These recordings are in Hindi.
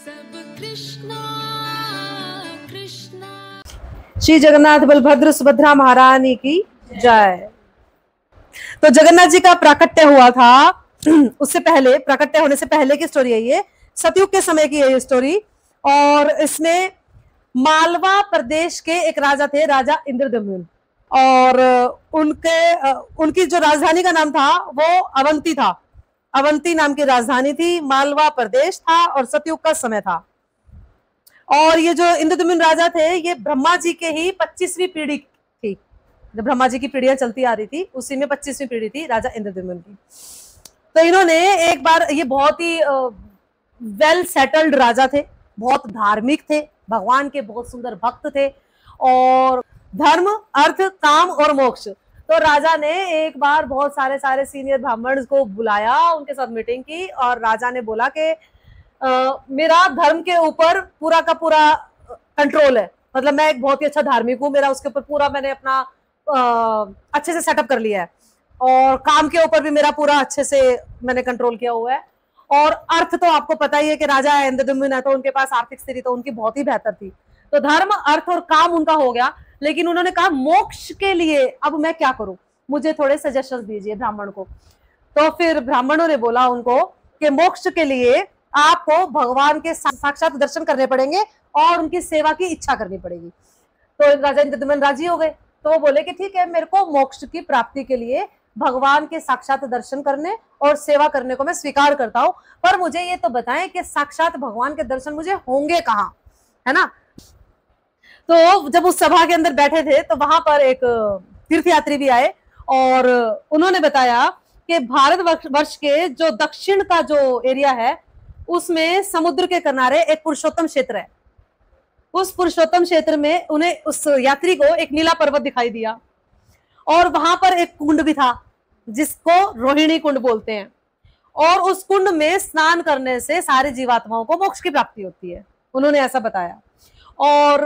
सब कृष्णा कृष्णा। श्री जगन्नाथ बलभद्र सुभद्रा महारानी की जय। तो जगन्नाथ जी का प्राकट्य हुआ था, उससे पहले, प्राकट्य होने से पहले की स्टोरी है ये, सतयुग के समय की है ये स्टोरी। और इसमें मालवा प्रदेश के एक राजा थे, राजा इंद्रदम्युन, और उनकी जो राजधानी का नाम था वो अवंती था। अवंती नाम की राजधानी थी, मालवा प्रदेश था और सतयुग का समय था। और ये जो इंद्रदम्युन राजा थे ये ब्रह्मा जी के ही 25वीं पीढ़ी थी। जब ब्रह्मा जी की पीढ़ियां चलती आ रही थी उसी में 25वीं पीढ़ी थी राजा इंद्रदम्युन की। तो इन्होंने एक बार, ये बहुत ही वेल सेटल्ड राजा थे, बहुत धार्मिक थे, भगवान के बहुत सुंदर भक्त थे, और धर्म, अर्थ, काम और मोक्ष। तो राजा ने एक बार बहुत सारे सीनियर ब्राह्मण को बुलाया, उनके साथ मीटिंग की, और राजा ने बोला कि मेरा धर्म के ऊपर पूरा का पूरा कंट्रोल है, मतलब मैं एक बहुत ही अच्छा धार्मिक हूँ, मेरा उसके ऊपर पूरा मैंने अपना अच्छे से सेटअप कर लिया है, और काम के ऊपर भी मेरा पूरा अच्छे से मैंने कंट्रोल किया हुआ है। और अर्थ तो आपको पता ही है कि राजा इंद्रदम्युन है तो उनके पास आर्थिक स्थिति तो उनकी बहुत ही बेहतर थी। तो धर्म, अर्थ और काम उनका हो गया, लेकिन उन्होंने कहा मोक्ष के लिए अब मैं क्या करूं, मुझे थोड़े सजेशंस दीजिए ब्राह्मण को। तो फिर ब्राह्मणों ने बोला उनको कि मोक्ष के लिए आपको भगवान के साक्षात दर्शन करने पड़ेंगे और उनकी सेवा की इच्छा करनी पड़ेगी। तो राजा इंद्रदम्युन राजी हो गए। तो वो बोले कि ठीक है, मेरे को मोक्ष की प्राप्ति के लिए भगवान के साक्षात दर्शन करने और सेवा करने को मैं स्वीकार करता हूं, पर मुझे ये तो बताएं कि साक्षात भगवान के दर्शन मुझे होंगे कहाँ, है ना। तो जब उस सभा के अंदर बैठे थे तो वहां पर एक तीर्थयात्री भी आए और उन्होंने बताया कि भारत वर्ष के जो दक्षिण का जो एरिया है उसमें समुद्र के किनारे एक पुरुषोत्तम क्षेत्र है। उस पुरुषोत्तम क्षेत्र में उन्हें, उस यात्री को, एक नीला पर्वत दिखाई दिया, और वहां पर एक कुंड भी था जिसको रोहिणी कुंड बोलते हैं, और उस कुंड में स्नान करने से सारी जीवात्माओं को मोक्ष की प्राप्ति होती है, उन्होंने ऐसा बताया। और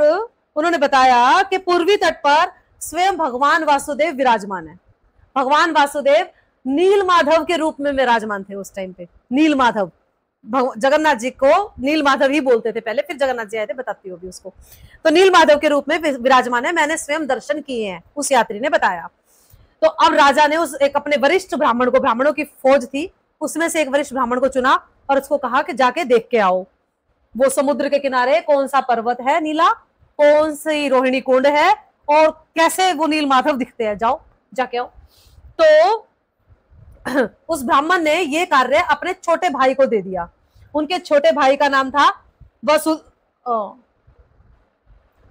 उन्होंने बताया कि पूर्वी तट पर स्वयं भगवान वासुदेव विराजमान है। भगवान वासुदेव नील माधव के रूप में विराजमान थे उस टाइम पे। नील माधव, जगन्नाथ जी को नील माधव ही बोलते थे पहले, फिर जगन्नाथ जी आए थे, बताती होगी उसको। तो नील माधव के रूप में विराजमान है, मैंने स्वयं दर्शन किए हैं, उस यात्री ने बताया। तो अब राजा ने उस एक अपने वरिष्ठ ब्राह्मण को, ब्राह्मणों की फौज थी, उसमें से एक वरिष्ठ ब्राह्मण को चुना और उसको कहा कि जाके देख के आओ वो समुद्र के किनारे कौन सा पर्वत है नीला, कौन सी रोहिणी कुंड है और कैसे वो नील माधव दिखते हैं, जाओ जाके आओ। तो उस ब्राह्मण ने ये कार्य अपने छोटे भाई को दे दिया। उनके छोटे भाई का नाम था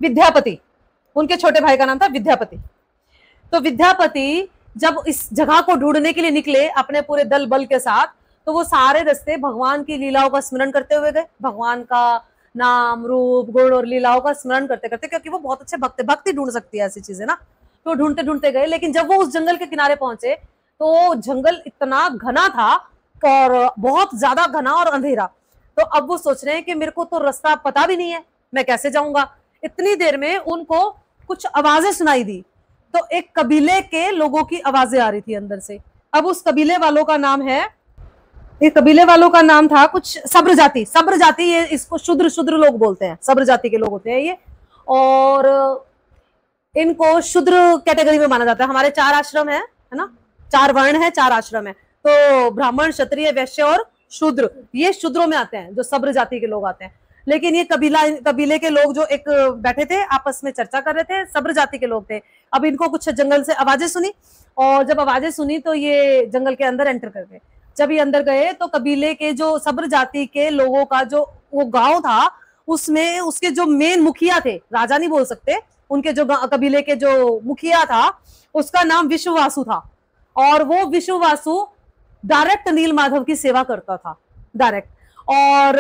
विद्यापति। उनके छोटे भाई का नाम था विद्यापति। तो विद्यापति जब इस जगह को ढूंढने के लिए निकले अपने पूरे दल बल के साथ, तो वो सारे रास्ते भगवान की लीलाओं का स्मरण करते हुए गए, भगवान का नाम, रूप, गुण और लीलाओं का स्मरण करते करते, क्योंकि वो बहुत अच्छे भक्त, भक्ति ढूंढ सकती है ऐसी चीजें ना। तो ढूंढते ढूंढते गए, लेकिन जब वो उस जंगल के किनारे पहुंचे तो जंगल इतना घना था और बहुत ज्यादा घना और अंधेरा। तो अब वो सोच रहे हैं कि मेरे को तो रास्ता पता भी नहीं है, मैं कैसे जाऊंगा। इतनी देर में उनको कुछ आवाजें सुनाई दी, तो एक कबीले के लोगों की आवाजें आ रही थी अंदर से। अब उस कबीले वालों का नाम है, ये कबीले वालों का नाम था कुछ सब्र जाति। सब्र जाति, ये इसको शूद्र लोग बोलते हैं, सब्र जाति के लोग होते हैं ये, और इनको शूद्र कैटेगरी में माना जाता है। हमारे 4 आश्रम है ना, 4 वर्ण है, 4 आश्रम है, तो ब्राह्मण, क्षत्रिय, वैश्य और शूद्र, ये शूद्रों में आते हैं, जो सब्र जाति के लोग आते हैं। लेकिन ये कबीले के लोग जो एक बैठे थे आपस में चर्चा कर रहे थे, सब्र जाति के लोग थे। अब इनको कुछ जंगल से आवाजें सुनी, और जब आवाजें सुनी तो ये जंगल के अंदर एंटर कर गए। जब ये अंदर गए तो कबीले के जो सब्र जाति के लोगों का जो वो गांव था, उसमें उसके जो मेन मुखिया थे, राजा नहीं बोल सकते, उनके जो कबीले के जो मुखिया था उसका नाम विश्ववासु था, और वो विश्ववासु डायरेक्ट नील माधव की सेवा करता था, डायरेक्ट। और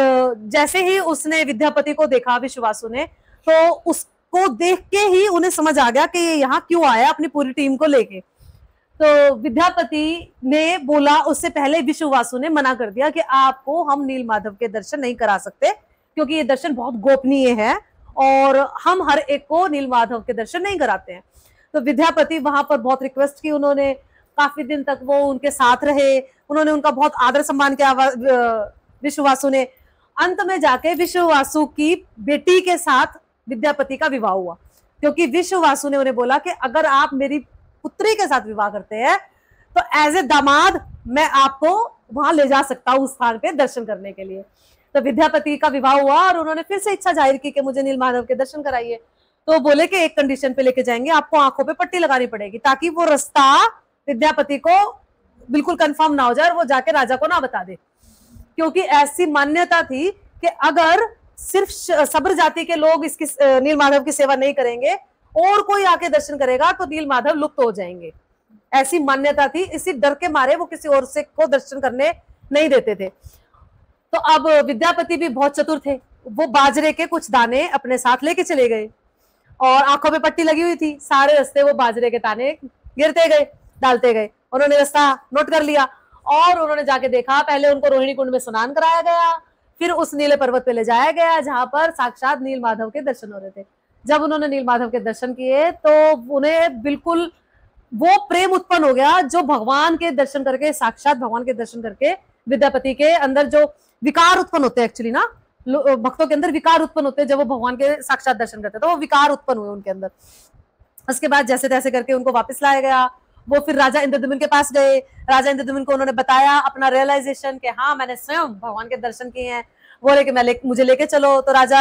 जैसे ही उसने विद्यापति को देखा, विश्ववासु ने, तो उसको देख के ही उन्हें समझ आ गया कि ये यहाँ क्यों आया अपनी पूरी टीम को लेके। तो विद्यापति ने बोला, उससे पहले विश्ववासु ने मना कर दिया कि आपको हम नील माधव के दर्शन नहीं करा सकते, क्योंकि ये दर्शन बहुत गोपनीय है और हम हर एक को नील माधव के दर्शन नहीं कराते हैं। तो विद्यापति वहां पर बहुत रिक्वेस्ट की उन्होंने, काफी दिन तक वो उनके साथ रहे, उन्होंने उनका बहुत आदर सम्मान किया विश्ववासु ने। अंत में जाके विश्ववासु की बेटी के साथ विद्यापति का विवाह हुआ, क्योंकि विश्ववासु ने उन्हें बोला कि अगर आप मेरी पुत्री के साथ विवाह करते हैं तो एज ए दामाद मैं आपको वहां ले जा सकता हूं उस स्थान पे दर्शन करने के लिए। तो विद्यापति का विवाह हुआ और उन्होंने फिर से इच्छा जाहिर की कि मुझे नीलमाधव के दर्शन कराइए। तो बोले कि एक कंडीशन पे लेके जाएंगे, आपको आंखों पे पट्टी लगानी पड़ेगी ताकि वो रास्ता विद्यापति को बिल्कुल कंफर्म ना हो जाए और वो जाके राजा को ना बता दे, क्योंकि ऐसी मान्यता थी कि अगर सिर्फ सब्र जाति के लोग इसकी नीलमाधव की सेवा नहीं करेंगे और कोई आके दर्शन करेगा तो नीलमाधव लुप्त हो जाएंगे, ऐसी मान्यता थी। इसी डर के मारे वो किसी और से को दर्शन करने नहीं देते थे। तो अब विद्यापति भी बहुत चतुर थे, वो बाजरे के कुछ दाने अपने साथ लेके चले गए और आंखों पे पट्टी लगी हुई थी, सारे रास्ते वो बाजरे के दाने गिरते गए, डालते गए। उन्होंने रास्ता नोट कर लिया और उन्होंने जाके देखा, पहले उनको रोहिणी कुंड में स्नान कराया गया, फिर उस नीले पर्वत पे ले जाया गया जहां पर साक्षात नीलमाधव के दर्शन हो रहे थे। जब उन्होंने नीलमाधव के दर्शन किए तो उन्हें बिल्कुल वो प्रेम उत्पन्न हो गया जो भगवान के दर्शन करके, साक्षात भगवान के दर्शन करके विद्यापति के अंदर जो विकार उत्पन्न होते हैं, एक्चुअली ना भक्तों के अंदर विकार उत्पन्न होते हैं जब वो भगवान के साक्षात दर्शन करते हैं, तो वो विकार उत्पन्न हुए उनके अंदर। उसके बाद जैसे तैसे करके उनको वापस लाया गया। वो फिर राजा इंद्रद्युम्न के पास गए, राजा इंद्रद्युम्न को उन्होंने बताया अपना रियलाइजेशन कि हाँ मैंने स्वयं भगवान के दर्शन किए हैं। बोले कि मुझे लेके चलो। तो राजा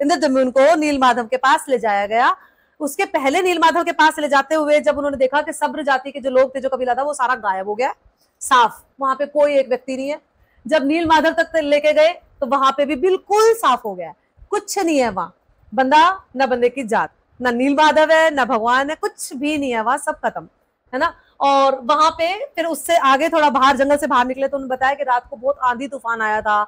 इंद्रद्युम्न को नीलमाधव के पास ले जाया गया। उसके पहले नीलमाधव के पास ले जाते हुए जब उन्होंने देखा कि सब्र जाति के जो लोग थे, जो कबीला था, वो सारा गायब हो गया, साफ, वहां पे कोई एक व्यक्ति नहीं है। जब नीलमाधव तक लेके गए तो वहां पे भी बिल्कुल साफ हो गया, कुछ नहीं है वहां, बंदा न बंदे की जात, ना नीलमाधव है ना भगवान है, कुछ भी नहीं है वहां, सब खत्म है ना। और वहां पे फिर उससे आगे थोड़ा बाहर, जंगल से बाहर निकले तो उन्होंने बताया कि रात को बहुत आंधी तूफान आया था,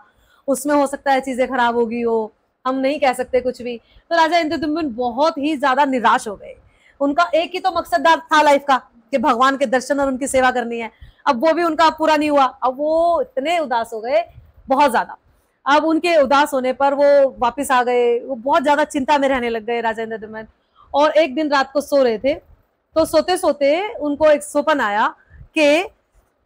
उसमें हो सकता है चीजें खराब होगी हो, हम नहीं कह सकते कुछ भी। तो राजा इंद्रद्युम्न बहुत ही ज्यादा निराश हो गए। उनका एक ही तो मकसद था लाइफ का कि भगवान के दर्शन और उनकी सेवा करनी है, अब वो भी उनका पूरा नहीं हुआ। अब वो इतने उदास हो गए, बहुत ज्यादा। अब उनके उदास होने पर वो वापिस आ गए, वो बहुत ज्यादा चिंता में रहने लग गए राजा इंद्रद्युम्न। और एक दिन रात को सो रहे थे, तो सोते सोते उनको एक स्वप्न आया कि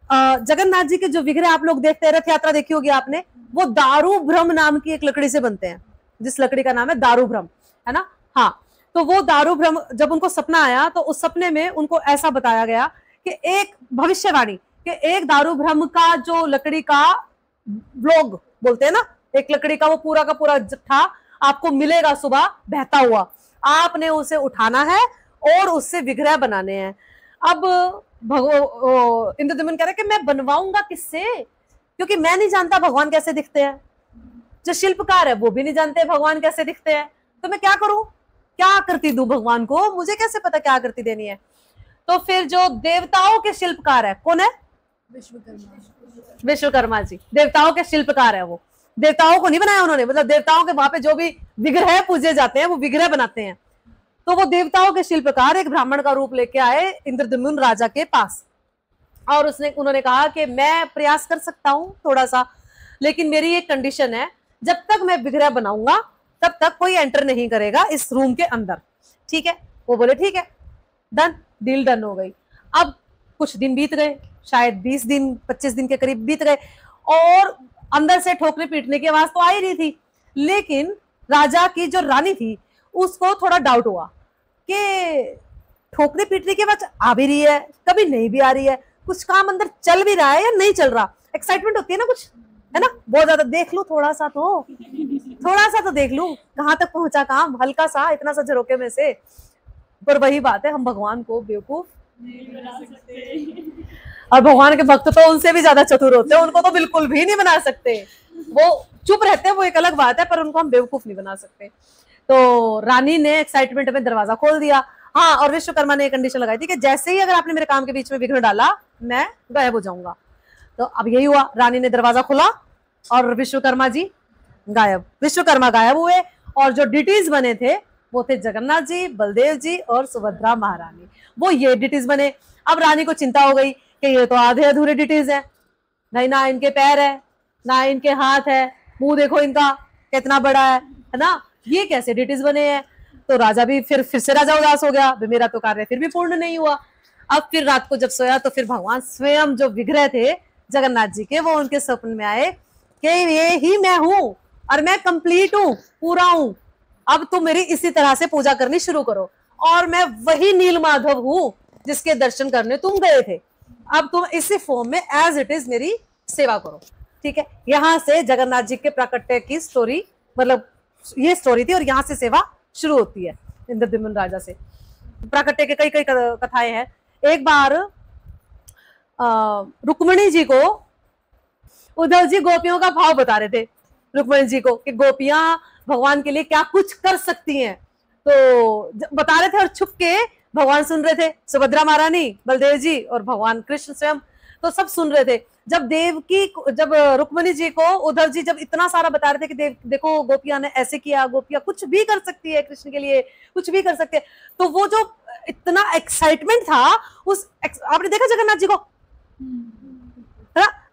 जगन्नाथ जी के जो विग्रह आप लोग देखते हैं, रथ यात्रा देखी होगी आपने, वो दारू ब्रह्म नाम की एक लकड़ी से बनते हैं, जिस लकड़ी का नाम है दारू ब्रह्म, है ना। हाँ, तो वो दारू ब्रह्म, जब उनको सपना आया तो उस सपने में उनको ऐसा बताया गया कि एक भविष्यवाणी कि एक दारू ब्रह्म का जो लकड़ी का ब्लॉग बोलते हैं ना, एक लकड़ी का वो पूरा का पूरा जत्था आपको मिलेगा सुबह बहता हुआ, आपने उसे उठाना है और उससे विग्रह बनाने हैं। अब इंद्रद्युम्न कह रहे कि मैं बनवाऊंगा किससे, क्योंकि मैं नहीं जानता भगवान कैसे दिखते हैं, जो शिल्पकार है वो भी नहीं जानते भगवान कैसे दिखते हैं, तो मैं क्या करूं, क्या आकृति दूं भगवान को, मुझे कैसे पता क्या आकृति देनी है। तो फिर जो देवताओं के शिल्पकार है, कौन है, विश्वकर्मा जी, देवताओं के शिल्पकार है। वो देवताओं को नहीं बनाया उन्होंने, मतलब देवताओं के वहां पे जो भी विग्रह पूजे जाते हैं वो विग्रह बनाते हैं। तो वो देवताओं के शिल्पकार एक ब्राह्मण का रूप लेके आए इंद्रद्युम्न राजा के पास, और उन्होंने कहा कि मैं प्रयास कर सकता हूं थोड़ा सा, लेकिन मेरी एक कंडीशन है, जब तक मैं विग्रह बनाऊंगा तब तक कोई एंटर नहीं करेगा इस रूम के अंदर, ठीक है। वो बोले ठीक है, डन, डील डन हो गई। अब कुछ दिन बीत गए, शायद 20 दिन 25 दिन के करीब बीत गए, और अंदर से ठोकने पीटने की आवाज तो आ ही रही थी, लेकिन राजा की जो रानी थी उसको थोड़ा डाउट हुआ कि ठोकने पीटने की आवाज आ भी रही है, कभी नहीं भी आ रही है, कुछ काम अंदर चल भी रहा है या नहीं चल रहा। एक्साइटमेंट होती है ना कुछ, है ना, बहुत ज्यादा, देख लूं थोड़ा सा तो देख लूं कहां तक पहुंचा काम, हल्का सा, इतना सा झरोके में से। पर वही बात है, हम भगवान को बेवकूफ नहीं बना सकते, और भगवान के भक्त तो उनसे भी ज्यादा चतुर होते हैं, उनको तो बिल्कुल भी नहीं बना सकते, वो चुप रहते हैं, वो एक अलग बात है, पर उनको हम बेवकूफ नहीं बना सकते। तो रानी ने एक्साइटमेंट में दरवाजा खोल दिया। हाँ, और विश्वकर्मा ने एक कंडीशन लगाई थी कि जैसे ही अगर आपने मेरे काम के बीच में विघ्न डाला मैं गायब हो जाऊंगा। तो अब यही हुआ, रानी ने दरवाजा खोला और विश्वकर्मा जी गायब, विश्वकर्मा गायब हुए, और जो डिटीज बने थे वो थे जगन्नाथ जी, बलदेव जी और सुभद्रा महारानी, वो ये डिटीज बने। अब रानी को चिंता हो गई कि ये तो आधे अधूरे डिटीज है, नहीं, ना इनके पैर है ना इनके हाथ है, मुंह देखो इनका कितना बड़ा है ना, ये कैसे डिटीज बने हैं। तो राजा भी फिर से राजा उदास हो गया, मेरा तो कार्य फिर भी पूर्ण नहीं हुआ। अब फिर रात को जब सोया तो फिर भगवान स्वयं जो विग्रह थे जगन्नाथ जी के, वो उनके स्वप्न में आए कि ये ही मैं हूं और मैं कंप्लीट हूं, पूरा हूं, अब तुम मेरी इसी तरह से पूजा करनी शुरू करो। और मैं वही नीलमाधव हूं जिसके दर्शन करने तुम गए थे, अब तुम इसी फॉर्म में एज इट इज मेरी सेवा करो। ठीक है, यहां से जगन्नाथ जी के प्राकट्य की स्टोरी, मतलब ये स्टोरी थी और यहां से सेवा शुरू होती है इंद्रद्युम्न राजा से। प्राकट्य के कई कई कथाएं हैं। एक बार रुक्मिणी जी को उद्धव जी गोपियों का भाव बता रहे थे रुक्मिणी जी को कि गोपियां भगवान के लिए क्या कुछ कर सकती हैं, तो बता रहे थे और छुप के भगवान सुन रहे थे, सुभद्रा महारानी, बलदेव जी और भगवान कृष्ण स्वयं, तो सब सुन रहे थे। जब रुक्मिणी जी को उद्धव जी जब इतना सारा बता रहे थे कि देखो गोपियां ने ऐसे किया, गोपियां कुछ भी कर सकती है कृष्ण के लिए, कुछ भी कर सकते हैं, तो वो जो इतना एक्साइटमेंट था आपने देखा जगन्नाथ जी को,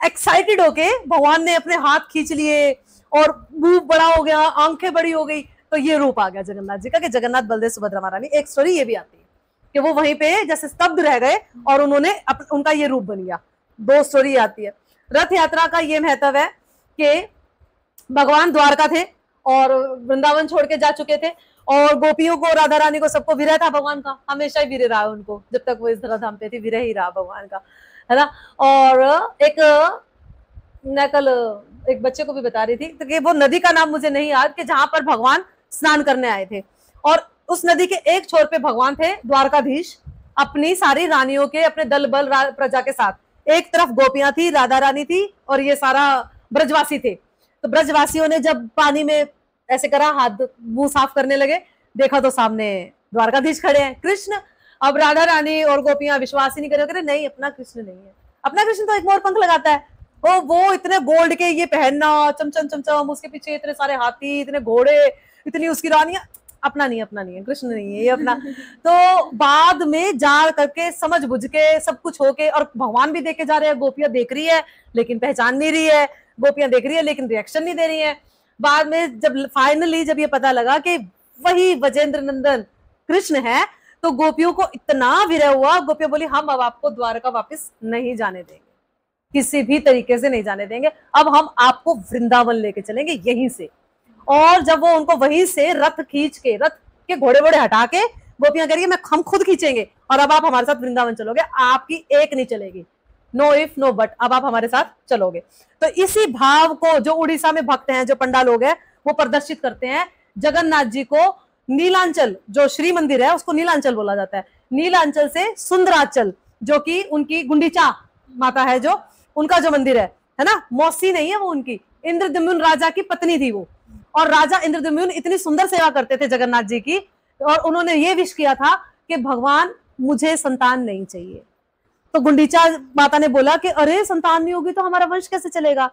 एक्साइटेड होके भगवान ने अपने हाथ खींच लिए और मुंह बड़ा हो गया, आंखें बड़ी हो गई, तो ये रूप आ गया जगन्नाथ जी का कि जगन्नाथ बलदेव सुभद्रा महारानी। एक स्टोरी ये भी आती है कि वो वहीं पे जैसे स्तब्ध रह गए और उन्होंने उनका ये रूप बन गया। दो स्टोरी आती है। रथ यात्रा का ये महत्व है कि भगवान द्वारका थे और वृंदावन छोड़ के जा चुके थे, और गोपियों को, राधा रानी को, सबको विरह था भगवान का, हमेशा ही विरह रहा उनको, जब तक वो इस धरा धाम पे थी विरह ही रहा भगवान का, है ना। और मैं कल एक बच्चे को भी बता रही थी तो कि वो नदी का नाम मुझे नहीं याद, कि जहां पर भगवान स्नान करने आए थे, और उस नदी के एक छोर पे भगवान थे द्वारकाधीश अपनी सारी रानियों के, अपने दल बल प्रजा के साथ। एक तरफ गोपियां थी, राधा रानी थी, और ये सारा ब्रजवासी थे। तो ब्रजवासियों ने जब पानी में ऐसे करा, हाथ मुंह साफ करने लगे, देखा तो सामने द्वारकाधीश खड़े हैं कृष्ण। अब राधा रानी और गोपियां विश्वास ही नहीं करे, नहीं अपना कृष्ण नहीं है, अपना कृष्ण तो एक मोर पंख लगाता है, वो इतने गोल्ड के ये पहनना, चमचम चमचम, उसके पीछे इतने सारे हाथी, इतने घोड़े, इतनी उसकी रानियां, अपना नहीं है, कृष्ण नहीं है ये अपना। तो बाद में जा करके समझ बुझ के सब कुछ होके, और भगवान भी देखे जा रहे हैं, गोपियां देख रही है लेकिन पहचान नहीं रही है, गोपियां देख रही है लेकिन रिएक्शन नहीं दे रही है। बाद में जब फाइनली जब ये पता लगा कि वही वजेंद्र नंदन कृष्ण है, तो गोपियों को इतना विरह हुआ, गोपियां बोली हम अब आपको द्वारका वापस नहीं जाने देंगे, किसी भी तरीके से नहीं जाने देंगे, अब हम आपको वृंदावन लेके चलेंगे यहीं से। और जब वो उनको वहीं से रथ खींच के, रथ के घोड़े वोड़े हटा के, गोपियां कह रही है हम खुद खींचेंगे और अब आप हमारे साथ वृंदावन चलोगे, आपकी एक नहीं चलेगी, नो इफ नो बट, अब आप हमारे साथ चलोगे। तो इसी भाव को जो उड़ीसा में भक्त हैं, जो पंडा लोग हैं, वो प्रदर्शित करते हैं। जगन्नाथ जी को नीलांचल, जो श्री मंदिर है उसको नीलांचल बोला जाता है, नीलांचल से सुंदराचल, जो कि उनकी गुंडीचा माता है, जो उनका जो मंदिर है ना, मौसी नहीं है वो, उनकी इंद्रद्युम्न राजा की पत्नी थी वो, और राजा इंद्रद्युम्न इतनी सुंदर सेवा करते थे जगन्नाथ जी की, और उन्होंने ये विश किया था कि भगवान मुझे संतान नहीं चाहिए। तो गुंडीचा माता ने बोला कि अरे संतान नहीं होगी तो हमारा वंश कैसे चलेगा,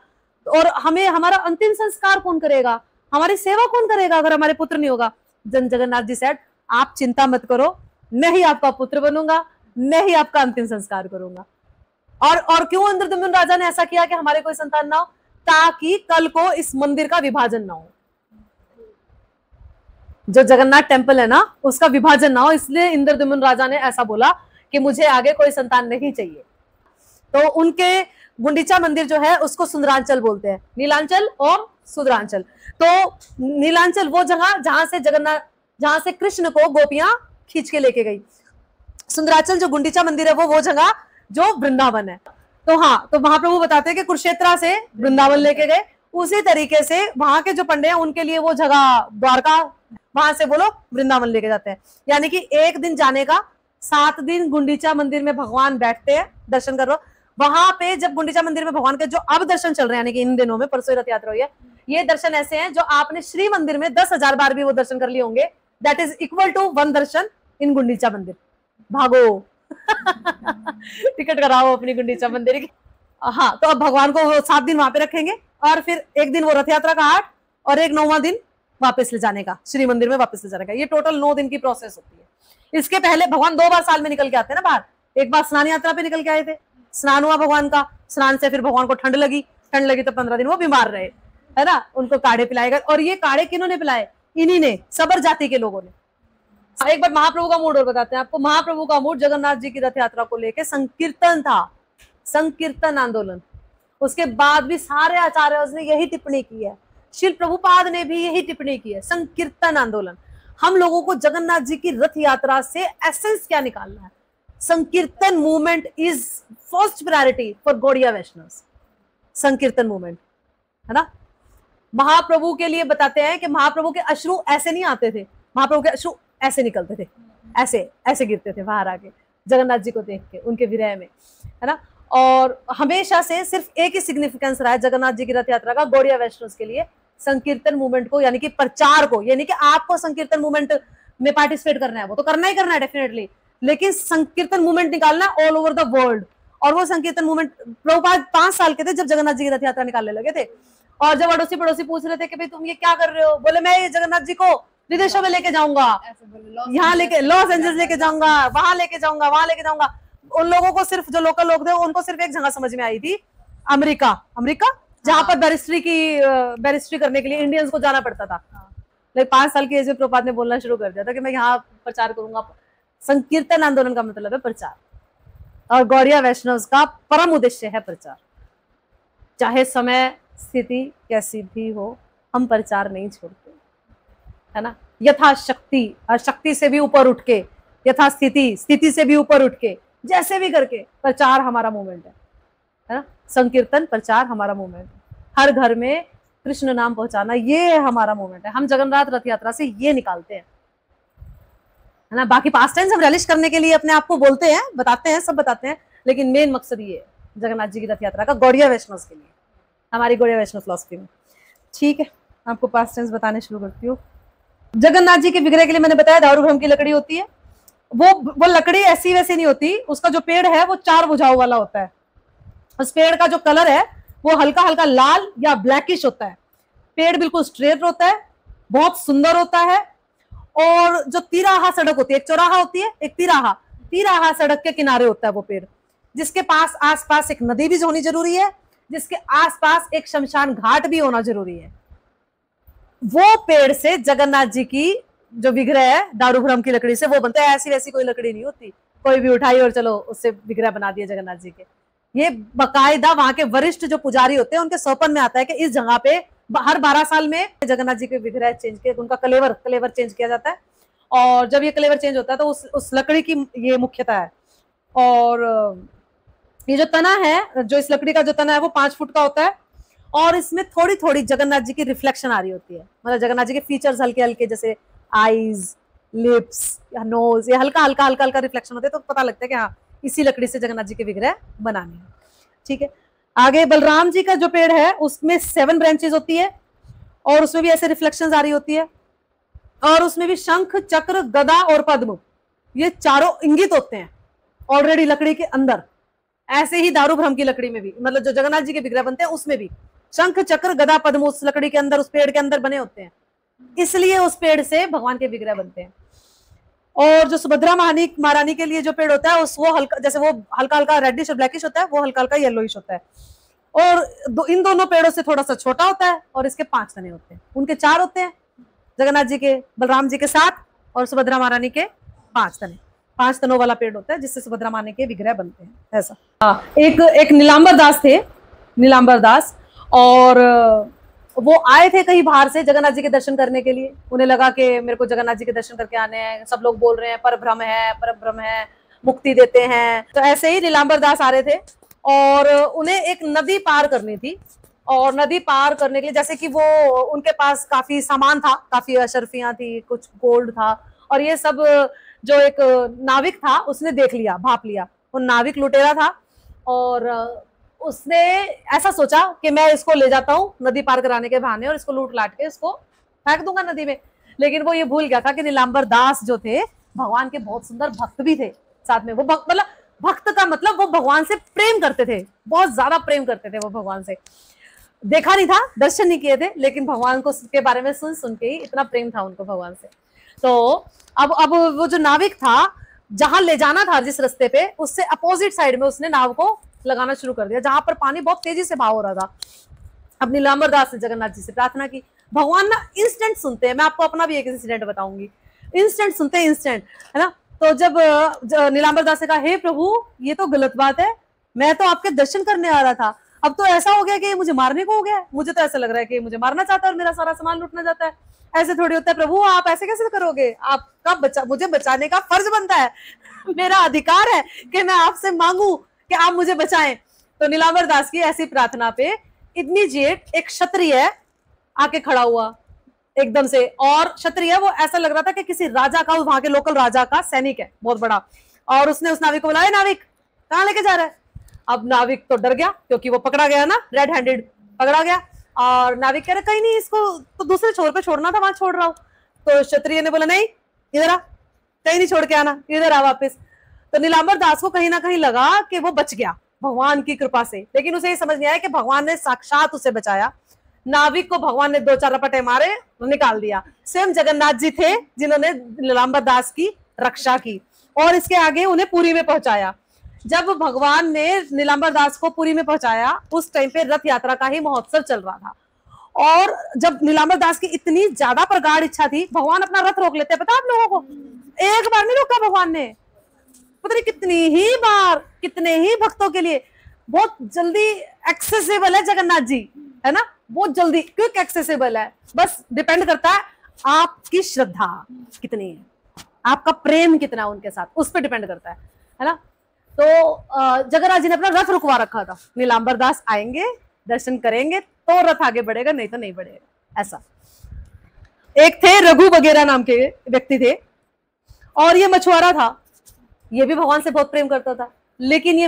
और हमें हमारा अंतिम संस्कार कौन करेगा, हमारी सेवा कौन करेगा अगर हमारे पुत्र नहीं होगा। जगन्नाथ जी सेड आप चिंता मत करो, मैं ही आपका पुत्र बनूंगा, मैं ही आपका अंतिम संस्कार करूंगा। और क्यों इंद्रद्युम्न राजा ने ऐसा किया कि हमारे कोई संतान ना हो, ताकि कल को इस मंदिर का विभाजन ना हो, जो जगन्नाथ टेम्पल है ना उसका विभाजन ना हो, इसलिए इंद्रद्युम्न राजा ने ऐसा बोला कि मुझे आगे कोई संतान नहीं चाहिए। तो उनके गुंडीचा मंदिर जो है उसको सुंदरांचल बोलते हैं, नीलांचल और सुंदरांचल। तो नीलांचल वो जगह जहां से कृष्ण को गोपियां खींच के लेके गई, सुंदरांचल जो गुंडीचा मंदिर है वो जगह जो वृंदावन है। तो हाँ, तो महाप्रभु बताते हैं कि कुरुक्षेत्र से वृंदावन लेके गए, उसी तरीके से वहां के जो पंडे हैं उनके लिए वो जगह द्वारका, वहां से वो लोग वृंदावन लेके जाते हैं। यानी कि एक दिन जाने का, 7 दिन गुंडीचा मंदिर में भगवान बैठते हैं, दर्शन करो। वहां पे जब गुंडीचा मंदिर में भगवान के जो अब दर्शन चल रहे हैं, यानी कि इन दिनों में, परसों रथ यात्रा हुई है, ये दर्शन ऐसे हैं जो आपने श्री मंदिर में 10,000 बार भी वो दर्शन कर लिए होंगे, दैट इज इक्वल टू 1 दर्शन इन गुंडीचा मंदिर। भागो टिकट कराओ अपनी गुंडीचा मंदिर की। हाँ, तो अब भगवान को 7 दिन वहां पे रखेंगे, और फिर एक दिन वो रथ यात्रा का 8 और एक 9वां दिन वापस ले जाने का, श्री मंदिर में वापस ले जाने का। ये टोटल 9 दिन की प्रोसेस होती है। इसके पहले भगवान 2 बार साल में निकल के आते हैं ना बाहर। एक बार स्नान यात्रा पे निकल के आए थे, स्नान हुआ भगवान का, स्नान से फिर भगवान को ठंड लगी तो 15 दिन वो बीमार रहे, है ना, उनको काढ़े पिलाएगा। और ये काढ़े किन्होंने पिलाए? इन्हीं ने, सबर जाति के लोगों ने। एक बार महाप्रभु का मूड और बताते हैं आपको। महाप्रभु का मूड जगन्नाथ जी की रथ यात्रा को लेके संकीर्तन था, संकीर्तन आंदोलन। उसके बाद भी सारे आचार्यों ने यही टिप्पणी की है शिल प्रभुपाद ने भी यही टिप्पणी की है, संकीर्तन आंदोलन। हम लोगों को जगन्नाथ जी की रथ यात्रा से एसेंस क्या निकालना है? Sankirtan movement is first priority for Gaudiya Vaishnavs. Sankirtan movement है ना। महाप्रभु के लिए बताते हैं कि महाप्रभु के अश्रु ऐसे नहीं आते थे, महाप्रभु के अश्रु ऐसे निकलते थे, ऐसे ऐसे गिरते थे बाहर आके जगन्नाथ जी को देख के उनके विरह में, है ना। और हमेशा से सिर्फ एक ही सिग्निफिकेंस रहा है जगन्नाथ जी की रथ यात्रा का गौड़िया वैष्णव्स के लिए, संकीर्तन मूवमेंट को, यानी कि प्रचार को। यानी कि आपको संकीर्तन मूवमेंट में पार्टिसिपेट करना है, वो तो करना ही करना है डेफिनेटली, लेकिन संकीर्तन मूवमेंट निकालना ऑल ओवर द वर्ल्ड। और वो संकीर्तन मूवमेंट प्रभुपाद 5 साल के थे जब जगन्नाथ जी की रथ यात्रा निकालने लगे थे। और जब अड़ोसी पड़ोसी पूछ रहे थे कि भाई तुम ये क्या कर रहे हो, बोले मैं ये जगन्नाथ जी को विदेशों में लेके जाऊंगा, यहाँ लेके लॉस एंजल्स लेके जाऊंगा, वहां लेके जाऊंगा, वहां लेके जाऊंगा। उन लोगों को सिर्फ, जो लोकल लोग थे उनको सिर्फ एक जगह समझ में आई थी, अमेरिका, जहां पर बैरिस्ट्री करने के लिए इंडियंस को जाना पड़ता था। लेकिन 5 साल की एज में प्रभुपाद ने बोलना शुरू कर दिया था कि मैं यहाँ प्रचार करूंगा। संकीर्तन आंदोलन का मतलब है प्रचार, और गौड़िया वैष्णव्स का परम उद्देश्य है प्रचार। चाहे समय स्थिति कैसी भी हो, हम प्रचार नहीं छोड़ते, है ना। यथाशक्ति, और शक्ति से भी ऊपर उठ के, यथास्थिति, स्थिति से भी ऊपर उठ के, जैसे भी करके प्रचार हमारा मूवमेंट है ना। संकीर्तन प्रचार हमारा मूवमेंट है, हर घर में कृष्ण नाम पहुंचाना, ये हमारा मूवमेंट है। हम जगन्नाथ रथ यात्रा से ये निकालते हैं, है ना। बाकी पास टाइम्स हम रियलिश करने के लिए अपने आप को बोलते हैं, बताते हैं, सब बताते हैं, लेकिन मेन मकसद ये है जगन्नाथ जी की रथ यात्रा का गौड़िया वैष्णव्स के लिए, हमारी गौड़िया वैष्णव फिलॉसफी में। ठीक है, आपको पास टाइम्स बताने शुरू करती हूँ। जगन्नाथ जी के विग्रह के लिए मैंने बताया दारू भ्रम की लकड़ी होती है। वो लकड़ी ऐसी वैसी नहीं होती, उसका जो पेड़ है वो 4 भुजाओं वाला होता है। उस पेड़ का जो कलर है वो हल्का हल्का लाल या ब्लैकिश होता है। पेड़ बिल्कुल स्ट्रेट होता है, बहुत सुंदर होता है। और जो तिराहा सड़क होती है, एक चौराहा होती है, एक तिराहा सड़क के किनारे होता है वो पेड़, जिसके पास आसपास एक नदी भी होनी जरूरी है, जिसके आसपास एक शमशान घाट भी होना जरूरी है। वो पेड़ से जगन्नाथ जी की जो विग्रह है दारू भ्रम की लकड़ी से वो बनता है। ऐसी वैसी कोई लकड़ी नहीं होती, कोई भी उठाई और चलो उससे विग्रह बना दिया जगन्नाथ जी के। ये बाकायदा वहां के वरिष्ठ जो पुजारी होते हैं उनके सौपन में आता है कि इस जगह पे हर 12 साल में जगन्नाथ जी के विग्रह चेंज किया, उनका कलेवर चेंज किया जाता है। और जब ये कलेवर चेंज होता है तो उस लकड़ी की ये मुख्यता है। और ये जो तना है, जो इस लकड़ी का जो तना है वो 5 फुट का होता है, और इसमें थोड़ी थोड़ी जगन्नाथ जी की रिफ्लेक्शन आ रही होती है। मतलब जगन्नाथ जी के फीचर्स हल्के हल्के, जैसे आईज, लिप्स या नोज, ये हल्का हल्का रिफ्लेक्शन होते हैं, तो पता लगता है कि हाँ इसी लकड़ी से जगन्नाथ जी के विग्रह बनाने हैं। ठीक है, आगे बलराम जी का जो पेड़ है उसमें 7 ब्रांचेस होती है, और उसमें भी ऐसे रिफ्लेक्शंस आ रही होती है। और उसमें भी शंख, चक्र, गदा और पद्म, ये चारों इंगित होते हैं ऑलरेडी लकड़ी के अंदर। ऐसे ही दारू भ्रम की लकड़ी में भी, मतलब जो जगन्नाथ जी के विग्रह बनते हैं उसमें भी शंख, चक्र, गदा, पद्म उस लकड़ी के अंदर, उस पेड़ के अंदर बने होते हैं, इसलिए उस पेड़ से भगवान के विग्रह बनते हैं। और जो सुभद्रा महारानी के लिए जो पेड़ होता है वो हल्का, जैसे वो हल्का हल्का रेडिश और ब्लैकिश होता है, वो हल्का हल्का येलोइश होता है। और इन दोनों पेड़ों से थोड़ा सा छोटा होता है, और इसके 5 तने होते हैं, उनके 4 होते हैं, जगन्नाथ जी के, बलराम जी के 7 और सुभद्रा महारानी के 5 तने। 5 तनों वाला पेड़ होता है जिससे सुभद्रा महारानी के विग्रह बनते हैं। ऐसा एक नीलांबर दास थे, नीलांबर दास, और वो आए थे कहीं बाहर से जगन्नाथ जी के दर्शन करने के लिए। उन्हें लगा कि मेरे को जगन्नाथ जी के दर्शन करके आने हैं, सब लोग बोल रहे हैं परब्रह्म है, मुक्ति देते हैं। तो ऐसे ही नीलांबर दास आ रहे थे, और उन्हें एक नदी पार करनी थी। और नदी पार करने के लिए, जैसे कि वो उनके पास काफी सामान था, काफी अशर्फियां थी, कुछ गोल्ड था, और ये सब जो एक नाविक था उसने देख लिया, भाप लिया। वो नाविक लुटेरा था, और उसने ऐसा सोचा कि मैं इसको ले जाता हूँ नदी पार कराने के बहाने, और इसको लूट लाट के इसको फेंक दूंगा नदी में। लेकिन वो ये भूल गया था कि नीलांबर दास जो थे भगवान के बहुत सुंदर भक्त भी थे साथ में। वो मतलब भक्त का मतलब वो भगवान से प्रेम करते थे, बहुत ज्यादा प्रेम करते थे वो भगवान से। देखा नहीं था, दर्शन नहीं किए थे, लेकिन भगवान को के बारे में सुन के ही इतना प्रेम था उनको भगवान से। तो अब वो जो नाविक था, जहां ले जाना था जिस रास्ते पे, उससे अपोजिट साइड में उसने नाव को लगाना शुरू कर दिया, जहां पर पानी बहुत तेजी से बहाव हो रहा था। अब नीलांबर दास ने जगन्नाथ जी से प्रार्थना की। भगवान ना इंस्टेंट सुनते हैं, मैं आपको अपना भी एक इंसिडेंट बताऊंगी, इंस्टेंट सुनते हैं, इंस्टेंट, है ना। तो जब नीलांबर दास ने कहा, हे प्रभु ये तो गलत बात है, मैं तो आपके दर्शन करने आ रहा था, अब तो ऐसा हो गया कि मुझे मारने को हो गया, मुझे तो ऐसा लग रहा है कि मुझे मारना चाहता है और मेरा सारा सामान लूटना चाहता है। ऐसे थोड़ी होता है प्रभु, आप ऐसे कैसे करोगे, आपका मुझे बचाने का फर्ज बनता है, मेरा अधिकार है कि मैं आपसे मांगू कि आप मुझे बचाएं। तो नीलांबर दास की ऐसी प्रार्थना पे इतनी जेठ एक क्षत्रिय आके खड़ा हुआ एकदम से, और क्षत्रिय वो ऐसा लग रहा था कि किसी राजा का, वहां के लोकल राजा का सैनिक है बहुत बड़ा। और उसने उस नाविक को बुलाया, नाविक कहाँ लेके जा रहा है। अब नाविक तो डर गया क्योंकि वो पकड़ा गया ना, रेड हैंडेड पकड़ा गया। और नाविक कह रहे कहीं नहीं, इसको तो दूसरे छोर पे छोड़ना था, वहां छोड़ रहा हूं। तो क्षत्रिय ने बोला नहीं, इधर आ, कहीं नहीं छोड़ के आना, इधर आ वापस। तो नीलांबर दास को कहीं ना कहीं लगा कि वो बच गया भगवान की कृपा से, लेकिन उसे ये समझ नहीं आया कि भगवान ने साक्षात उसे बचाया। नाविक को भगवान ने 2-4 रपटे मारे, निकाल दिया। स्वयं जगन्नाथ जी थे जिन्होंने नीलांबर दास की रक्षा की और इसके आगे उन्हें पुरी में पहुंचाया। जब भगवान ने नीलांबर दास को पुरी में पहुंचाया, उस टाइम पे रथ यात्रा का ही महोत्सव चल रहा था। और जब नीलांबर दास की इतनी ज्यादा प्रगाढ़ इच्छा थी, भगवान अपना रथ रोक लेते, पता आप लोगों को, एक बार नहीं रोका भगवान ने, पता नहीं कितनी ही बार, कितने ही भक्तों के लिए। बहुत जल्दी एक्सेसिबल है जगन्नाथ जी, है ना, बहुत जल्दी क्विक एक्सेसिबल है। बस डिपेंड करता है आपकी श्रद्धा कितनी है, आपका प्रेम कितना है उनके साथ, उस पर डिपेंड करता है ना। तो जगन्नाथ जी ने अपना रथ रुकवा रखा था, नीलांबर दास आएंगे, दर्शन करेंगे तो रथ आगे बढ़ेगा, नहीं तो नहीं बढ़ेगा, ऐसा। एक थे रघु वगैरह नाम के व्यक्ति थे, और ये मछुआरा था, ये भी भगवान से बहुत प्रेम करता था, लेकिन ये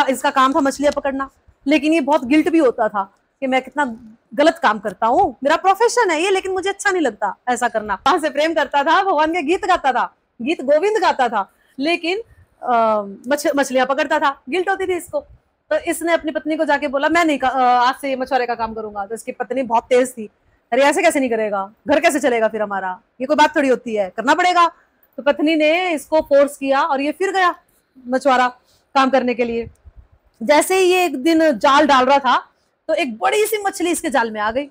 इसका काम था मछलियां पकड़ना। लेकिन ये बहुत गिल्ट भी होता था कि मैं कितना गलत काम करता हूँ, मेरा प्रोफेशन है ये, लेकिन मुझे अच्छा नहीं लगता ऐसा करना। भगवान से प्रेम करता था, भगवान के गीत गाता था, गीत गोविंद गाता था, लेकिन मछलियां पकड़ता था, गिल्ट होती थी इसको। तो इसने अपनी पत्नी को जाके बोला मैं नहीं आज से मछुआरे का काम करूंगा। तो इसकी पत्नी बहुत तेज थी, अरे ऐसे कैसे नहीं करेगा, घर कैसे चलेगा फिर हमारा, ये कोई बात थोड़ी होती है, करना पड़ेगा। तो पत्नी ने इसको फोर्स किया और ये फिर गया मछुआरा काम करने के लिए। जैसे ही ये एक दिन जाल डाल रहा था तो एक बड़ी सी मछली इसके जाल में आ गई,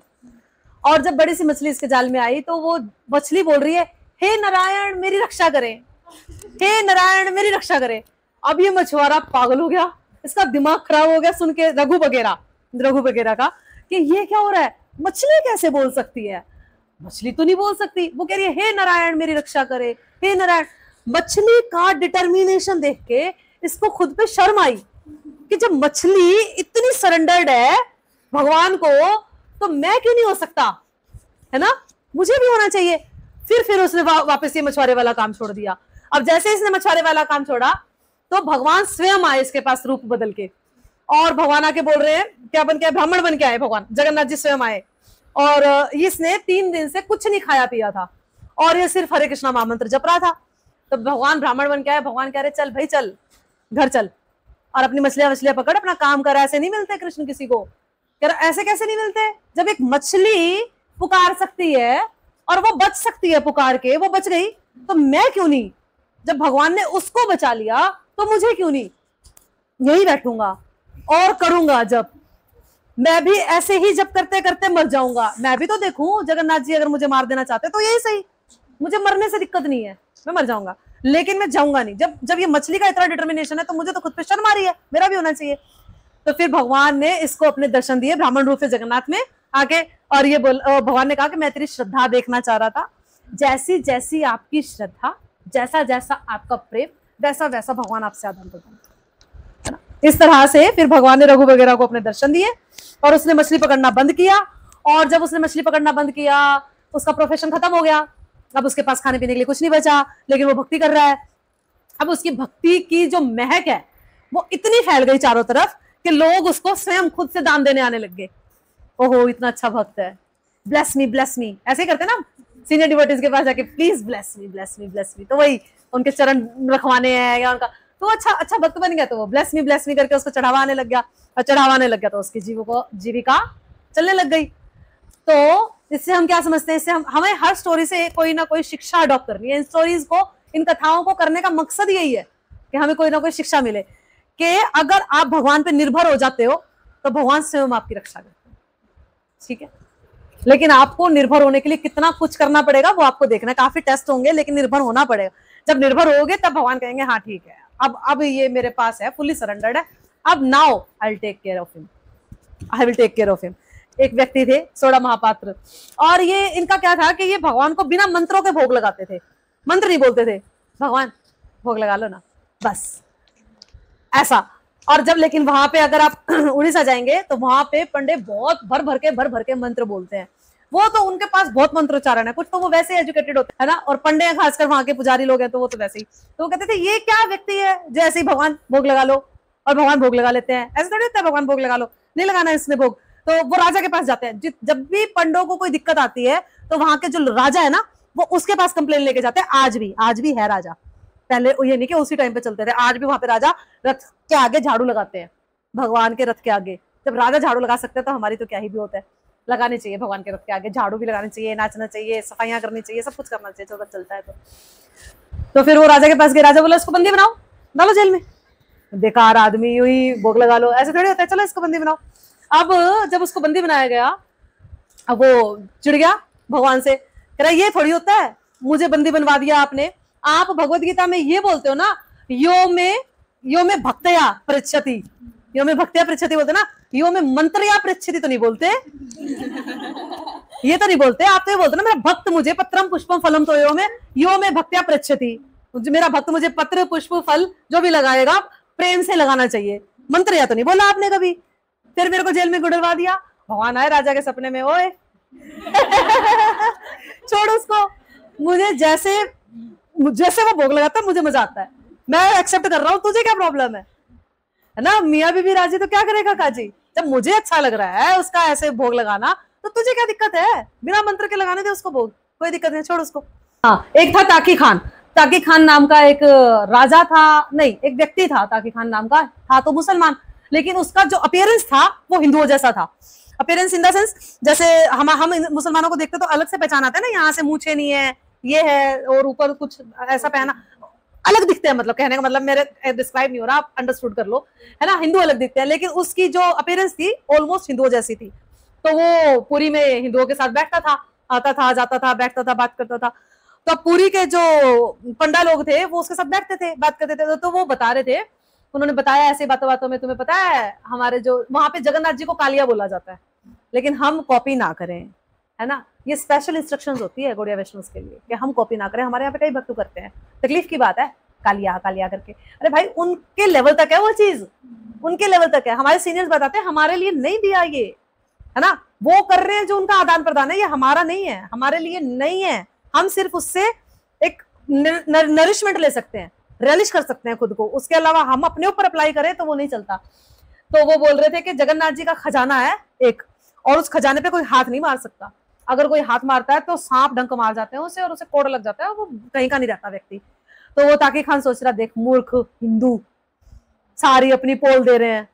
और जब बड़ी सी मछली इसके जाल में आई तो वो मछली बोल रही है हे नारायण मेरी रक्षा करें, हे नारायण मेरी रक्षा करें। अब ये मछुआरा पागल हो गया, इसका दिमाग खराब हो गया सुन के रघु वगैरह का कि ये क्या हो रहा है, मछली कैसे बोल सकती है, मछली तो नहीं बोल सकती। वो कह रही है हे नारायण मेरी रक्षा करे, हे नारायण। मछली का डिटर्मिनेशन देख के इसको खुद पे शर्म आई कि जब मछली इतनी सरेंडर्ड है भगवान को, तो मैं क्यों नहीं हो सकता, है ना, मुझे भी होना चाहिए। फिर उसने वापस ये मछुआरे वाला काम छोड़ दिया। अब जैसे इसने मछुआरे वाला काम छोड़ा तो भगवान स्वयं आए इसके पास रूप बदल के, और भगवान आके बोल रहे हैं क्या बन के आए, ब्राह्मण बन के आए भगवान जगन्नाथ जी स्वयं आए। और इसने 3 दिन से कुछ नहीं खाया पिया था और ये सिर्फ हरे कृष्णा महामंत्र जप रहा था। तो भगवान ब्राह्मण बन के आए, भगवान कह रहे चल भाई चल घर चल और अपनी मछलियां पकड़, अपना काम कर, ऐसे नहीं मिलते कृष्ण किसी को। कह रहा ऐसे कैसे नहीं मिलते, जब एक मछली पुकार सकती है और वो बच सकती है पुकार के, वो बच गई, तो मैं क्यों नहीं, जब भगवान ने उसको बचा लिया तो मुझे क्यों नहीं, यही बैठूंगा और करूंगा जब, मैं भी ऐसे ही जब करते करते मर जाऊंगा। मैं भी तो देखूं जगन्नाथ जी अगर मुझे मार देना चाहते तो यही सही, मुझे मरने से दिक्कत नहीं है, मैं मर जाऊंगा, लेकिन मैं जाऊंगा नहीं। जब ये मछली का इतना डिटर्मिनेशन है तो मुझे तो खुद पे शर्म आ रही है, मेरा भी होना चाहिए। तो फिर भगवान ने इसको अपने दर्शन दिए ब्राह्मण रूप से जगन्नाथ में आके, और ये भगवान ने कहा कि मैं तेरी श्रद्धा देखना चाह रहा था, जैसी जैसी आपकी श्रद्धा, जैसा जैसा आपका प्रेम, वैसा वैसा भगवान आपसे आदान प्रदान। इस तरह से फिर भगवान ने रघु वगैरह को अपने दर्शन दिए और उसने मछली पकड़ना बंद किया। और जब उसने मछली पकड़ना बंद किया उसका प्रोफेशन खत्म हो गया, अब उसके पास खाने पीने के लिए कुछ नहीं बचा, लेकिन वो भक्ति कर रहा है। अब उसकी भक्ति की जो महक है वो इतनी फैल गई चारों तरफ कि लोग उसको स्वयं खुद से दान देने आने लग गए। ओहो इतना अच्छा भक्त है, ब्लेस मी, ऐसे ही करते ना सीनियर डिवोटीज के पास जाके, प्लीज ब्लेस मी। तो वही उनके चरण रखवाने हैं या उनका, तो अच्छा भक्त बन गया, तो वो ब्लेस मी करके उसको चढ़ावा आने लग गया, और चढ़ावा आने लग गया तो उसकी जीविका चलने लग गई। तो इससे हम क्या समझते हैं, इससे हमें हर स्टोरी से कोई ना कोई शिक्षा अडॉप्ट करनी है। इन स्टोरीज को, इन कथाओं को करने का मकसद यही है कि हमें कोई ना कोई शिक्षा मिले कि अगर आप भगवान पे निर्भर हो जाते हो तो भगवान स्वयं आपकी रक्षा करते हैं, ठीक है। लेकिन आपको निर्भर होने के लिए कितना कुछ करना पड़ेगा वो आपको देखना है, काफी टेस्ट होंगे लेकिन निर्भर होना पड़ेगा। जब निर्भर होगे तब भगवान कहेंगे हाँ ठीक है, अब ये मेरे पास है, फुल्ली सरेंडर्ड है, अब now I will take care of him, I will take care of him. एक व्यक्ति थे सोडा महापात्र, और ये इनका क्या था कि ये भगवान को बिना मंत्रों के भोग लगाते थे, मंत्र नहीं बोलते थे, भगवान भोग लगा लो ना बस, ऐसा। और जब लेकिन वहां पे अगर आप उड़ीसा जाएंगे तो वहां पे पंडे बहुत भर भर के मंत्र बोलते हैं। वो तो उनके पास बहुत मंत्रोच्चारण है, कुछ तो वो वैसे एजुकेटेड होते हैं ना, और पंडे हैं खासकर वहां के पुजारी लोग हैं तो वो तो वैसे ही, तो वो कहते थे ये क्या व्यक्ति है जो ऐसे ही भगवान भोग लगा लो, और भगवान भोग लगा लेते हैं, ऐसे थोड़ी होता है भगवान भोग लगा लो, नहीं लगाना है इसने भोग। तो वो राजा के पास जाते हैं, जब भी पंडों को कोई दिक्कत आती है तो वहां के जो राजा है ना वो उसके पास कंप्लेन लेके जाते हैं। आज भी है राजा, पहले ये नहीं कि उसी टाइम पे चलते थे, आज भी वहां पे राजा रथ के आगे झाड़ू लगाते हैं, भगवान के रथ के आगे। जब राजा झाड़ू लगा सकते हैं तो हमारी तो क्या ही भी होता है, लगानी चाहिए भगवान के रथ के आगे, झाड़ू भी लगानी चाहिए, नाचना चाहिए, सफाइयां करनी चाहिए, सब कुछ करना चाहिए जब चलता है तो फिर वो राजा के पास गए, राजा बोला इसको बंदी बनाओ, डालो जेल में, बेकार आदमी, यूं ही भोग लगा लो, ऐसे थोड़ी होता है, चलो इसको बंदी बनाओ। अब जब उसको बंदी बनाया गया, अब वो चिढ़ गया भगवान से, कह रहा ये थोड़ी होता है, मुझे बंदी बनवा दिया आपने, आप भगवत गीता में ये बोलते हो ना, यो में भक्तया पृच्छति, यो में भक्तया पृच्छति बोलते ना, यो में मंत्रया पृच्छति तो नहीं बोलते, ये तो नहीं बोलते, आप तो ये बोलते ना मेरा भक्त मुझे पत्रम पुष्पम फलम, तो यो में भक्तया पृच्छति, मेरा भक्त मुझे पत्र पुष्प फल जो भी लगाएगा प्रेम से लगाना चाहिए, मंत्रया तो नहीं बोला आपने कभी। फिर मेरे को जेल में गुड़रवा दिया। भगवान आए राजा के सपने में, ओए छोड़ उसको, मुझे जैसे वो भोग लगाता है मुझे मजा आता है, मैं एक्सेप्ट कर रहा हूँ, तुझे क्या प्रॉब्लम है ना, मियाँ बीबी राजी तो क्या करेगा काजी, जब मुझे अच्छा लग रहा है उसका ऐसे भोग लगाना तो तुझे क्या दिक्कत है, बिना मंत्र के लगाने दे उसको भोग, कोई दिक्कत नहीं, छोड़ उसको। हाँ, एक था ताकी खान, ताकी खान नाम का एक राजा था, नहीं एक व्यक्ति था, ताकी खान नाम का था तो मुसलमान, लेकिन उसका जो अपीयरेंस था वो हिंदुओं जैसा था। अपीयरेंस इन द सेंस, जैसे हम मुसलमानों को देखते तो अलग से पहचान आता है ना, यहाँ से मूछे नहीं है, ये है, और ऊपर कुछ ऐसा पहना, अलग दिखते हैं, मतलब कहने का मतलब मेरे डिस्क्राइब नहीं हो रहा, आप अंडरस्टूड कर लो, है ना, हिंदू अलग दिखते हैं, लेकिन उसकी जो अपीयरेंस थी ऑलमोस्ट हिंदुओं जैसी थी। तो वो पुरी में हिंदुओं के साथ बैठता था, आता था, जाता था, बैठता था, बात करता था। तो पुरी के जो पंडा लोग थे वो उसके साथ बैठते थे, बात करते थे, तो वो बता रहे थे, उन्होंने बताया ऐसे बातों बातों में, तुम्हें पता है हमारे जो वहां पे जगन्नाथ जी को कालिया बोला जाता है, लेकिन हम कॉपी ना करें, है ना, ये स्पेशल इंस्ट्रक्शंस होती है गौड़िया वैष्णव के लिए कि हम कॉपी ना करें, हमारे यहाँ पे कई भक्त करते हैं, तकलीफ की बात है, कालिया कालिया करके, अरे भाई उनके लेवल तक है वो चीज, उनके लेवल तक है, हमारे सीनियर्स बताते हैं हमारे लिए नहीं दिया ये, है ना, वो कर रहे हैं जो उनका आदान प्रदान है, ये हमारा नहीं है, हमारे लिए नहीं है, हम सिर्फ उससे एक नरिशमेंट ले सकते हैं, रियलिश कर सकते हैं खुद को, उसके अलावा हम अपने ऊपर अप्लाई करें तो वो नहीं चलता। तो वो बोल रहे थे कि जगन्नाथ जी का खजाना है एक, और उस खजाने पे कोई हाथ नहीं मार सकता, अगर कोई हाथ मारता है तो सांप डंक मार जाते हैं उसे, और उसे कोड़ लग जाता है, वो कहीं का नहीं रहता व्यक्ति। तो वो ताकी खान सोच रहा, देख मूर्ख हिंदू सारी अपनी पोल दे रहे हैं,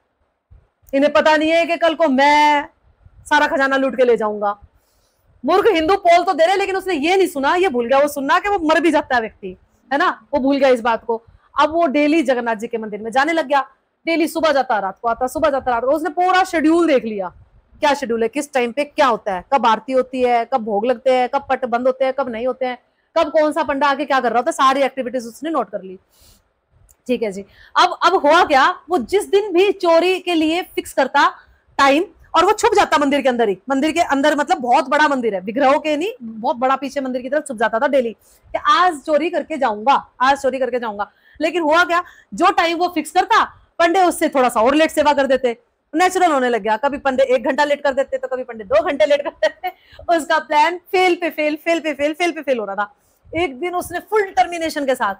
इन्हें पता नहीं है कि कल को मैं सारा खजाना लूट के ले जाऊंगा, मूर्ख हिंदू पोल तो दे रहे, लेकिन उसने ये नहीं सुना, ये भूल गया वो सुनना कि वो मर भी जाता है व्यक्ति, है ना, वो भूल गया इस बात को। अब वो डेली जगन्नाथ जी के मंदिर में जाने लग गया, डेली सुबह जाता रात को आता, सुबह जाता रात को, उसने पूरा शेड्यूल देख लिया, क्या शेड्यूल है, किस टाइम पे क्या होता है, कब आरती होती है, कब भोग लगते हैं, कब पट बंद होते हैं, कब नहीं होते हैं, कब कौन सा पंडा आके क्या कर रहा होता है, सारी एक्टिविटीज उसने नोट कर ली। ठीक है जी। अब हुआ क्या, वो जिस दिन भी चोरी के लिए फिक्स करता टाइम, और वो छुप जाता मंदिर के अंदर ही, मंदिर के अंदर मतलब बहुत बड़ा मंदिर है, विग्रहों के नहीं, बहुत बड़ा पीछे मंदिर की तरफ छुप जाता था डेली, कि आज चोरी करके जाऊंगा, आज चोरी करके जाऊंगा। लेकिन हुआ क्या, जो टाइम वो फिक्स करता पंडे उससे थोड़ा सा और लेट सेवा कर देते, नेचुरल होने लग गया, कभी पंडे 1 घंटा लेट कर देते तो कभी पंडे 2 घंटे लेट कर देते, उसका प्लान फेल पे फेल हो रहा था। एक दिन उसने फुल डिटर्मिनेशन के साथ,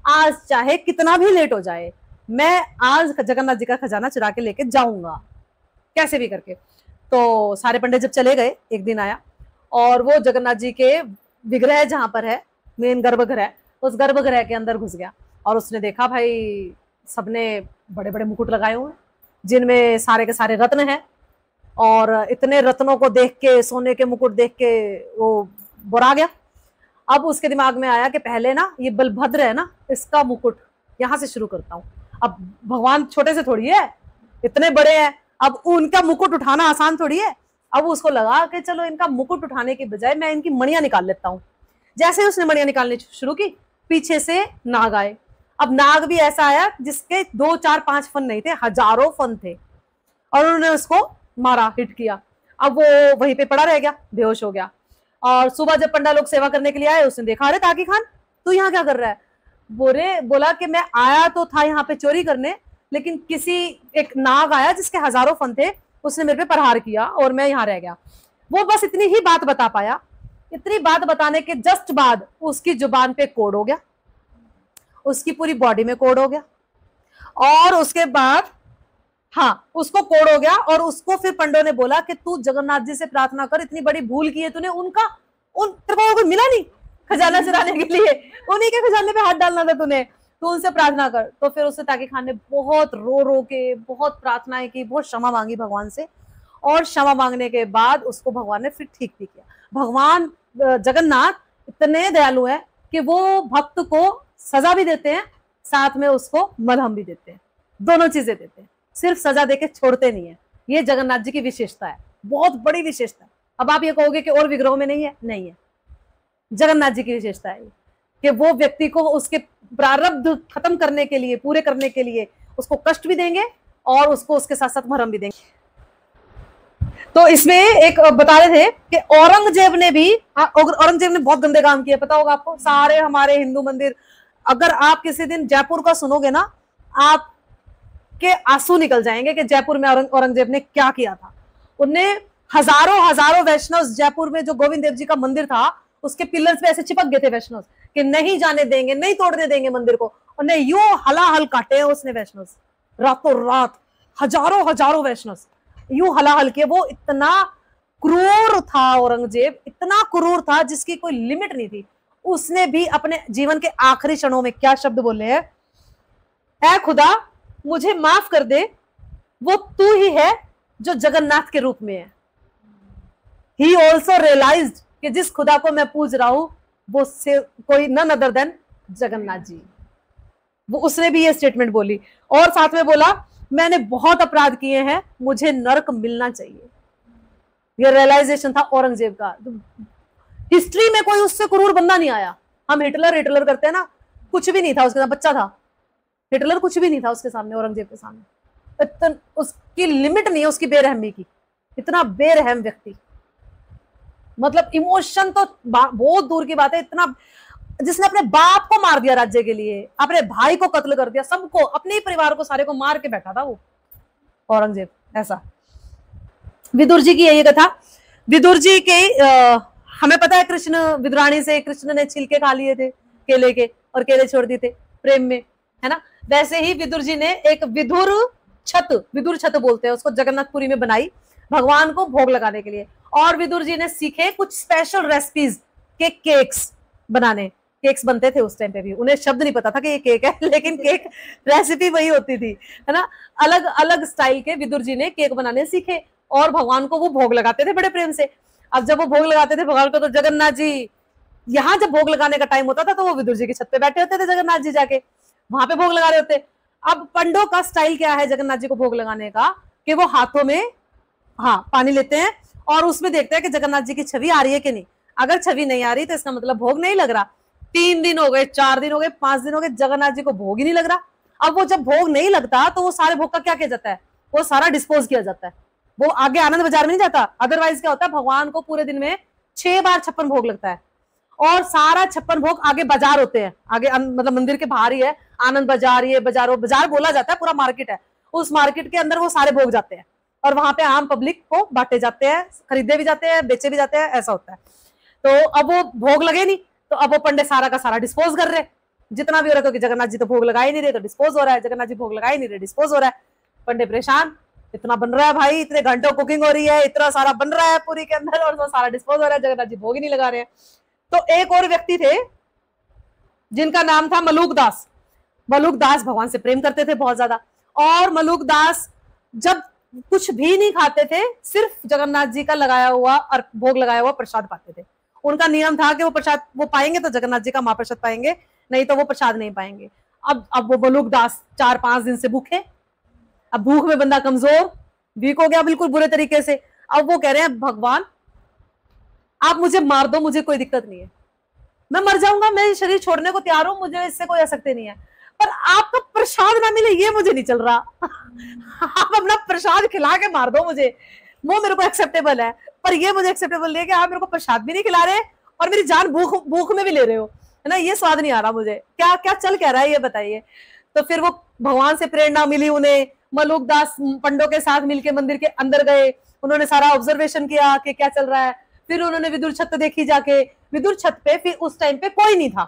आज चाहे कितना भी लेट हो जाए, मैं आज जगन्नाथ जी का खजाना चुरा के लेके जाऊंगा कैसे भी करके। तो सारे पंडित जब चले गए, एक दिन आया और वो जगन्नाथ जी के विग्रह जहां पर है, मेन गर्भगृह है, उस गर्भगृह के अंदर घुस गया, और उसने देखा भाई सबने बड़े बड़े मुकुट लगाए हुए, जिनमें सारे के सारे रत्न हैं, और इतने रत्नों को देख के, सोने के मुकुट देख के वो बुरा गया। अब उसके दिमाग में आया कि पहले ना ये बलभद्र है ना, इसका मुकुट यहाँ से शुरू करता हूँ। अब भगवान छोटे से थोड़ी है, इतने बड़े हैं, अब उनका मुकुट उठाना आसान थोड़ी है। अब उसको लगा कि चलो इनका मुकुट उठाने की बजाय मैं इनकी मणियां निकाल लेता हूँ। जैसे ही उसने मणियां निकालनी शुरू की, पीछे से नाग आए। अब नाग भी ऐसा आया जिसके 2 4 5 फन नहीं थे, हजारों फन थे, और उन्होंने उसको मारा, हिट किया। अब वो वहीं पे पड़ा रह गया, बेहोश हो गया। और सुबह जब पंडा लोग सेवा करने के लिए आए, उसने देखा, अरे ताकी खान तू यहाँ क्या कर रहा है? बोला कि मैं आया तो था यहाँ पे चोरी करने, लेकिन किसी एक नाग आया जिसके हजारों फन थे, उसने मेरे पे प्रहार किया और मैं यहाँ रह गया। वो बस इतनी ही बात बता पाया। इतनी बात बताने के जस्ट बाद उसकी जुबान पे कोड हो गया, उसकी पूरी बॉडी में कोड हो गया, और उसके बाद हाँ उसको कोड हो गया। और उसको फिर पंडों ने बोला कि तू जगन्नाथ जी से प्रार्थना कर, इतनी बड़ी भूल की है तूने, तेरे को कोई मिला नहीं खजाना चुराने के लिए, उन्हीं के खजाने पे हाथ डालना था तूने, तू उनसे प्रार्थना कर। तो फिर उससे ताकी खान ने बहुत रो रो के बहुत प्रार्थनाएं की, बहुत क्षमा मांगी भगवान से, और क्षमा मांगने के बाद उसको भगवान ने फिर ठीक भी किया। भगवान जगन्नाथ इतने दयालु है कि वो भक्त को सजा भी देते हैं, साथ में उसको मलहम भी देते हैं, दोनों चीजें देते हैं, सिर्फ सजा देके छोड़ते नहीं है। ये जगन्नाथ जी की विशेषता है, बहुत बड़ी विशेषता है। अब आप ये कहोगे कि और विग्रहों में नहीं है, नहीं है, जगन्नाथ जी की विशेषता है कि वो व्यक्ति को उसके प्रारब्ध खत्म करने के लिए, पूरे करने के लिए उसको कष्ट भी देंगे और उसको उसके साथ साथ मरहम भी देंगे। तो इसमें एक बता रहे थे कि औरंगजेब ने बहुत गंदे काम किए, पता होगा आपको। सारे हमारे हिंदू मंदिर, अगर आप किसी दिन जयपुर का सुनोगे ना, आपके आंसू निकल जाएंगे कि जयपुर में औरंगजेब ने क्या किया था। उनने हजारों वैष्णव, जयपुर में जो गोविंद देव जी का मंदिर था उसके पिलर्स पे ऐसे चिपक गए थे वैष्णव कि नहीं जाने देंगे, नहीं तोड़ने देंगे मंदिर को। उन्हें यूं हलाहल काटे हैं उसने वैष्णव, रातों रात हजारों वैष्णव यूं हलाहल किए। वो इतना क्रूर था औरंगजेब, इतना क्रूर था जिसकी कोई लिमिट नहीं थी। उसने भी अपने जीवन के आखिरी क्षणों में क्या शब्द बोले हैं, ऐ खुदा मुझे माफ कर दे, वो तू ही है जो जगन्नाथ के रूप में है। ही ऑल्सो रियलाइज्ड कि जिस खुदा को मैं पूज रहा हूं वो से कोई none other then Jagannath ji. वो उसने भी ये स्टेटमेंट बोली, और साथ में बोला मैंने बहुत अपराध किए हैं, मुझे नरक मिलना चाहिए। ये रियलाइजेशन था औरंगजेब का। हिस्ट्री में कोई उससे क्रूर बंदा नहीं आया। हम हिटलर करते हैं ना, कुछ भी नहीं था उसके साथ, बच्चा था हिटलर, कुछ भी नहीं था उसके सामने, औरंगजेब के सामने। उसकी लिमिट नहीं है उसकी बेरहमी की, इतना बेरहम व्यक्ति, मतलब इमोशन तो बहुत दूर की बात है। इतना जिसने अपने बाप को मार दिया राज्य के लिए, अपने भाई को कत्ल कर दिया, सबको, अपने ही परिवार को सारे को मार के बैठा था वो औरंगजेब। ऐसा विदुर जी की यही कथा। विदुर जी के हमें पता है कृष्ण विदुराणी से कृष्ण ने छिलके खा लिए थे केले के और केले छोड़ दिए थे प्रेम में, है ना। वैसे ही विदुर जी ने एक विदुर छत बोलते हैं उसको, जगन्नाथपुरी में बनाई भगवान को भोग लगाने के लिए। और विदुर जी ने सीखे कुछ स्पेशल रेसिपीज के केक्स बनाने। केक्स बनते थे उस टाइम पे भी, उन्हें शब्द नहीं पता था कि ये केक है, लेकिन केक रेसिपी वही होती थी, है ना। अलग अलग स्टाइल के विदुर जी ने केक बनाने सीखे और भगवान को वो भोग लगाते थे बड़े प्रेम से। अब जब वो भोग लगाते थे भगवान को, तो जगन्नाथ जी यहाँ जब भोग लगाने का टाइम होता था तो वो विदुर जी की छत पे बैठे होते थे, जगन्नाथ जी जाके वहां पे भोग लगा रहे होते। अब पंडों का स्टाइल क्या है जगन्नाथ जी को भोग लगाने का, कि वो हाथों में पानी लेते हैं और उसमें देखते हैं कि जगन्नाथ जी की छवि आ रही है कि नहीं। अगर छवि नहीं आ रही तो इसका मतलब भोग नहीं लग रहा। 3 दिन हो गए, 4 दिन हो गए, 5 दिन हो गए, जगन्नाथ जी को भोग ही नहीं लग रहा। अब वो जब भोग नहीं लगता तो वो सारे भोग का क्या किया जाता है, वो सारा डिस्पोज किया जाता है, वो आगे आनंद बाजार में नहीं जाता। अदरवाइज क्या होता है, भगवान को पूरे दिन में 6 बार 56 भोग लगता है और सारा 56 भोग आगे बाजार होते हैं, आगे मतलब मंदिर के बाहर ही है आनंद बाजार, ये बाजार बोला जाता है, पूरा मार्केट है। उस मार्केट के अंदर वो सारे भोग जाते हैं और वहां पे आम पब्लिक को बांटे जाते हैं, खरीदे भी जाते हैं, बेचे भी जाते हैं, ऐसा होता है। तो अब वो भोग लगे नहीं, तो अब वो पंडित सारा का सारा डिस्पोज कर रहे, जितना भी हो रहा है, क्योंकि जगन्नाथ जी तो भोग लगा ही नहीं रहे तो डिस्पोज हो रहा है, जगन्नाथ जी भोग लगा ही नहीं रहे डिस्पोज हो रहा है। पंडित परेशान, इतना बन रहा है भाई, इतने घंटों कुकिंग हो रही है, इतना सारा बन रहा है पूरी के अंदर और तो सारा डिस्पोज हो रहा है, जगन्नाथ जी भोग ही नहीं लगा रहे हैं। तो एक और व्यक्ति थे जिनका नाम था मलूक दास। मलूक दास भगवान से प्रेम करते थे बहुत ज्यादा, और मलूक दास जब कुछ भी नहीं खाते थे, सिर्फ जगन्नाथ जी का लगाया हुआ और भोग लगाया हुआ प्रसाद पाते थे। उनका नियम था कि वो प्रसाद वो पाएंगे तो जगन्नाथ जी का महाप्रसाद पाएंगे, नहीं तो वो प्रसाद नहीं पाएंगे। अब वो मलूक दास 4-5 दिन से भूखे, अब भूख में बंदा कमजोर वीक हो गया बिल्कुल बुरे तरीके से। अब वो कह रहे हैं भगवान आप मुझे मार दो, मुझे कोई दिक्कत नहीं है, मैं मर जाऊंगा, मैं शरीर छोड़ने को तैयार हूं, मुझे इससे कोई आसक्ति नहीं है, पर आपका प्रसाद ना मिले ये मुझे नहीं चल रहा। आप अपना प्रसाद खिला के मार दो मुझे, वो मेरे को एक्सेप्टेबल है, पर ये मुझे एक्सेप्टेबल नहीं है कि आप मेरे को प्रसाद भी नहीं खिला रहे और मेरी जान भूख में भी ले रहे हो, है ना, ये स्वाद नहीं आ रहा मुझे, क्या क्या चल कह रहा है ये बताइए। तो फिर वो भगवान से प्रेरणा मिली उन्हें, मलुक दास पंडों के साथ मिलके मंदिर के अंदर गए, उन्होंने सारा ऑब्जर्वेशन किया कि क्या चल रहा है। फिर उन्होंने विदुर छत देखी जाके, विदुर छत पे फिर उस टाइम पे कोई नहीं था,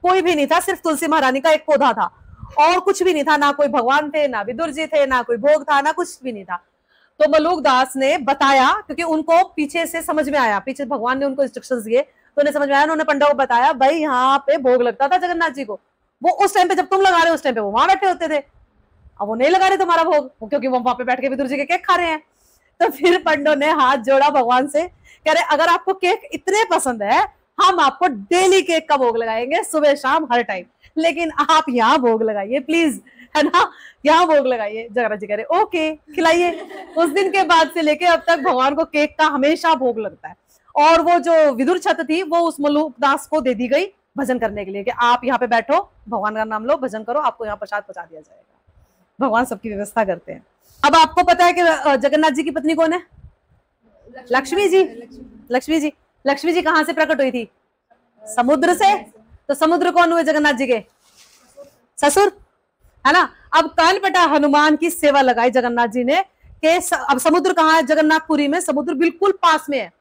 कोई भी नहीं था, सिर्फ तुलसी महारानी का एक पौधा था और कुछ भी नहीं था, ना कोई भगवान थे, ना विदुर जी थे, ना कोई भोग था, ना कुछ भी नहीं था। तो मलुक दास ने बताया, क्योंकि उनको पीछे से समझ में आया, पीछे भगवान ने उनको इंस्ट्रक्शंस दिए तो उन्हें समझ में आया, उन्होंने पंडा को बताया भाई यहाँ पे भोग लगता था जगन्नाथ जी को, वो उस टाइम पे जब तुम लगा रहे हो उस टाइम पे वो वहां बैठे होते थे, अब वो नहीं लगा रहे तुम्हारा भोग, क्योंकि वो वहां पे बैठ के विदुर जी के केक खा रहे हैं। तो फिर पंडों ने हाथ जोड़ा भगवान से, कह रहे अगर आपको केक इतने पसंद है हम आपको डेली केक का भोग लगाएंगे, सुबह शाम हर टाइम, लेकिन आप यहाँ भोग लगाइए प्लीज, है ना, यहाँ भोग लगाइए। जगन्नाथ जी कह रहे ओके खिलाइए। उस दिन के बाद से लेके अब तक भगवान को केक का हमेशा भोग लगता है। और वो जो विदुर छत थी वो उस मलुक दास को दे दी गई भजन करने के लिए, कि आप यहाँ पे बैठो, भगवान का नाम लो, भजन करो, आपको यहाँ प्रसाद पहुंचा दिया जाएगा। भगवान सबकी व्यवस्था करते हैं। अब आपको पता है कि जगन्नाथ जी की पत्नी कौन है? लक्ष्मी जी। लक्ष्मी जी, लक्ष्मी जी कहाँ से प्रकट हुई थी? समुद्र से। तो समुद्र कौन हुए जगन्नाथ जी के? ससुर, है ना। अब कानपटा हनुमान की सेवा लगाई जगन्नाथ जी ने कि अब समुद्र कहाँ है? जगन्नाथपुरी में समुद्र बिल्कुल पास में है।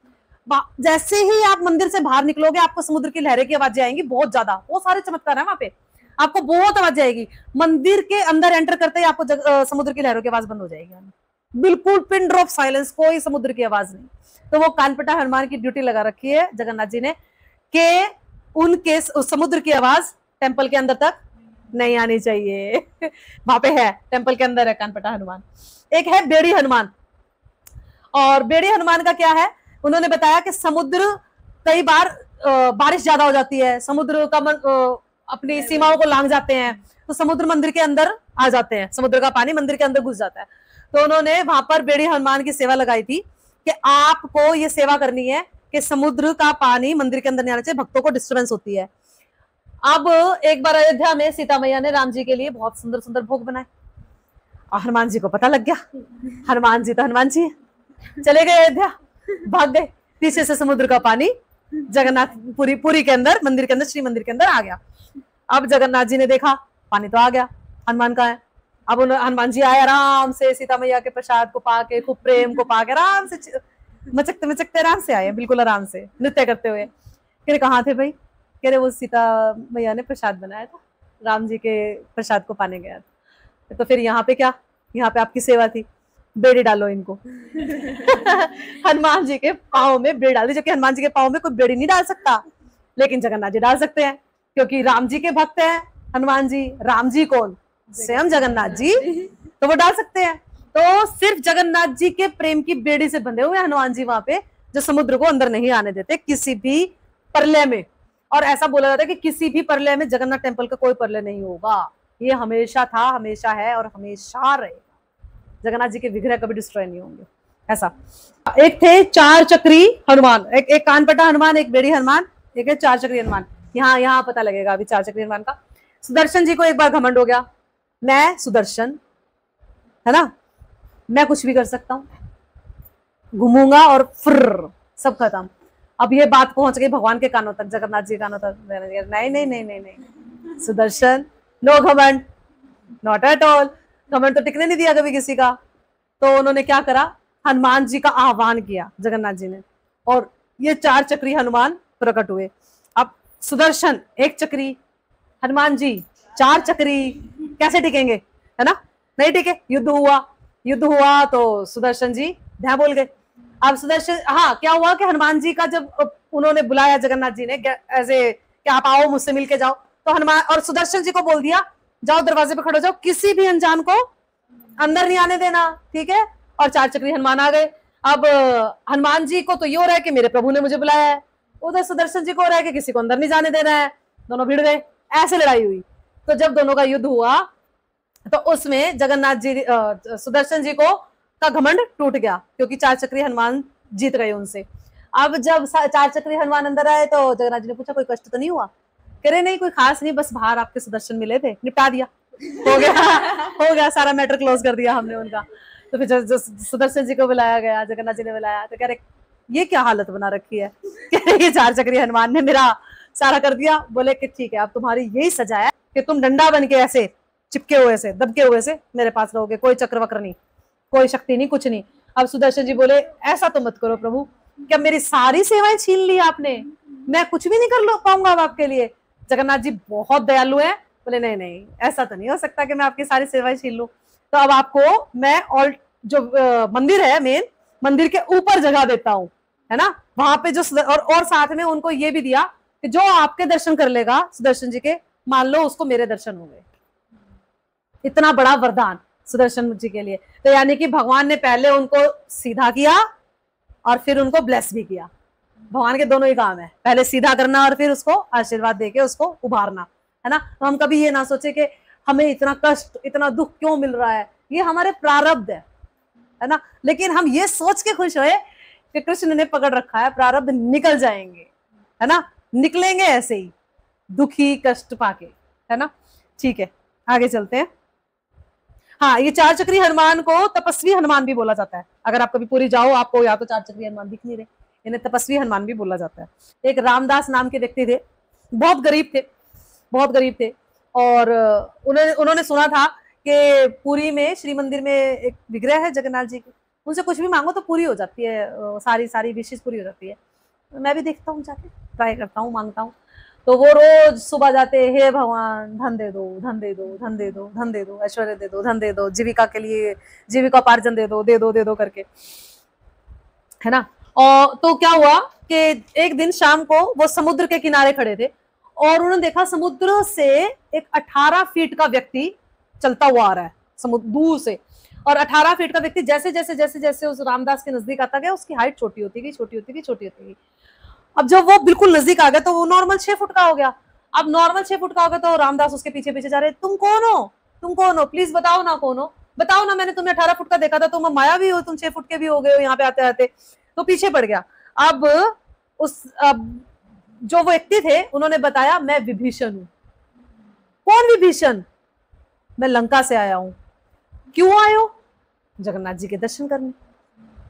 जैसे ही आप मंदिर से बाहर निकलोगे आपको समुद्र की लहरें की आवाजें आएंगी बहुत ज्यादा, बहुत सारे चमत्कार है वहां पे, आपको बहुत आवाज आएगी। मंदिर के अंदर एंटर करते ही आपको समुद्र की लहरों की आवाज बंद हो जाएगी, बिल्कुल पिन ड्रॉप साइलेंस, कोई समुद्र की आवाज नहीं। तो वो कानपटा हनुमान की ड्यूटी लगा रखी है जगन्नाथ जी ने कि उनके समुद्र की आवाज टेम्पल के अंदर तक नहीं आनी चाहिए। वहां पे है, टेम्पल के अंदर है कानपटा हनुमान। एक है बेड़ी हनुमान, और बेड़ी हनुमान का क्या है, उन्होंने बताया कि समुद्र कई बार बारिश ज्यादा हो जाती है, समुद्र का अपनी सीमाओं को लांघ जाते हैं, तो समुद्र मंदिर के अंदर आ जाते हैं, समुद्र का पानी मंदिर के अंदर घुस जाता है। तो उन्होंने वहां पर बेड़ी हनुमान की सेवा लगाई थी कि आपको ये सेवा करनी है कि समुद्र का पानी मंदिर के अंदर नहीं आना चाहिए, भक्तों को डिस्टर्बेंस होती है। अब एक बार अयोध्या में सीता मैया ने राम जी के लिए बहुत सुंदर सुंदर भोग बनाए और हनुमान जी को पता लग गया, हनुमान जी तो हनुमान जी है, चले गए अयोध्या, भाग गए, पीछे से समुद्र का पानी जगन्नाथ पुरी के अंदर, मंदिर के अंदर, श्री मंदिर के अंदर आ गया। अब जगन्नाथ जी ने देखा पानी तो आ गया, हनुमान का है। अब हनुमान जी आए आराम से सीता मैया के प्रसाद को पाके, खूब प्रेम को पाके आराम से मचकते मचकते आराम से आए, बिल्कुल आराम से नृत्य करते हुए। कह रहे कहाँ थे भाई? कह रहे वो सीता मैया ने प्रसाद बनाया था, राम जी के प्रसाद को पाने गया था। तो फिर यहाँ पे क्या, यहाँ पे आपकी सेवा थी, बेड़ी डालो इनको। हनुमान जी के पाँव में बेड़ी डाल दी, जबकि हनुमान जी के पाँव में कोई बेड़ी नहीं डाल सकता, लेकिन जगन्नाथ जी डाल सकते हैं क्योंकि राम जी के भक्त हैं हनुमान जी। राम जी कौन? स्वयं जगन्नाथ जी, तो वो डाल सकते हैं। तो सिर्फ जगन्नाथ जी के प्रेम की बेड़ी से बंधे हुए हनुमान जी वहां पे, जो समुद्र को अंदर नहीं आने देते किसी भी प्रलय में। और ऐसा बोला जाता है कि किसी भी प्रलय में जगन्नाथ टेम्पल का कोई प्रलय नहीं होगा, ये हमेशा था, हमेशा है और हमेशा रहेगा। जगन्नाथ जी के विग्रह कभी डिस्ट्रॉय नहीं होंगे। ऐसा एक थे चार चक्री हनुमान, एक कानपटा हनुमान, एक बेड़ी हनुमान, एक है चार चक्री हनुमान। यहाँ पता लगेगा अभी चार चक्री हनुमान का। सुदर्शन जी को एक बार घमंड हो गया, मैं सुदर्शन, है ना, मैं कुछ भी कर सकता हूं, घूमूंगा और फिर सब खत्म। अब ये बात पहुंच गई भगवान के कानों तक, जगन्नाथ जी के कानों तक। नहीं नहीं नहीं नहीं नहीं, सुदर्शन नो घमंड, नॉट एट ऑल, घमंड तो टिकने नहीं दिया कभी किसी का। तो उन्होंने क्या करा, हनुमान जी का आह्वान किया जगन्नाथ जी ने, और ये चार चक्री हनुमान प्रकट हुए। अब सुदर्शन एक चक्री, हनुमान जी चार चक्री, कैसे टिकेंगे, है ना, नहीं टिके। युद्ध हुआ तो सुदर्शन जी ध्यान बोल गए। अब सुदर्शन, हाँ क्या हुआ कि हनुमान जी का जब उन्होंने बुलाया जगन्नाथ जी ने ऐसे कि आप आओ मुझसे मिलके जाओ, तो हनुमान और सुदर्शन जी को बोल दिया जाओ दरवाजे पे खड़े हो जाओ, किसी भी अनजान को अंदर नहीं आने देना, ठीक है। और चार चक्री हनुमान आ गए। अब हनुमान जी को तो ये हो रहा है कि मेरे प्रभु ने मुझे बुलाया है, उधर सुदर्शन जी को हो रहा है कि किसी को अंदर नहीं जाने देना है, दोनों भिड़ गए, ऐसे लड़ाई हुई। तो जब दोनों का युद्ध हुआ तो उसमें जगन्नाथ जी सुदर्शन जी को का घमंड टूट गया, क्योंकि चार चक्री हनुमान जीत गए उनसे। अब जब चार चक्री हनुमान अंदर आए तो जगन्नाथ जी ने पूछा कोई कष्ट तो नहीं हुआ? कह रहे नहीं कोई खास नहीं, बस बाहर आपके सुदर्शन मिले थे, निपटा दिया, हो गया हो गया, सारा मैटर क्लोज कर दिया हमने उनका। तो फिर सुदर्शन जी को बुलाया गया, जगन्नाथ जी ने बुलाया, तो कह रहे ये क्या हालत बना रखी है, कह रहे ये 4 चक्री हनुमान ने मेरा सारा कर दिया। बोले कि ठीक है, अब तुम्हारी यही सजा है कि तुम डंडा बन के ऐसे चिपके हुए से, दबके हुए से मेरे पास रहोगे, कोई चक्र वक्र नहीं, कोई शक्ति नहीं, कुछ नहीं। अब सुदर्शन जी बोले ऐसा तो मत करो प्रभु, क्या मेरी सारी सेवाएं छीन ली आपने, मैं कुछ भी नहीं कर पाऊंगा अब आपके लिए। जगन्नाथ जी बहुत दयालु है, बोले नहीं नहीं, ऐसा तो नहीं हो सकता कि मैं आपकी सारी सेवाएं छीन लूं। तो अब आपको मैं और जो मंदिर है मेन, मंदिर के ऊपर जगह देता हूँ, है ना, वहां पे जो और साथ में उनको ये भी दिया कि जो आपके दर्शन कर लेगा सुदर्शन जी के, मान लो उसको मेरे दर्शन हो गए। इतना बड़ा वरदान सुदर्शन जी के लिए। तो यानी कि भगवान ने पहले उनको सीधा किया और फिर उनको ब्लेस भी किया। भगवान के दोनों ही काम है, पहले सीधा करना और फिर उसको आशीर्वाद देके उसको उभारना, है ना। तो हम कभी ये ना सोचे कि हमें इतना कष्ट, इतना दुख क्यों मिल रहा है, ये हमारे प्रारब्ध है ना। लेकिन हम ये सोच के खुश होए कि कृष्ण ने पकड़ रखा है, प्रारब्ध निकल जाएंगे, है ना, निकलेंगे ऐसे ही दुखी कष्ट पाके, है ना। ठीक है, आगे चलते हैं। हाँ, ये 4 चक्री हनुमान को तपस्वी हनुमान भी बोला जाता है। अगर आप कभी पुरी जाओ, आपको या तो 4 चक्री हनुमान दिख नहीं रहे, इन्हें तपस्वी हनुमान भी बोला जाता है। एक रामदास नाम के व्यक्ति थे, बहुत गरीब थे, बहुत गरीब थे, और उन्होंने सुना था कि पुरी में श्री मंदिर में एक विग्रह है जगन्नाथ जी की, उनसे कुछ भी मांगो तो पूरी हो जाती है, सारी विशेष पूरी हो जाती है। मैं भी देखता हूँ, जाके ट्राई करता हूँ, मांगता हूँ। तो वो रोज सुबह जाते, हे भगवान धन दे दो, धन दे दो, धन दे दो, धन दे दो, ऐश्वर्य दे दो, धन दे दो, जीविका के लिए जीविकोपार्जन दे दो, दे दो करके, है ना। और तो क्या हुआ कि एक दिन शाम को वो समुद्र के किनारे खड़े थे और उन्होंने देखा समुद्र से एक 18 फीट का व्यक्ति चलता हुआ आ रहा है, समुद्र दूर से। और 18 फीट का व्यक्ति जैसे जैसे जैसे जैसे उस रामदास के नजदीक आता गया, उसकी हाइट छोटी होती गई, छोटी होती गई, छोटी होती गई। अब जब वो बिल्कुल नजदीक आ गया तो वो नॉर्मल 6 फुट का हो गया। अब नॉर्मल 6 फुट का हो गया तो रामदास उसके पीछे पीछे जा रहे, तुम कौन हो, तुम कौन हो, प्लीज बताओ ना कौन हो, बताओ ना, मैंने तुम्हें 18 फुट का देखा था, तुम माया भी हो, तुम 6 फुट के भी हो गए हो यहाँ पे आते आते। तो पीछे पड़ गया। अब जो वो व्यक्ति थे उन्होंने बताया, मैं विभीषण हूं। कौन विभीषण? मैं लंका से आया हूं। क्यों आए हो? जगन्नाथ जी के दर्शन करने,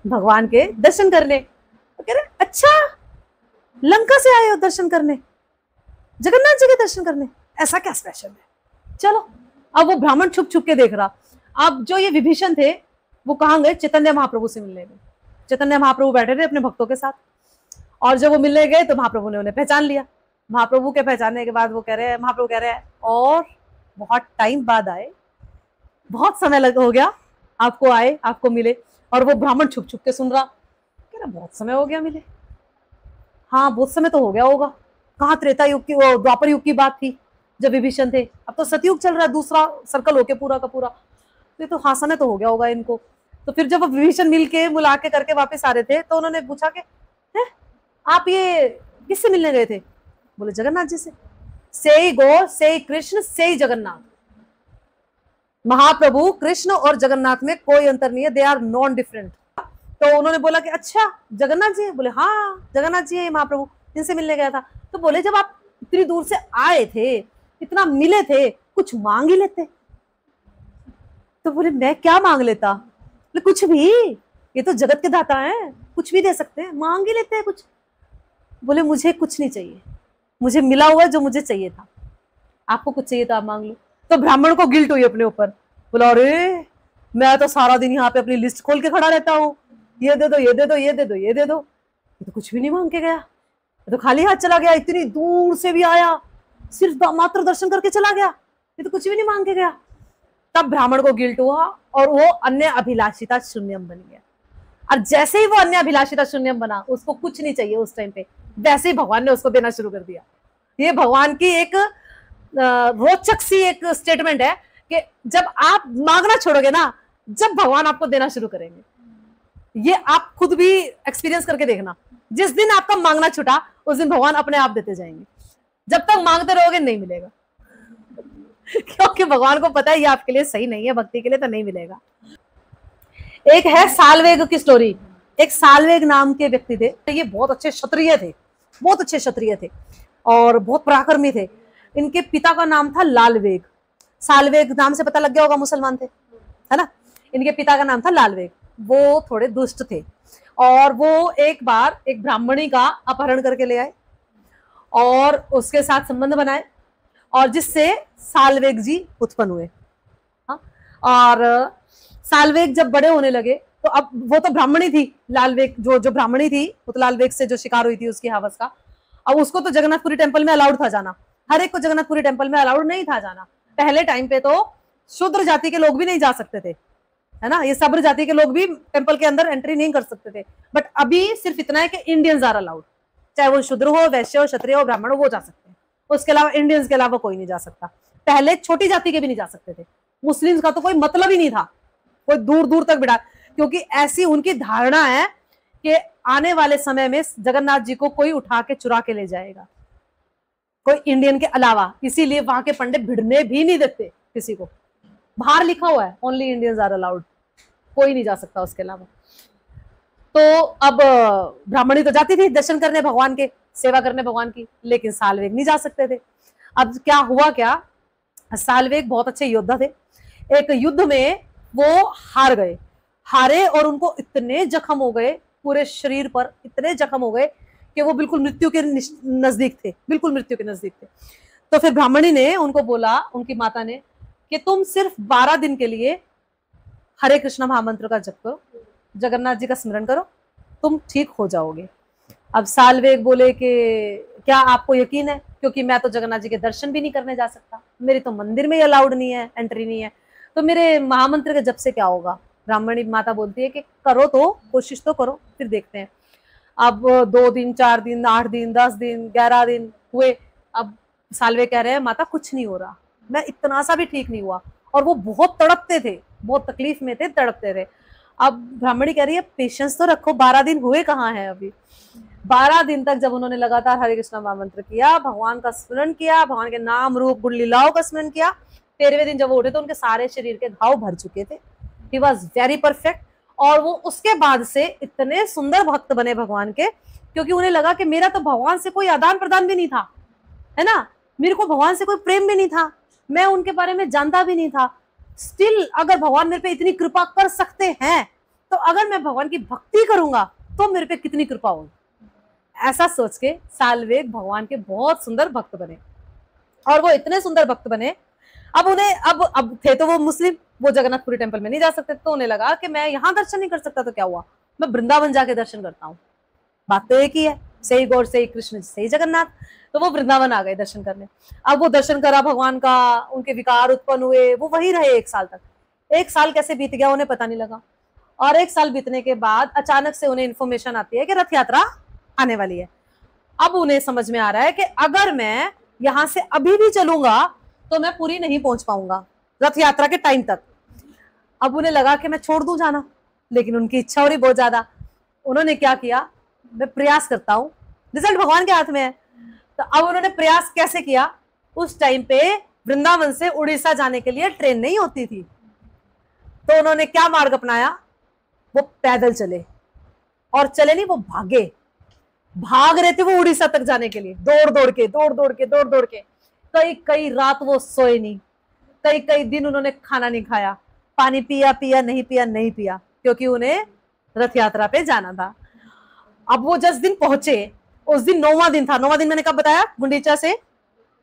भगवान के दर्शन करने। तो कह रहे अच्छा, लंका से आए हो दर्शन करने, जगन्नाथ जी के दर्शन करने, ऐसा क्या स्पेशल है, चलो। अब वो ब्राह्मण छुप छुप के देख रहा। अब जो ये विभीषण थे वो कहां गए? चैतन्य महाप्रभु से मिलने गए। चैतन्य महाप्रभु बैठे थे अपने भक्तों के साथ, और जब वो मिलने गए तो महाप्रभु ने उन्हें पहचान लिया। महाप्रभु के पहचानने के बाद वो कह रहे हैं, महाप्रभु कह रहे हैं, और बहुत टाइम बाद आए, बहुत समय हो गया आपको आए, आपको मिले। और वो ब्राह्मण छुप छुप के सुन रहा, कह रहा बहुत समय हो गया मिले। हाँ, बहुत समय तो हो गया होगा, कहाँ त्रेता युग की, वो द्वापर युग की बात थी जब विभीषण थे, अब तो सतयुग चल रहा है, दूसरा सर्कल होके पूरा का पूरा। तो हाँ, समय तो हो गया होगा इनको। तो फिर जब विभीषण मिला के करके वापस आ रहे थे तो उन्होंने पूछा कि आप ये किससे मिलने गए थे? बोले जगन्नाथ जी से। से ही गौर, से ही कृष्ण, से ही जगन्नाथ। महाप्रभु कृष्ण और जगन्नाथ में कोई अंतर नहीं है, दे आर नॉन डिफरेंट। तो उन्होंने बोला कि अच्छा जगन्नाथ जी? बोले हाँ जगन्नाथ जी है महाप्रभु, इनसे मिलने गया था। तो बोले जब आप इतनी दूर से आए थे, इतना मिले थे, कुछ मांग ही लेते। तो बोले मैं क्या मांग लेता? बोले कुछ भी, ये तो जगत के दाता हैं, कुछ भी दे सकते हैं, मांग ही लेते हैं कुछ। बोले मुझे कुछ नहीं चाहिए, मुझे मिला हुआ जो मुझे चाहिए था, आपको कुछ चाहिए तो आप मांग लो। तो ब्राह्मण को गिल्ट हुई अपने ऊपर, बोला अरे मैं तो सारा दिन यहाँ पे अपनी लिस्ट खोल के खड़ा रहता हूँ, ये दे दो, ये दे दो, ये दे दो, ये दे दो, ये तो कुछ भी नहीं मांग के गया, ये तो खाली हाथ चला गया, इतनी दूर से भी आया, सिर्फ मात्र दर्शन करके चला गया, ये तो कुछ भी नहीं मांग के गया। तब ब्राह्मण को गिल्ट हुआ और वो अन्य अभिलाषिता शून्यम बन गया। और जैसे ही वो अन्य अभिलाषिता शून्यम बना, उसको कुछ नहीं चाहिए उस टाइम पे, वैसे ही भगवान ने उसको देना शुरू कर दिया। ये भगवान की एक रोचक सी एक स्टेटमेंट है कि जब आप मांगना छोड़ोगे ना, जब भगवान आपको देना शुरू करेंगे। ये आप खुद भी एक्सपीरियंस करके देखना, जिस दिन आपका मांगना छूटा उस दिन भगवान अपने आप देते जाएंगे। जब तक मांगते रहोगे नहीं मिलेगा क्योंकि भगवान को पता है ये आपके लिए सही नहीं है, भक्ति के लिए तो नहीं मिलेगा। एक है सालवेग की स्टोरी। एक सालवेग नाम के व्यक्ति थे, ये बहुत अच्छे क्षत्रिय थे, बहुत अच्छे क्षत्रिय थे और बहुत पराक्रमी थे। इनके पिता का नाम था लालवेग। सालवेग नाम से पता लग गया होगा, मुसलमान थे, है ना। इनके पिता का नाम था लालवेग। वो थोड़े दुष्ट थे और वो एक बार एक ब्राह्मणी का अपहरण करके ले आए और उसके साथ संबंध बनाए और जिससे साल्वेग जी उत्पन्न हुए। हाँ? और साल्वेग जब बड़े होने लगे तो अब वो तो ब्राह्मणी थी, लालवेग जो ब्राह्मणी थी वो तो लालवेग से जो शिकार हुई थी उसकी हवस का, अब उसको तो जगन्नाथपुरी टेम्पल में अलाउड था जाना, हर एक को जगन्नाथपुरी टेम्पल में अलाउड नहीं था जाना। पहले टाइम पे तो शूद्र जाति के लोग भी नहीं जा सकते थे, है ना, ये सब्र जाति के लोग भी टेम्पल के अंदर एंट्री नहीं कर सकते थे। बट अभी सिर्फ इतना है कि इंडियंस आर अलाउड, चाहे वो शूद्र हो, वैश्य हो, क्षत्रिय हो, ब्राह्मण हो, वो जा सकते हैं, उसके अलावा इंडियंस के अलावा कोई नहीं जा सकता। पहले छोटी जाति के भी नहीं जा सकते थे, मुस्लिम्स का तो कोई मतलब ही नहीं था, कोई दूर दूर तक बिठा, क्योंकि ऐसी उनकी धारणा है कि आने वाले समय में जगन्नाथ जी को कोई उठा के चुरा के ले जाएगा, कोई इंडियन के अलावा, इसीलिए वहां के पंडित भिड़ने भी नहीं देते किसी को, बाहर लिखा हुआ है ओनली इंडियंस आर अलाउड, कोई नहीं जा सकता उसके अलावा। तो अब ब्राह्मणी तो जाती थी दर्शन करने भगवान के, सेवा करने भगवान की, लेकिन साल्वेग नहीं जा सकते थे। अब क्या हुआ, क्या साल्वेग बहुत अच्छे योद्धा थे, एक युद्ध में वो हारे और उनको इतने जख्म हो गए पूरे शरीर पर, इतने जख्म हो गए कि वो बिल्कुल मृत्यु के नजदीक थे, बिल्कुल मृत्यु के नजदीक थे। तो फिर ब्राह्मणी ने उनको बोला, उनकी माता ने, कि तुम सिर्फ 12 दिन के लिए हरे कृष्ण महामंत्र का जप करो, जगन्नाथ जी का स्मरण करो, तुम ठीक हो जाओगे। अब साल्वेग बोले कि क्या आपको यकीन है, क्योंकि मैं तो जगन्नाथ जी के दर्शन भी नहीं करने जा सकता, मेरी तो मंदिर में ही अलाउड नहीं है, एंट्री नहीं है, तो मेरे महामंत्र के जप से क्या होगा। ब्राह्मणी माता बोलती है कि करो, तो कोशिश तो करो, फिर देखते हैं। अब 2 दिन, 4 दिन, 8 दिन, 10 दिन, 11 दिन हुए। अब साल्वेग कह रहे हैं माता कुछ नहीं हो रहा, मैं इतना सा भी ठीक नहीं हुआ, और वो बहुत तड़पते थे, बहुत तकलीफ में थे, तड़पते थे। अब ब्राह्मणी कह रही है पेशेंस तो रखो, 12 दिन हुए कहाँ हैं अभी। 12 दिन तक जब उन्होंने लगातार हरे कृष्ण महामंत्र किया, भगवान का स्मरण किया, भगवान के नाम रूप गुण लीलाओं का स्मरण किया, 13वें दिन जब वो उठे तो उनके सारे शरीर के घाव भर चुके थे। He was very perfect. और वो उसके बाद से इतने सुंदर भक्त बने भगवान के, क्योंकि उन्हें लगा कि मेरा तो भगवान से कोई आदान प्रदान भी नहीं था, है ना, मेरे को भगवान से कोई प्रेम भी नहीं था, मैं उनके बारे में जानता भी नहीं था, स्टिल अगर भगवान मेरे पे इतनी कृपा कर सकते हैं तो अगर मैं भगवान की भक्ति करूंगा तो मेरे पे कितनी कृपा होगी। ऐसा सोच के साल्वेग भगवान के बहुत सुंदर भक्त बने, और वो इतने सुंदर भक्त बने, अब उन्हें अब थे तो वो मुस्लिम, वो जगन्नाथपुरी टेम्पल में नहीं जा सकते, तो उन्हें लगा कि मैं यहाँ दर्शन नहीं कर सकता तो क्या हुआ, मैं वृंदावन जाके दर्शन करता हूँ, बात तो एक ही है, सही गौर सही कृष्ण सही जगन्नाथ। तो वो वृंदावन आ गए दर्शन करने। अब वो दर्शन करा भगवान का, उनके विकार उत्पन्न हुए, वो वही रहे 1 साल तक। 1 साल कैसे बीत गया उन्हें पता नहीं लगा, और 1 साल बीतने के बाद अचानक से उन्हें इन्फॉर्मेशन आती है कि रथ यात्रा आने वाली है। अब उन्हें समझ में आ रहा है कि अगर मैं यहाँ से अभी भी चलूंगा तो मैं पूरी नहीं पहुंच पाऊंगा रथ यात्रा के टाइम तक। अब उन्हें लगा कि मैं छोड़ दूं जाना, लेकिन उनकी इच्छा हो रही बहुत ज्यादा। उन्होंने क्या किया, मैं प्रयास करता हूँ, रिजल्ट भगवान के हाथ में है। तो अब उन्होंने प्रयास कैसे किया, उस टाइम पे वृंदावन से उड़ीसा जाने के लिए ट्रेन नहीं होती थी, तो उन्होंने क्या मार्ग अपनाया, वो पैदल चले, और चले नहीं, वो भाग रहे थे वो उड़ीसा तक जाने के लिए, दौड़ दौड़ के कई रात वो सोए नहीं, कई दिन उन्होंने खाना नहीं खाया, पानी पिया नहीं पिया, क्योंकि उन्हें रथ यात्रा पे जाना था। अब वो जिस दिन पहुंचे उस दिन 9वां दिन था। 9वां दिन मैंने कब बताया, गुंडीचा से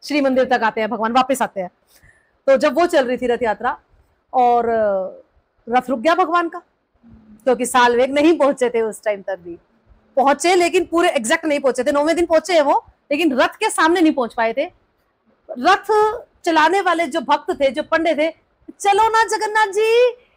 श्री मंदिर तक आते हैं भगवान, वापस आते हैं। तो जब वो चल रही थी रथ यात्रा और रथ रुक गया भगवान का, क्योंकि साल्वेग नहीं पहुंचे थे उस टाइम तक भी, पहुंचे लेकिन पूरे एग्जैक्ट नहीं पहुंचे थे। 9वें दिन पहुंचे हैं वो, लेकिन रथ के सामने नहीं पहुंच पाए थे। रथ चलाने वाले जो भक्त थे, जो पंडित थे, चलो ना जगन्नाथ जी,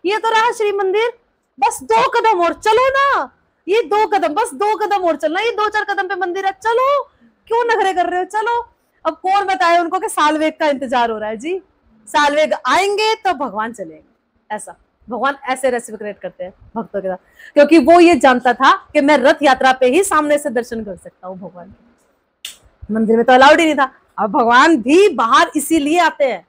ये तो रहा श्री मंदिर, बस 2 कदम और चलो ना, ये 2 कदम, बस 2 कदम और चलना, ये 2-4 कदम पे मंदिर है, चलो, क्यों नखरे कर रहे हो, चलो। अब कौन बताए उनको कि साल्वेग का इंतजार हो रहा है जी, साल्वेग आएंगे तो भगवान चलेंगे। ऐसा भगवान ऐसे रेसिप्रोकेट करते हैं भक्तों के साथ, क्योंकि वो ये जानता था कि मैं रथ यात्रा पे ही सामने से दर्शन कर सकता हूँ भगवान के, मंदिर में तो अलाउड ही नहीं था। अब भगवान भी बाहर इसीलिए आते हैं।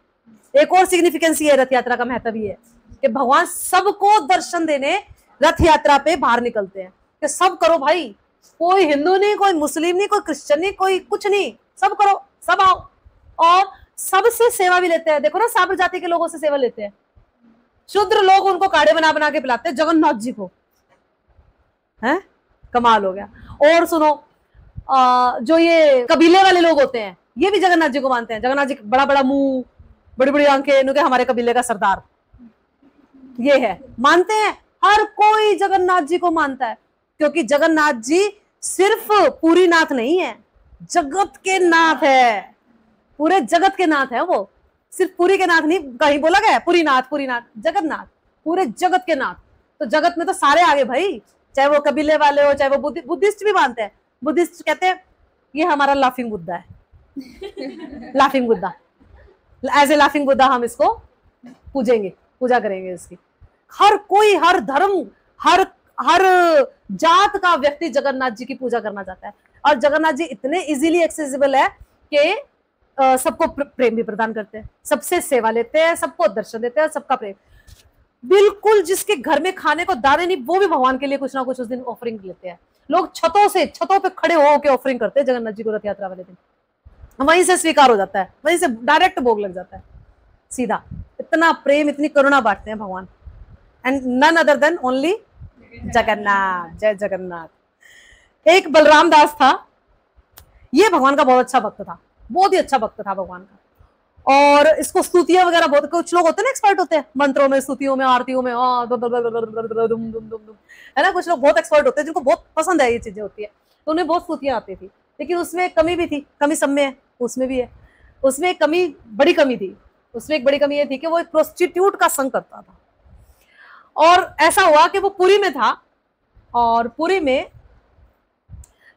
एक और सिग्निफिकेंस ये रथ यात्रा का महत्व ये है कि भगवान सबको दर्शन देने रथ यात्रा पे बाहर निकलते हैं कि सब करो भाई, कोई हिंदू नहीं, कोई मुस्लिम नहीं, कोई क्रिश्चियन नहीं, कोई कुछ नहीं, सब करो, सब आओ, और सबसे सेवा भी लेते हैं। देखो ना, साबर जाति के लोगों से सेवा लेते हैं, शूद्र लोग उनको काढ़े बना बना के पिलाते हैं जगन्नाथ जी को, है कमाल हो गया। और सुनो, जो ये कबीले वाले लोग होते हैं ये भी जगन्नाथ जी को मानते हैं। जगन्नाथ जी बड़ा बड़ा मुंह, बड़ी बड़ी आंखें, इनके हमारे कबीले का सरदार ये है, मानते हैं। हर कोई जगन्नाथ जी को मानता है, क्योंकि जगन्नाथ जी सिर्फ पूरी नाथ नहीं है, जगत के नाथ है, पूरे जगत के नाथ है वो। सिर्फ पूरी के नाथ नहीं, कहीं बोला गया है पूरी नाथ, पूरी नाथ, जगन्नाथ, पूरे जगत के नाथ। तो जगत में तो सारे आगे भाई, चाहे वो कबीले वाले हो, चाहे वो बुद्धिस्ट भी मानते हैं। बुद्धिस्ट कहते हैं ये हमारा लाफिंग बुद्धा है laughing Buddha, as a laughing Buddha हम इसको पूजेंगे, पूजा करेंगे इसकी। हर कोई, हर धर्म, हर हर जात का व्यक्ति जगन्नाथ जी की पूजा करना चाहता है। और जगन्नाथ जी इतने इजीली एक्सेसिबल है कि सबको प्रेम भी प्रदान करते हैं, सबसे सेवा लेते हैं, सबको दर्शन देते हैं, सबका प्रेम। बिल्कुल जिसके घर में खाने को दाने नहीं, वो भी भगवान के लिए कुछ ना कुछ उस दिन ऑफरिंग लेते हैं। लोग छतों पे खड़े होकर ऑफरिंग करते हैं जगन्नाथ जी को रथ यात्रा वाले दिन, वहीं से स्वीकार हो जाता है, वहीं से डायरेक्ट भोग लग जाता है सीधा। इतना प्रेम, इतनी करुणा बांटते हैं भगवान। And none other than only Jagannath. जय जगन्नाथ। एक बलराम दास था, ये भगवान का बहुत अच्छा भक्त था, बहुत ही अच्छा भक्त था भगवान का। और इसको स्तुतियां वगैरह बहुत, कुछ लोग होते हैं ना एक्सपर्ट होते हैं मंत्रों में, स्तुतियों में, आरतियों में, है ना। कुछ लोग बहुत एक्सपर्ट होते हैं जिनको बहुत पसंद है ये चीजें होती है, तो उन्हें बहुत स्तुतियां आती थी। लेकिन उसमें कमी भी थी, कमी सब में है, उसमें भी है। उसमें एक कमी, बड़ी कमी थी। उसमें एक बड़ी कमी ये थी कि वो एक प्रोस्टिट्यूट का संग करता था। और ऐसा हुआ कि वो पुरी में था, और पुरी में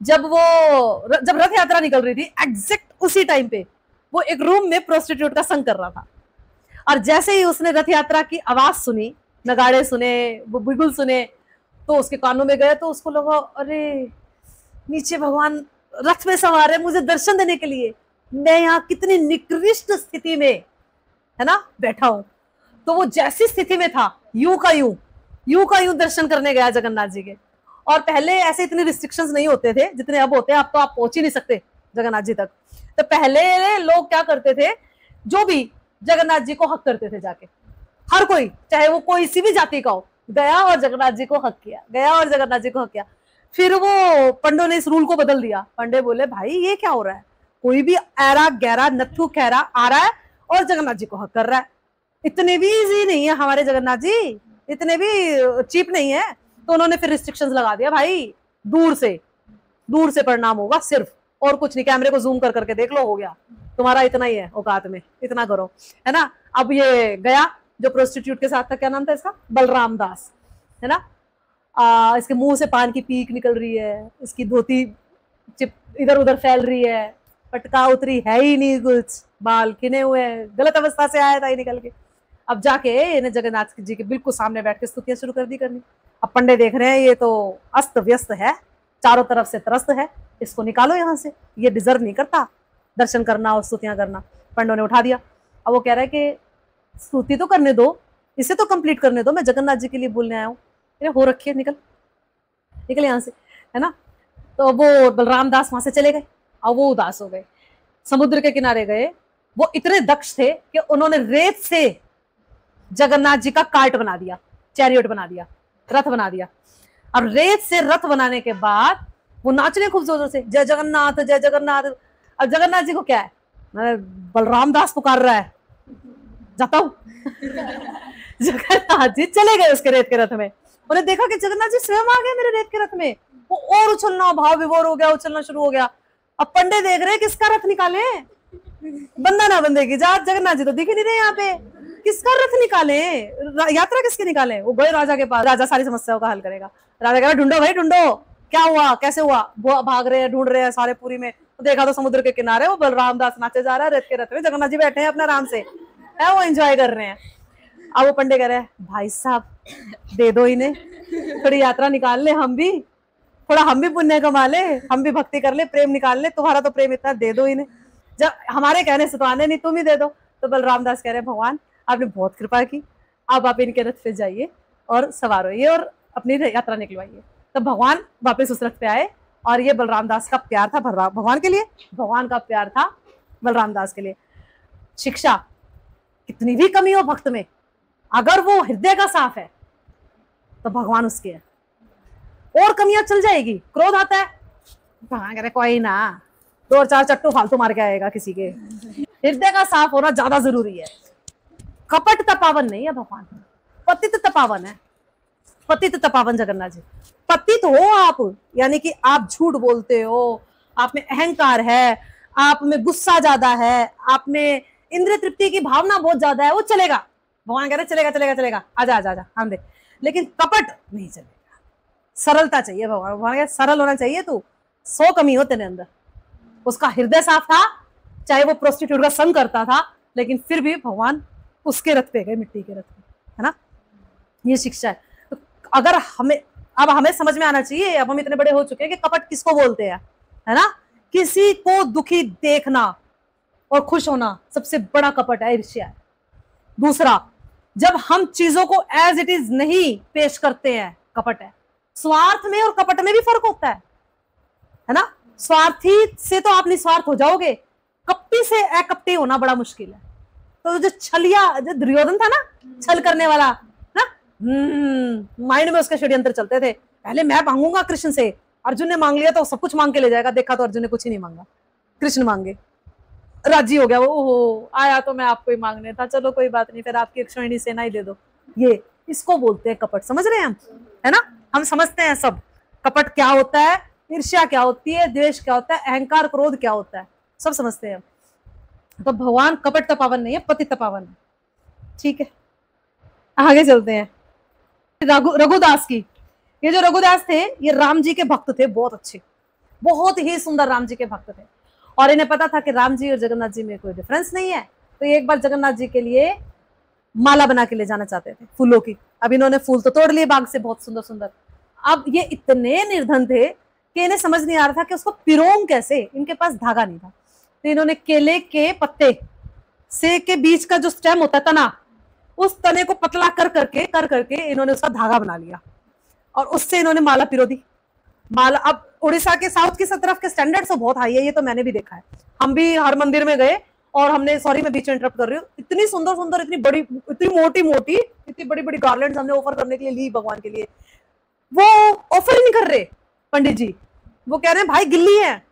जब रथ यात्रा निकल रही थी, एग्जैक्ट उसी टाइम पे वो एक रूम में प्रोस्टिट्यूट का संग कर रहा था। और जैसे ही उसने रथ यात्रा की आवाज सुनी, नगाड़े सुने, वो बिगुल सुने, तो उसके कानों में गए, तो उसको लगा अरे नीचे भगवान रथ में सवार है मुझे दर्शन देने के लिए, मैं यहाँ कितनी निकृष्ट स्थिति में, है ना, बैठा हूं। तो वो जैसी स्थिति में था, यूं का यूं दर्शन करने गया जगन्नाथ जी के। और पहले ऐसे इतने रिस्ट्रिक्शंस नहीं होते थे जितने अब होते हैं। अब तो आप पहुंच ही नहीं सकते जगन्नाथ जी तक। तो पहले लोग क्या करते थे, जो भी जगन्नाथ जी को हक करते थे जाके, हर कोई, चाहे वो कोई सी भी जाति का हो, गया और जगन्नाथ जी को हक किया, गया और जगन्नाथ जी को हक किया। फिर वो पंडों ने इस रूल को बदल दिया। पंडे बोले भाई ये क्या हो रहा है, कोई भी ऐरा गहरा नत्थु खैरा आ रहा है और जगन्नाथ जी को हक कर रहा है। इतने भी इजी नहीं है हमारे जगन्नाथ जी, इतने भी चीप नहीं है। तो उन्होंने फिर रिस्ट्रिक्शंस लगा दिया, भाई दूर से प्रणाम होगा सिर्फ, और कुछ नहीं। कैमरे को जूम कर करके देख लो, हो गया तुम्हारा, इतना ही है औकात में, इतना करो, है ना। अब ये गया जो प्रोस्टिट्यूट के साथ था, क्या नाम था इसका, बलराम दास, है ना। इसके मुंह से पान की पीक निकल रही है, इसकी धोती चिप इधर उधर फैल रही है, पटका उतरी है ही नहीं कुछ, बाल खिने हुए हैं, गलत अवस्था से आया था ये निकल के। अब जाके इन्हें जगन्नाथ जी के बिल्कुल सामने बैठ के स्तुतियां शुरू कर दी करनी। अब पंडे देख रहे हैं ये तो अस्त व्यस्त है, चारों तरफ से त्रस्त है, इसको निकालो यहाँ से, ये डिजर्व नहीं करता दर्शन करना और स्तुतियां करना। पंडों ने उठा दिया। अब वो कह रहा है कि स्तुति तो करने दो, इसे तो कंप्लीट करने दो, मैं जगन्नाथ जी के लिए बोलने आया हूँ, हो रखी है, निकल यहाँ से, है ना। तो वो बलराम दास वहां से चले गए और वो उदास हो गए, समुद्र के किनारे गए। वो इतने दक्ष थे कि उन्होंने रेत से जगन्नाथ जी का कार्ट बना दिया, चैरियट बना दिया, रथ बना दिया। और रेत से रथ बनाने के बाद वो नाचने खूब जोर से, जय जगन्नाथ जय जगन्नाथ। अब जगन्नाथ जी को क्या है, बलराम दास पुकार रहा है, जाता हूं जगन्नाथ जी चले गए उसके रेत के रथ में। उन्हें देखा कि जगन्नाथ जी स्वयं आ गए मेरे रेत के रथ में। वो और उछलना, भाव विभोर हो गया, उछलना शुरू हो गया। अब पंडे देख रहे किसका रथ निकाले, बंदा ना बंदे की जात, जगन्नाथ जी तो दिख ही नहीं रहे यहाँ पे, किसका रथ निकाले, यात्रा किसकी निकाले। वो गए राजा के पास, राजा सारी समस्याओं का हल करेगा। राजा कह रहा ढूंढो भाई ढूंढो, क्या हुआ, कैसे हुआ। भाग रहे हैं, ढूंढ रहे हैं सारे पूरी में। तो देखा तो समुद्र के किनारे वो बलराम दास नाचे जा रहा है रेत के रथ में, जगन्नाथ जी बैठे हैं अपने आराम से, है वो एंजॉय कर रहे हैं। अब वो पंडे कह रहे हैं भाई साहब दे दो इन्हें, थोड़ी यात्रा निकाल ले, हम भी थोड़ा, हम भी पुण्य कमा ले, हम भी भक्ति कर ले, प्रेम निकाल ले, तुम्हारा तो प्रेम इतना, दे दो इन्हें, जब हमारे कहने से तो आने नहीं, तुम ही दे दो। तो बलराम दास कह रहे हैं भगवान आपने बहुत कृपा की, अब आप इनके रथ पे जाइए और सवार होइए और अपनी यात्रा निकलवाइए। तो भगवान वापस उस रथ पे आए। और ये बलराम दास का प्यार था भगवान के लिए, भगवान का प्यार था बलराम दास के लिए। शिक्षा, कितनी भी कमी हो भक्त में, अगर वो हृदय का साफ है तो भगवान उसके है। और कमियां चल जाएगी, क्रोध आता है, भगवान कह रहे कोई ना, 2 और 4 चट्टू फालतू मार के आएगा किसी के। हृदय का साफ होना ज्यादा जरूरी है। कपट तपावन नहीं है भगवान, पतित तपावन है। पतित तपावन जगन्नाथ जी। पतित हो आप, यानी कि आप झूठ बोलते हो, आप में अहंकार है, आप में गुस्सा ज्यादा है, आप में इंद्रिय तृप्ति की भावना बहुत ज्यादा है, वो चलेगा। भगवान कह रहे चलेगा चलेगा चलेगा, आजा आजा आजा हम देख। लेकिन कपट नहीं चलेगा, सरलता चाहिए। भगवान कह सरल होना चाहिए तू, 100 कमी हो तेरे अंदर। उसका हृदय साफ था, चाहे वो प्रोस्टिट्यूट का संग करता था, लेकिन फिर भी भगवान उसके रथ पे गए, मिट्टी के रथ पे, है ना। ये शिक्षा है। तो अगर हमें समझ में आना चाहिए, अब हम इतने बड़े हो चुके हैं कि कपट किसको बोलते हैं, है ना। किसी को दुखी देखना और खुश होना सबसे बड़ा कपट है, ईर्ष्या है। दूसरा, जब हम चीजों को एज इट इज नहीं पेश करते हैं, कपट है। स्वार्थ में और कपट में भी फर्क होता है ना। स्वार्थी से तो आप निस्वार्थ हो जाओगे, कपटी से अकपटी होना बड़ा मुश्किल है। तो जो छलिया, जो दुर्योधन था ना, छल करने वाला ना, माइंड में उसके षड्यंत्र चलते थे। पहले मैं मांगूंगा कृष्ण से, अर्जुन ने मांग लिया तो सब कुछ मांग के ले जाएगा। देखा तो अर्जुन ने कुछ ही नहीं मांगा, कृष्ण मांगे, राजी हो गया वो। ओहो, आया तो मैं आपको ही मांगने था, चलो कोई बात नहीं, फिर आपकी अक्षौहिणी सेना ही दे दो। ये इसको बोलते हैं कपट, समझ रहे हैं हम, है ना। हम समझते हैं सब कपट क्या होता है, ईर्ष्या क्या होती है, द्वेष क्या होता है, अहंकार क्रोध क्या होता है, सब समझते हैं हम। तो भगवान कपट तपावन नहीं है, पति तपावन है। ठीक है, आगे चलते हैं। रघुदास की, ये जो रघुदास थे ये राम जी के भक्त थे, बहुत अच्छे, बहुत ही सुंदर राम जी के भक्त थे। और इन्हें पता था कि राम जी और जगन्नाथ जी में कोई डिफरेंस नहीं है। तो ये एक बार जगन्नाथ जी के लिए माला बना के ले जाना चाहते थे फूलों की। अब इन्होंने फूल तो तोड़ लिए बाग से, बहुत सुंदर सुंदर। अब ये इतने निर्धन थे कि इन्हें समझ नहीं आ रहा था कि उसको पिरोंग कैसे, इनके पास धागा नहीं था। तो इन्होंने केले के पत्ते से के बीच का जो स्टेम होता है, तना, उस तने को पतला कर करके इन्होंने उसका धागा बना लिया और उससे इन्होंने माला पिरो दी। माला, अब उड़ीसा के साउथ की तरफ के स्टैंडर्ड्स तो बहुत हाई है, ये तो मैंने भी देखा है। हम भी हर मंदिर में गए और हमने, सॉरी मैं बीच में इंटरप्ट कर रही हूँ, इतनी सुंदर सुंदर, इतनी बड़ी, इतनी मोटी मोटी, इतनी बड़ी बड़ी गार्लैंड्स हमने ऑफर करने के लिए ली भगवान के लिए। वो ऑफर ही नहीं कर रहे पंडित जी, वो कह रहे हैं भाई गिल्ली है,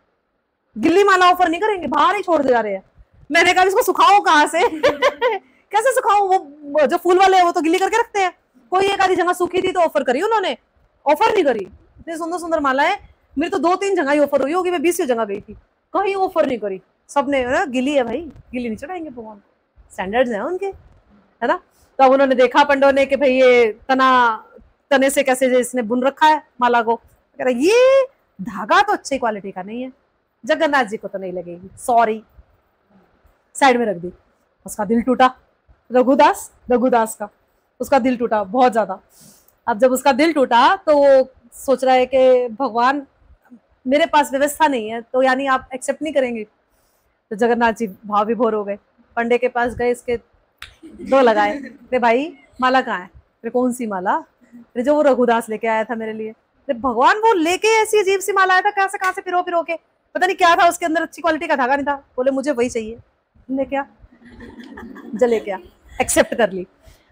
गिल्ली माला ऑफर नहीं करेंगे, बाहर ही छोड़ दे जा रहे हैं। मैंने कहा इसको सुखाओ कहाँ से कैसे सुखाओ, वो जो फूल वाले हैं वो तो गिल्ली करके रखते हैं। कोई एक आधी जगह सूखी थी तो ऑफर करी उन्होंने, ऑफर नहीं करी। इतनी सुंदर सुंदर माला है, मेरी तो 2-3 जगह ही ऑफर हुई होगी, मैं 20 जगह गई थी, कहीं ऑफर नहीं करी। सबने गिली है भाई, गिली नहीं चढ़ाएंगे भगवान, स्टैंडर्ड्स हैं उनके, है ना। तो उन्होंने देखा पंडों ने कि भाई ये तने से कैसे इसने बुन रखा है माला को, कह रहा ये धागा तो अच्छी क्वालिटी का नहीं है, जगन्नाथ जी को तो नहीं लगेगी, सॉरी, साइड में रख दी। उसका दिल टूटा, रघुदास का उसका दिल टूटा बहुत ज्यादा। अब जब उसका दिल टूटा तो वो सोच रहा है कि भगवान मेरे पास व्यवस्था नहीं है, तो यानी आप एक्सेप्ट नहीं करेंगे। तो जगन्नाथ जी भाव विभोर हो गए, पंडे के पास गए, इसके 2 लगाए, अरे भाई माला कहाँ है, अरे कौन सी माला, अरे जो वो रघुदास लेके आया था मेरे लिए। अरे भगवान वो लेके ऐसी अजीब सी माला आया था, कहाँ से पिरो के, पता नहीं क्या था उसके अंदर, अच्छी क्वालिटी का धागा नहीं था। बोले मुझे वही चाहिए, लेके आ, जले क्या, एक्सेप्ट कर ली।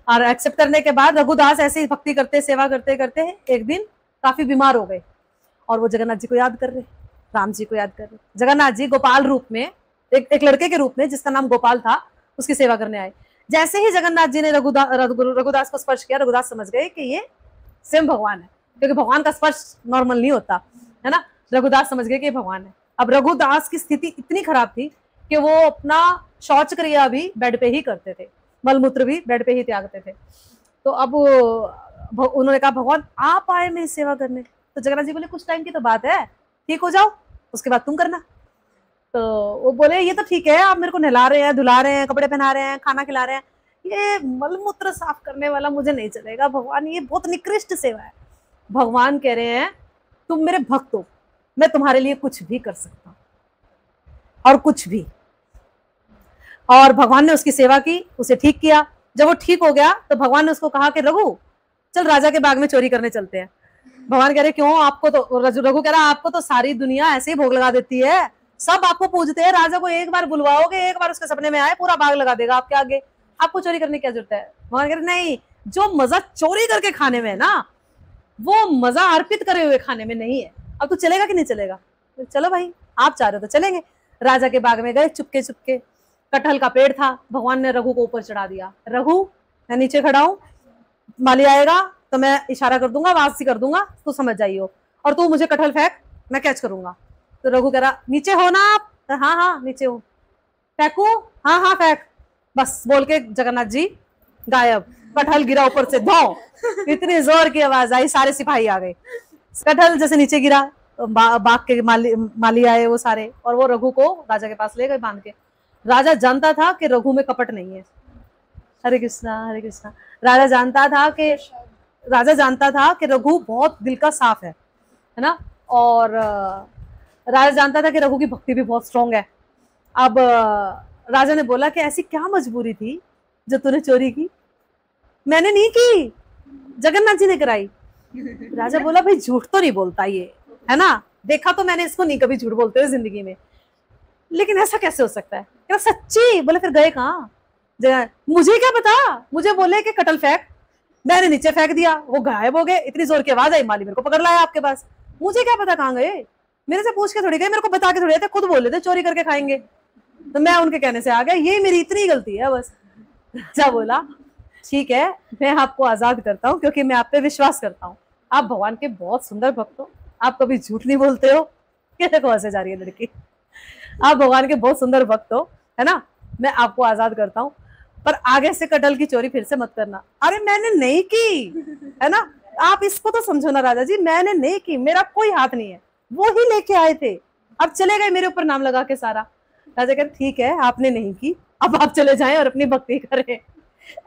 और एक्सेप्ट करने के बाद रघुदास ऐसे ही भक्ति करते, सेवा करते करते एक दिन काफी बीमार हो गए और वो जगन्नाथ जी को याद कर रहे, राम जी को याद कर रहे। जगन्नाथ जी गोपाल रूप में, एक लड़के के रूप में जिसका नाम गोपाल था, उसकी सेवा करने आए। जैसे ही जगन्नाथ जी ने रघुदास को स्पर्श किया, रघुदास समझ गए कि ये स्वयं भगवान है, क्योंकि भगवान का स्पर्श नॉर्मल नहीं होता है ना। रघुदास समझ गए कि भगवान है। अब रघुदास की स्थिति इतनी खराब थी कि वो अपना शौच क्रिया भी बेड पे ही करते थे, मलमूत्र भी बेड पे ही त्यागते थे। तो अब उन्होंने कहा भगवान आप आए मेरी सेवा करने। तो जगन्नाथ जी बोले कुछ टाइम की तो बात है, ठीक हो जाओ, उसके बाद तुम करना। तो वो बोले ये तो ठीक है, आप मेरे को नहला रहे हैं, धुला रहे हैं, कपड़े पहना रहे हैं, खाना खिला रहे हैं, ये मलमूत्र साफ करने वाला मुझे नहीं चलेगा भगवान, ये बहुत निकृष्ट सेवा है। भगवान कह रहे हैं तुम मेरे भक्त हो, मैं तुम्हारे लिए कुछ भी कर सकता हूँ, और कुछ भी। और भगवान ने उसकी सेवा की, उसे ठीक किया। जब वो ठीक हो गया तो भगवान ने उसको कहा कि रघु चल राजा के बाग में चोरी करने चलते हैं। भगवान कह रहे क्यों, आपको तो, रघु कह रहा आपको तो सारी दुनिया ऐसे ही भोग लगा देती है, सब आपको पूजते हैं, राजा को एक बार बुलवाओगे, एक बार उसके सपने में आए, पूरा बाग लगा देगा आपके आगे, आपको चोरी करने की क्या जरूरत है। भगवान कह रहे नहीं, जो मजा चोरी करके खाने में है ना, वो मजा अर्पित करे हुए खाने में नहीं है। अब तू चलेगा कि नहीं चलेगा? तो चलो भाई, आप चाह रहे हो तो चलेंगे। राजा के बाग में गए चुपके चुपके। कटहल का पेड़ था, भगवान ने रघु को ऊपर चढ़ा दिया। रघु, मैं नीचे खड़ा हूं, माली आएगा तो मैं इशारा कर दूंगा, आवाज सी कर दूंगा, तू समझ जाइयो, और तू मुझे कटहल फेंक, मैं कैच करूंगा। तो रघु कह रहा नीचे हो ना आप? हाँ हाँ नीचे हूँ। फेंकू? हाँ हाँ फेंक। बस बोल के जगन्नाथ जी गायब। कटहल गिरा ऊपर से, धो, इतनी जोर की आवाज आई, सारे सिपाही आ गए। कटहल जैसे नीचे गिरा, बाग के माली आए वो सारे, और वो रघु को राजा के पास ले गए बांध के। राजा जानता था कि रघु में कपट नहीं है। हरे कृष्णा हरे कृष्णा। राजा जानता था कि रघु बहुत दिल का साफ है ना, और राजा जानता था कि रघु की भक्ति भी बहुत स्ट्रांग है। अब राजा ने बोला कि ऐसी क्या मजबूरी थी जो तूने चोरी की? मैंने नहीं की, जगन्नाथ जी ने कराई। राजा बोला भाई झूठ तो नहीं बोलता ये, है ना, देखा तो मैंने इसको नहीं कभी झूठ बोलते हुए जिंदगी में, लेकिन ऐसा कैसे हो सकता है? क्या सच्ची? बोले फिर गए कहाँ? मुझे क्या पता, मुझे बोले कि कटहल फेंक, मैंने नीचे फेंक दिया, वो गायब हो गए। इतनी जोर की आवाज आई, माली मेरे को पकड़ लाया आपके पास। मुझे क्या पता कहाँ गए, मेरे से पूछ के थोड़ी गए, मेरे को बता के थोड़ी थे, खुद बोले थे चोरी करके खाएंगे, तो मैं उनके कहने से आ गया, ये मेरी इतनी गलती है बस। राजा बोला ठीक है, मैं आपको आजाद करता हूँ, क्योंकि मैं आप पे विश्वास करता हूँ, आप भगवान के बहुत सुंदर भक्त हो, आप कभी झूठ नहीं बोलते हो। ये देखो ऐसे जा रही है लड़की, आप भगवान के बहुत सुंदर भक्त हो, है ना, मैं आपको आजाद करता हूँ, पर आगे से कटहल की चोरी फिर से मत करना। अरे मैंने नहीं की, है ना, आप इसको तो समझो ना राजा जी, मैंने नहीं की, मेरा कोई हाथ नहीं है, वो ही लेके आए थे, अब चले गए मेरे ऊपर नाम लगा के सारा। राजा कहते ठीक है आपने नहीं की, अब आप चले जाएं और अपनी भक्ति करें।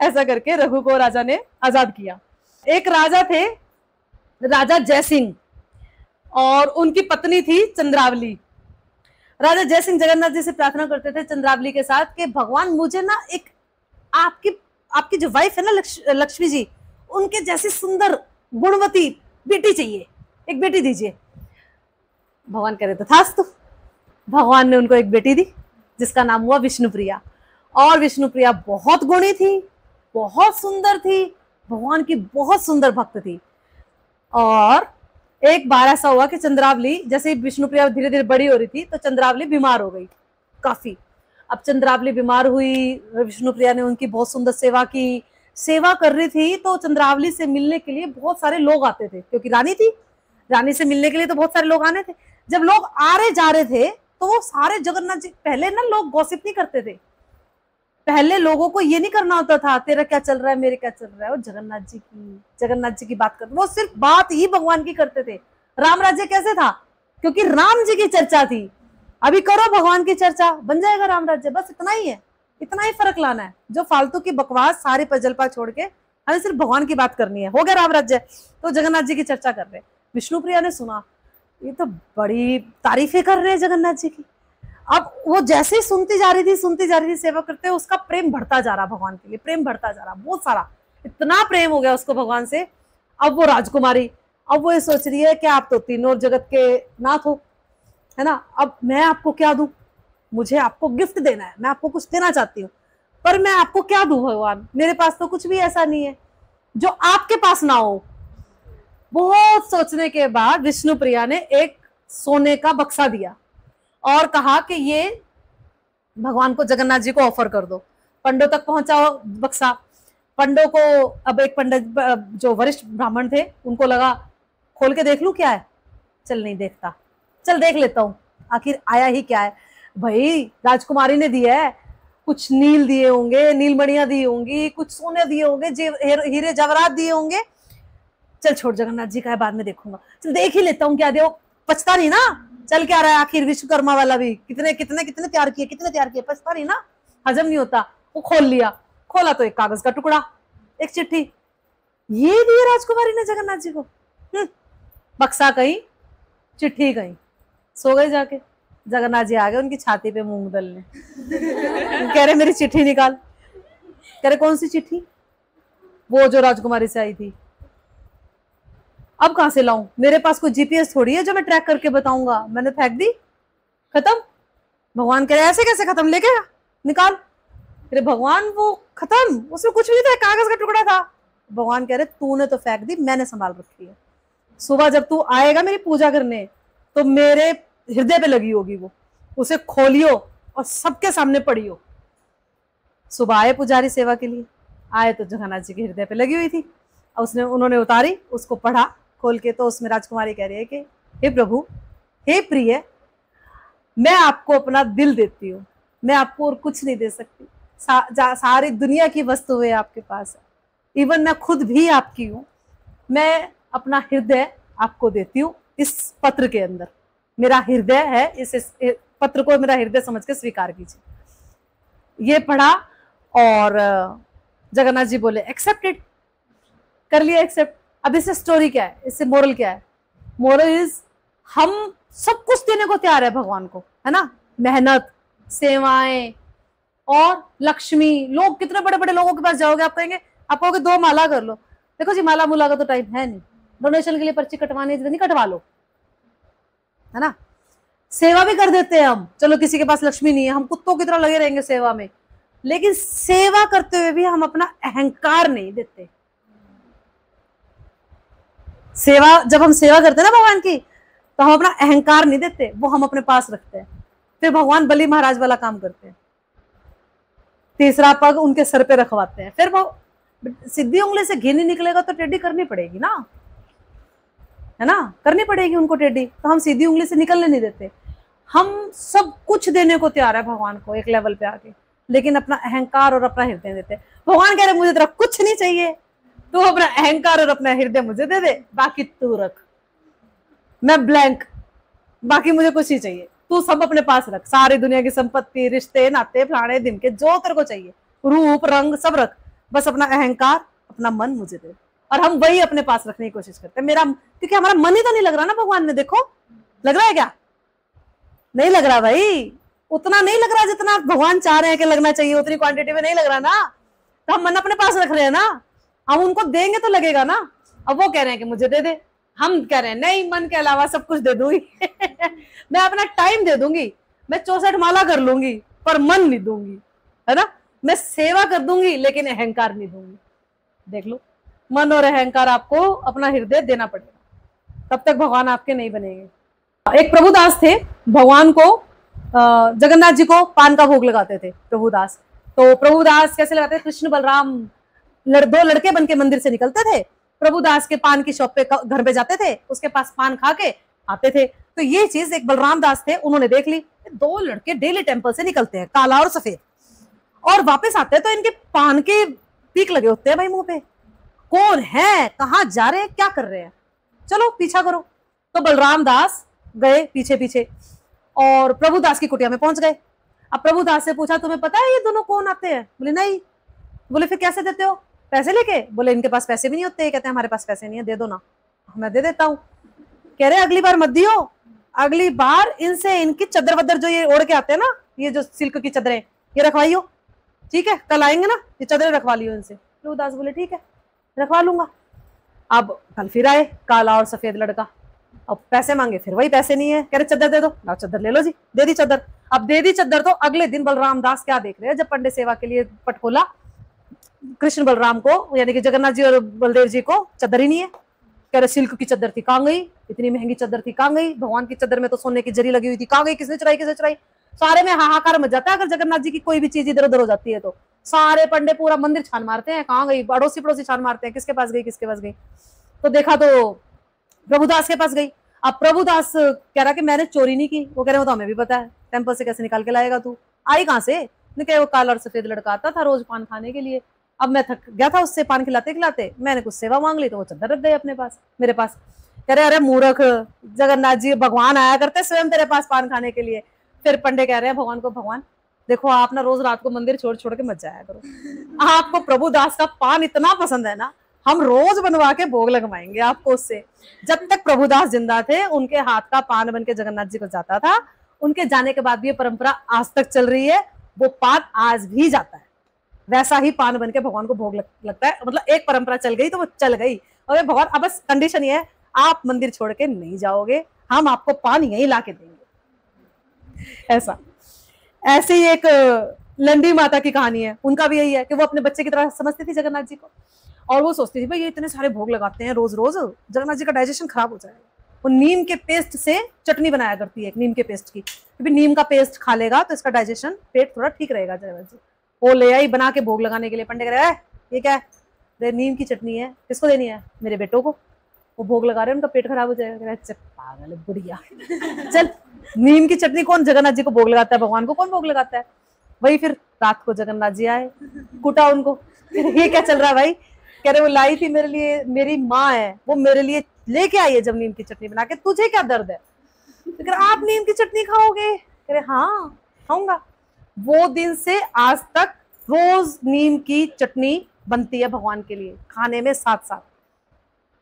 ऐसा करके रघु को राजा ने आजाद किया। एक राजा थे, राजा जयसिंह, और उनकी पत्नी थी चंद्रावली। राजा जयसिंह जगन्नाथ जी से प्रार्थना करते थे चंद्रावली के साथ कि भगवान मुझे ना एक आपकी जो वाइफ है ना लक्ष्मी जी, उनके जैसी सुंदर गुणवती बेटी चाहिए, एक बेटी दीजिए। भगवान कह रहे थे तथास्तु। भगवान ने उनको एक बेटी दी जिसका नाम हुआ विष्णुप्रिया, और विष्णुप्रिया बहुत गुणी थी, बहुत सुंदर थी, भगवान की बहुत सुंदर भक्त थी। और एक बार ऐसा हुआ कि चंद्रावली, जैसे विष्णुप्रिया धीरे धीरे बड़ी हो रही थी तो चंद्रावली बीमार हो गई काफी। अब चंद्रावली बीमार हुई, विष्णुप्रिया ने उनकी बहुत सुंदर सेवा की, सेवा कर रही थी, तो चंद्रावली से मिलने के लिए बहुत सारे लोग आते थे, क्योंकि रानी थी, रानी से मिलने के लिए तो बहुत सारे लोग आने थे। जब लोग आ रहे जा रहे थे तो वो सारे जगन्नाथ जी, पहले ना लोग गॉसिप नहीं करते थे, पहले लोगों को ये नहीं करना होता था तेरा क्या चल रहा है मेरे क्या चल रहा है, वो जगन्नाथ जी की बात करते, वो सिर्फ बात ही भगवान की करते थे। राम राज्य कैसे था? क्योंकि राम जी की चर्चा थी, अभी करो भगवान की चर्चा, बन जाएगा राम राज्य, बस इतना ही है, इतना ही फर्क लाना है, जो फालतू की बकवास सारी पजलपा छोड़ के हमें सिर्फ भगवान की बात करनी है, हो गया राम राज्य। तो जगन्नाथ जी की चर्चा कर रहे, विष्णुप्रिया ने सुना, ये तो बड़ी तारीफें कर रहे हैं जगन्नाथ जी की। अब वो जैसे ही सुनती जा रही थी सेवा करते, उसका प्रेम बढ़ता जा रहा, भगवान के लिए प्रेम बढ़ता जा रहा, बहुत सारा, इतना प्रेम हो गया उसको भगवान से। अब वो राजकुमारी, अब वो ये सोच रही है कि आप तो तीनों जगत के नाथ हो, है ना, अब मैं आपको क्या दूं, मुझे आपको गिफ्ट देना है, मैं आपको कुछ देना चाहती हूँ, पर मैं आपको क्या दूं भगवान, मेरे पास तो कुछ भी ऐसा नहीं है जो आपके पास ना हो। बहुत सोचने के बाद विष्णुप्रिया ने एक सोने का बक्सा दिया और कहा कि ये भगवान को, जगन्नाथ जी को ऑफर कर दो। पंडों तक पहुंचा बक्सा, पंडों को, अब एक पंडित जो वरिष्ठ ब्राह्मण थे उनको लगा खोल के देख लूं क्या है, चल नहीं देखता, चल देख लेता हूं आखिर आया ही क्या है। भाई राजकुमारी ने दिया है, कुछ नील दिए होंगे, नीलमणियां दी होंगी, कुछ सोने दिए होंगे, हीरे जवाहरात दिए होंगे, चल छोड़ जगन्नाथ जी का है बाद में देखूंगा, चल देख ही लेता हूँ क्या दे, पछता नहीं ना, चल क्या रहा है, आखिर विश्वकर्मा वाला भी कितने कितने कितने तैयार किए, पछता नहीं ना, हजम नहीं होता। वो खोल लिया, खोला तो एक कागज का टुकड़ा, एक चिट्ठी, ये दी राजकुमारी ने जगन्नाथ जी को। बक्सा कहीं, चिट्ठी कहीं, सो गए जाके। जगन्नाथ जी आ गए उनकी छाती पे मूंग दलने। कह रहे मेरी चिट्ठी निकाल। कह रहे कौन सी चिट्ठी? वो जो राजकुमारी से आई थी। अब कहां से लाऊं, मेरे पास कोई जीपीएस थोड़ी है जो मैं ट्रैक करके बताऊंगा, मैंने फेंक दी, खत्म। भगवान कह रहे ऐसे कैसे खत्म, लेके निकाल। अरे भगवान वो खत्म, उसमें कुछ भी नहीं था, कागज का टुकड़ा था। भगवान कह रहे तूने तो फेंक दी, मैंने संभाल रखी है। सुबह जब तू आएगा मेरी पूजा करने तो मेरे हृदय पे लगी होगी वो, उसे खोलियो और सबके सामने पढ़ियो। सुबह आए पुजारी सेवा के लिए, आए तो जगन्नाथ जी के हृदय पे लगी हुई थी। उन्होंने उतारी, उसको पढ़ा खोल के, तो उसमें राजकुमारी कह रही है कि हे प्रभु, हे प्रिय, मैं आपको अपना दिल देती हूँ, मैं आपको और कुछ नहीं दे सकती। सारी दुनिया की वस्तुएं आपके पास है, इवन मैं खुद भी आपकी हूँ। मैं अपना हृदय आपको देती हूँ इस पत्र के अंदर, मेरा हृदय है, इस पत्र को मेरा हृदय समझ के स्वीकार कीजिए। ये पढ़ा और जगन्नाथ जी बोले एक्सेप्टेड, कर लिया एक्सेप्ट। अब इससे स्टोरी क्या है, इससे मोरल क्या है? मोरल इज हम सब कुछ देने को तैयार है भगवान को, है ना, मेहनत, सेवाएं और लक्ष्मी। लोग कितने बड़े बड़े लोगों के पास जाओगे, आप कहेंगे, आप कहोगे 2 माला कर लो, देखो जी माला मुला का तो टाइम है नहीं, डोनेशन के लिए पर्ची कटवानी नहीं, कटवा लो, है ना। सेवा भी कर देते हैं हम, चलो किसी के पास लक्ष्मी नहीं है, हम कुत्तों की तरह लगे रहेंगे सेवा में, लेकिन सेवा करते हुए भी हम अपना अहंकार नहीं देते। सेवा, जब हम सेवा करते हैं ना भगवान की, तो हम अपना अहंकार नहीं देते, वो हम अपने पास रखते हैं। फिर भगवान बलि महाराज वाला काम करते हैं, तीसरा पग उनके सर पे रखवाते हैं। फिर वो सीधी उंगली से घी नहीं निकलेगा तो टेढ़ी करनी पड़ेगी ना, है ना, करनी पड़ेगी उनको टेढ़ी, तो हम सीधी उंगली से निकलने नहीं देते। हम सब कुछ देने को तैयार है भगवान को एक लेवल पे आके, लेकिन अपना अहंकार और अपना हृदय देते। भगवान कह रहे मुझे तेरा कुछ नहीं चाहिए, तू अपना अहंकार और अपना हृदय मुझे दे दे, बाकी तू रख, मैं ब्लैंक, बाकी मुझे कुछ नहीं चाहिए, तू सब अपने पास रख, सारी दुनिया की संपत्ति, रिश्ते नाते, फलाने दिन के जो तेरे को चाहिए, रूप रंग सब रख, बस अपना अहंकार, अपना मन मुझे दे। और हम वही अपने पास रखने की कोशिश करते हैं। मेरा, क्योंकि हमारा मन ही तो नहीं लग रहा ना भगवान में, देखो लग रहा है क्या? नहीं लग रहा भाई, उतना नहीं लग रहा जितना भगवान चाह रहे हैं कि लगना चाहिए, उतनी क्वांटिटी में नहीं लग रहा ना, तो हम मन अपने पास रख रहे हैं ना, हम उनको देंगे तो लगेगा ना। अब वो कह रहे हैं कि मुझे दे दे, हम कह रहे हैं नहीं, मन के अलावा सब कुछ दे दूंगी मैं अपना टाइम दे दूंगी, मैं 64 माला कर लूंगी, पर मन नहीं दूंगी, है ना, मैं सेवा कर दूंगी लेकिन अहंकार नहीं दूंगी। देख लो, मन और अहंकार आपको अपना हृदय देना पड़ेगा, तब तक भगवान आपके नहीं बनेंगे। एक प्रभुदास थे, भगवान को जगन्नाथ जी को पान का भोग लगाते थे प्रभुदास। तो प्रभुदास कैसे लगाते थे? कृष्ण बलराम 2 लड़के बन के मंदिर से निकलते थे, प्रभुदास के पान की शॉप पे घर पे जाते थे, उसके पास पान खा के आते थे। तो ये चीज एक बलराम दास थे, उन्होंने देख ली, 2 लड़के डेली टेम्पल से निकलते हैं, काला और सफेद, और वापस आते हैं तो इनके पान के पीक लगे होते हैं भाई मुंह पे, कौन है, कहाँ जा रहे हैं, क्या कर रहे हैं, चलो पीछा करो। तो बलराम दास गए पीछे पीछे और प्रभुदास की कुटिया में पहुंच गए। अब प्रभुदास से पूछा, तुम्हें पता है ये दोनों कौन आते हैं? बोले नहीं। बोले फिर कैसे देते हो? पैसे लेके। बोले इनके पास पैसे भी नहीं होते, कहते हैं हमारे पास पैसे नहीं है, दे दो ना। मैं दे देता हूँ। कह रहे अगली बार मत दियो, अगली बार इनसे इनकी चद्दर वद्दर जो ये ओढ़ के आते हैं ना, ये जो सिल्क की चद्दरें, ये रखवाइयो, ठीक है, कल आएंगे ना, ये चद्दरें रखवा लियो इनसे। प्रभुदास बोले ठीक है, रखवा लूंगा। अब कल फिर आए काला और सफेद लड़का, अब पैसे मांगे, फिर वही पैसे नहीं है, कह रहे चद्दर दे दो, ना चद्दर ले लो जी, दे दी चद्दर। अब दे दी चद्दर, तो अगले दिन बलराम दास क्या देख रहे हैं, जब पंडित सेवा के लिए पट खोला, कृष्ण बलराम को यानी कि जगन्नाथ जी और बलदेव जी को चद्दर ही नहीं है। कह रहे सिल्क की चद्दर थी, कहाँ गई, इतनी महंगी चद्दर थी, कहाँ गई, भगवान की चद्दर में तो सोने की जरी लगी हुई थी, कहाँ गई, किसने चुराई, किसने चुराई। सारे में हाहाकार मच जाता है अगर जगन्नाथ जी की कोई भी चीज इधर उधर हो जाती है तो, सारे पंडित पूरा मंदिर छान मारते हैं, कहाँ गई, अड़ोसी पड़ोसी छान मारते हैं, किसके पास गई, किसके पास गई। तो देखा तो प्रभुदास के पास गई। अब प्रभुदास कह रहा कि मैंने चोरी नहीं की। वो कह रहे हो तो हमें भी पता है, टेम्पल से कैसे निकाल के लाएगा तू, आई कहाँ से? वो काला और सफेद लड़का आता था रोज पान खाने के लिए, अब मैं थक गया था उससे पान खिलाते खिलाते, मैंने कुछ सेवा मांग ली तो वो चद्दर रख गई अपने पास, मेरे पास। कह रहे अरे मूर्ख, जगन्नाथ जी भगवान आया करते स्वयं तेरे पास पान खाने के लिए। फिर पंडे कह रहे हैं भगवान को, भगवान देखो आप ना रोज रात को मंदिर छोड़ छोड़ के मत जाया करो, आपको प्रभुदास का पान इतना पसंद है ना, हम रोज बनवा के भोग लगवाएंगे आपको उससे। जब तक प्रभुदास जिंदा थे उनके हाथ का पान बन के जगन्नाथ जी को जाता था, उनके जाने के बाद भी ये परंपरा आज तक चल रही है, वो पान आज भी जाता है, वैसा ही पान बन के भगवान को भोग लगता है। मतलब एक परंपरा चल गई तो वो चल गई, और भगवान अब बस कंडीशन ये है आप मंदिर छोड़ के नहीं जाओगे, हम आपको पान यहीं ला के देंगे। ऐसा ऐसे ही एक लंडी माता की कहानी है, उनका भी यही है कि वो अपने बच्चे की तरह समझती थी जगन्नाथ जी को, और वो सोचती थी भाई ये इतने सारे भोग लगाते हैं रोज रोज, जगन्नाथ जी का डाइजेशन खराब हो जाएगा। वो नीम के पेस्ट से चटनी बनाया करती है, नीम के पेस्ट की, क्योंकि नीम का पेस्ट खा लेगा तो इसका डाइजेशन, पेट थोड़ा ठीक रहेगा जगन्नाथ जी। वो ले आई बना के भोग लगाने के लिए। पंडित कह रहे ये क्या है? नीम की चटनी है। किसको देनी है? मेरे बेटों को। वो भोग लगा रहे हैं, उनका पेट खराब हो जाएगा। पागल है बुढ़िया, चल नीम की चटनी कौन जगन्नाथ जी को भोग लगाता है? भगवान को कौन भोग लगाता है? वही फिर रात को जगन्नाथ जी आए, कुटा उनको, ये क्या चल रहा है भाई? कह रहे वो लाई थी मेरे लिए, मेरी माँ है वो मेरे लिए लेके आई है जब नीम की चटनी बना के, तुझे क्या दर्द है? तो आप नीम की चटनी खाओगे? कह रहे हाँ खाऊंगा। वो दिन से आज तक रोज नीम की चटनी बनती है भगवान के लिए खाने में साथ साथ।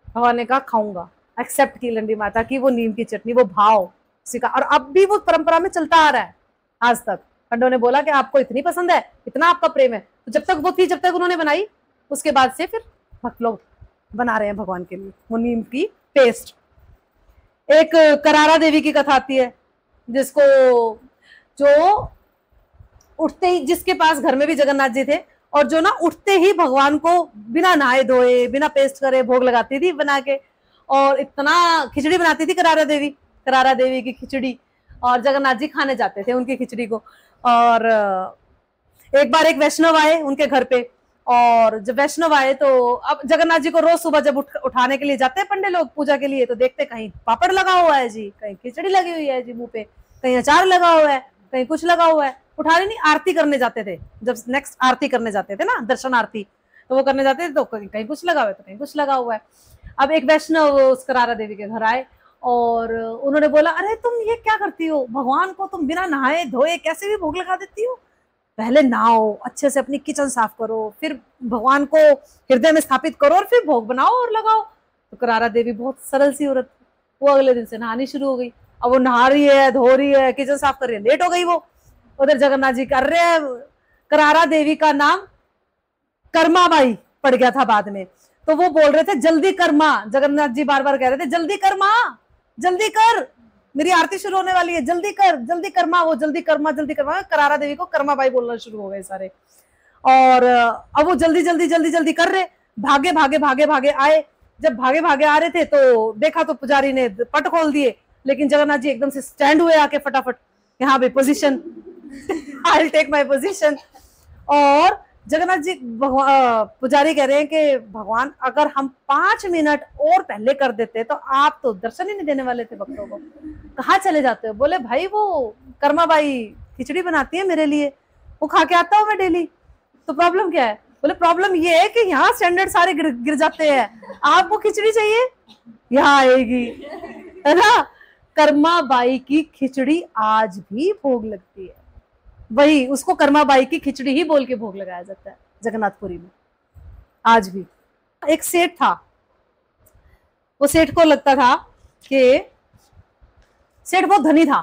भगवान ने कहा खाऊंगा, एक्सेप्ट की लंडी माता की वो नीम की चटनी, वो भाव सिखा, और अब भी वो परंपरा में चलता आ रहा है आज तक। पंडों ने बोला कि आपको इतनी पसंद है, इतना आपका प्रेम है, तो जब तक वो थी, जब तक उन्होंने बनाई, उसके बाद से फिर भक्त लोग बना रहे हैं भगवान के लिए वो नीम की पेस्ट। एक करारा देवी की कथा आती है, जिसको जो उठते ही, जिसके पास घर में भी जगन्नाथ जी थे, और जो ना उठते ही भगवान को बिना नहाए धोए बिना पेस्ट करे भोग लगाती थी बना के, और इतना खिचड़ी बनाती थी करारा देवी की खिचड़ी, और जगन्नाथ जी खाने जाते थे उनकी खिचड़ी को। और एक बार एक वैष्णव आए उनके घर पे, और जब वैष्णव आए तो अब जगन्नाथ जी को रोज सुबह जब उठाने के लिए जाते हैं पंडे लोग पूजा के लिए, तो देखते कहीं पापड़ लगा हुआ है जी, कहीं खिचड़ी लगी हुई है जी मुंह पे, कहीं अचार लगा हुआ है, कहीं कुछ लगा हुआ है। उठाने नहीं, आरती करने जाते थे, जब नेक्स्ट आरती करने जाते थे ना, दर्शन आरती, तो वो करने जाते थे, तो कहीं कुछ लगा हुआ है तो कहीं कुछ लगा हुआ है। अब एक वैष्णव उस करारा देवी के घर आए, और उन्होंने बोला अरे तुम ये क्या करती हो? भगवान को तुम बिना नहाए धोए कैसे भी भोग लगा देती हो? पहले नहाओ, अच्छे से अपनी किचन साफ करो, फिर भगवान को हृदय में स्थापित करो, और फिर भोग बनाओ और लगाओ। तो करारा देवी बहुत सरल सी औरत, वो अगले दिन से नहानी शुरू हो गई। अब वो नहा रही है, धो रही है, किचन साफ कर रही है, लेट हो गई वो। उधर जगन्नाथ जी कर रहे हैं। करारा देवी का नाम कर्माबाई पड़ गया था बाद में, तो वो बोल रहे थे जल्दी कर्मा, जगन्नाथ जी बार बार कह रहे थे जल्दी कर्मा, जल्दी कर, मेरी आरती शुरू होने वाली है, जल्दी कर, जल्दी कर्मा। वो जल्दी कर्मा करारा देवी को कर्माबाई बोलना शुरू हो गए सारे। और अब वो जल्दी जल्दी जल्दी जल्दी कर रहे, भागे भागे भागे भागे आए। जब भागे भागे आ रहे थे तो देखा तो पुजारी ने पट खोल दिए, लेकिन जगन्नाथ जी एकदम से स्टैंड हुए आके फटाफट, यहाँ पे position, I will take my position. और जगन्नाथ जी पुजारी कह रहे हैं कि भगवान अगर हम 5 मिनट और पहले कर देते तो आप तो दर्शन ही नहीं देने वाले थे भक्तों को, कहाँ चले जाते हो? बोले भाई वो कर्माबाई खिचड़ी बनाती है मेरे लिए, वो खा के आता हूँ मैं डेली, तो प्रॉब्लम क्या है? बोले प्रॉब्लम ये है कि यहाँ स्टैंडर्ड सारे गिर जाते हैं, आपको खिचड़ी चाहिए, यहाँ आएगी, है ना? कर्माबाई की खिचड़ी आज भी भोग लगती है, वही उसको कर्माबाई की खिचड़ी ही बोल के भोग लगाया जाता है जगन्नाथपुरी में आज भी। एक सेठ था, वो सेठ को लगता था कि सेठ बहुत धनी था,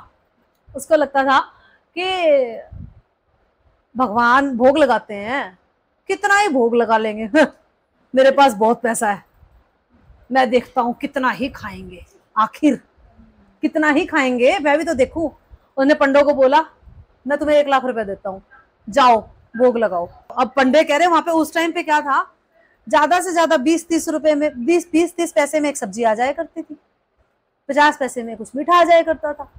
उसको लगता था कि भगवान भोग लगाते हैं, कितना ही भोग लगा लेंगे, मेरे पास बहुत पैसा है, मैं देखता हूं कितना ही खाएंगे, आखिर कितना ही खाएंगे, मैं भी तो देखूं। उन्होंने पंडों को बोला मैं तुम्हें 1 लाख रुपए देता हूँ, जाओ भोग लगाओ। अब पंडे कह रहे वहां पे उस टाइम पे क्या था, ज्यादा से ज्यादा 20-30 रुपए में, 20-30 पैसे में एक सब्जी आ जाया करती थी, 50 पैसे में कुछ मीठा आ जाया करता था,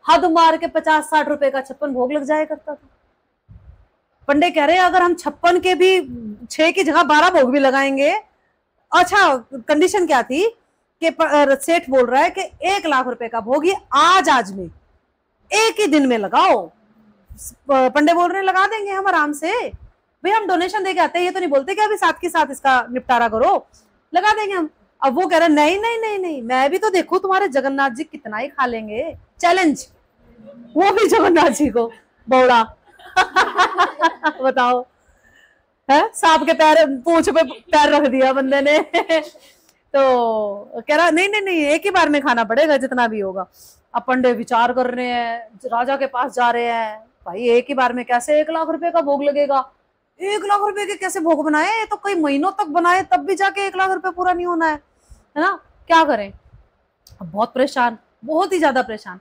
हद मार के 50-60 रुपए का 56 भोग लग जाया करता था। पंडे कह रहे अगर हम 56 के भी 6 की जगह 12 भोग भी लगाएंगे। अच्छा कंडीशन क्या थी कि सेठ बोल रहा है कि 1 लाख रुपए का भोग ये आज में एक ही दिन में लगाओ। पंडे बोल रहे हैं लगा देंगे हम आराम से, भाई हम डोनेशन देके आते हैं, ये तो नहीं बोलते कि अभी साथ के साथ इसका निपटारा करो, लगा देंगे हम। अब वो कह रहे नहीं नहीं नहीं नहीं, मैं भी तो देखूं तुम्हारे जगन्नाथ जी कितना ही खा लेंगे, चैलेंज, वो भी जगन्नाथ जी को बौड़ा। बताओ, है सांप के पैर पूंछ पे पैर रख दिया बंदे ने। तो कह रहा नहीं नहीं नहीं, एक ही बार में खाना पड़ेगा जितना भी होगा। अब पंडे विचार कर रहे हैं, राजा के पास जा रहे हैं, भाई एक ही बार में कैसे 1 लाख रुपए का भोग लगेगा, 1 लाख रुपए के कैसे भोग बनाए, तो कई महीनों तक बनाए तब भी जाके 1 लाख रुपए पूरा नहीं होना है ना, क्या करें? अब बहुत परेशान, बहुत ही ज्यादा परेशान।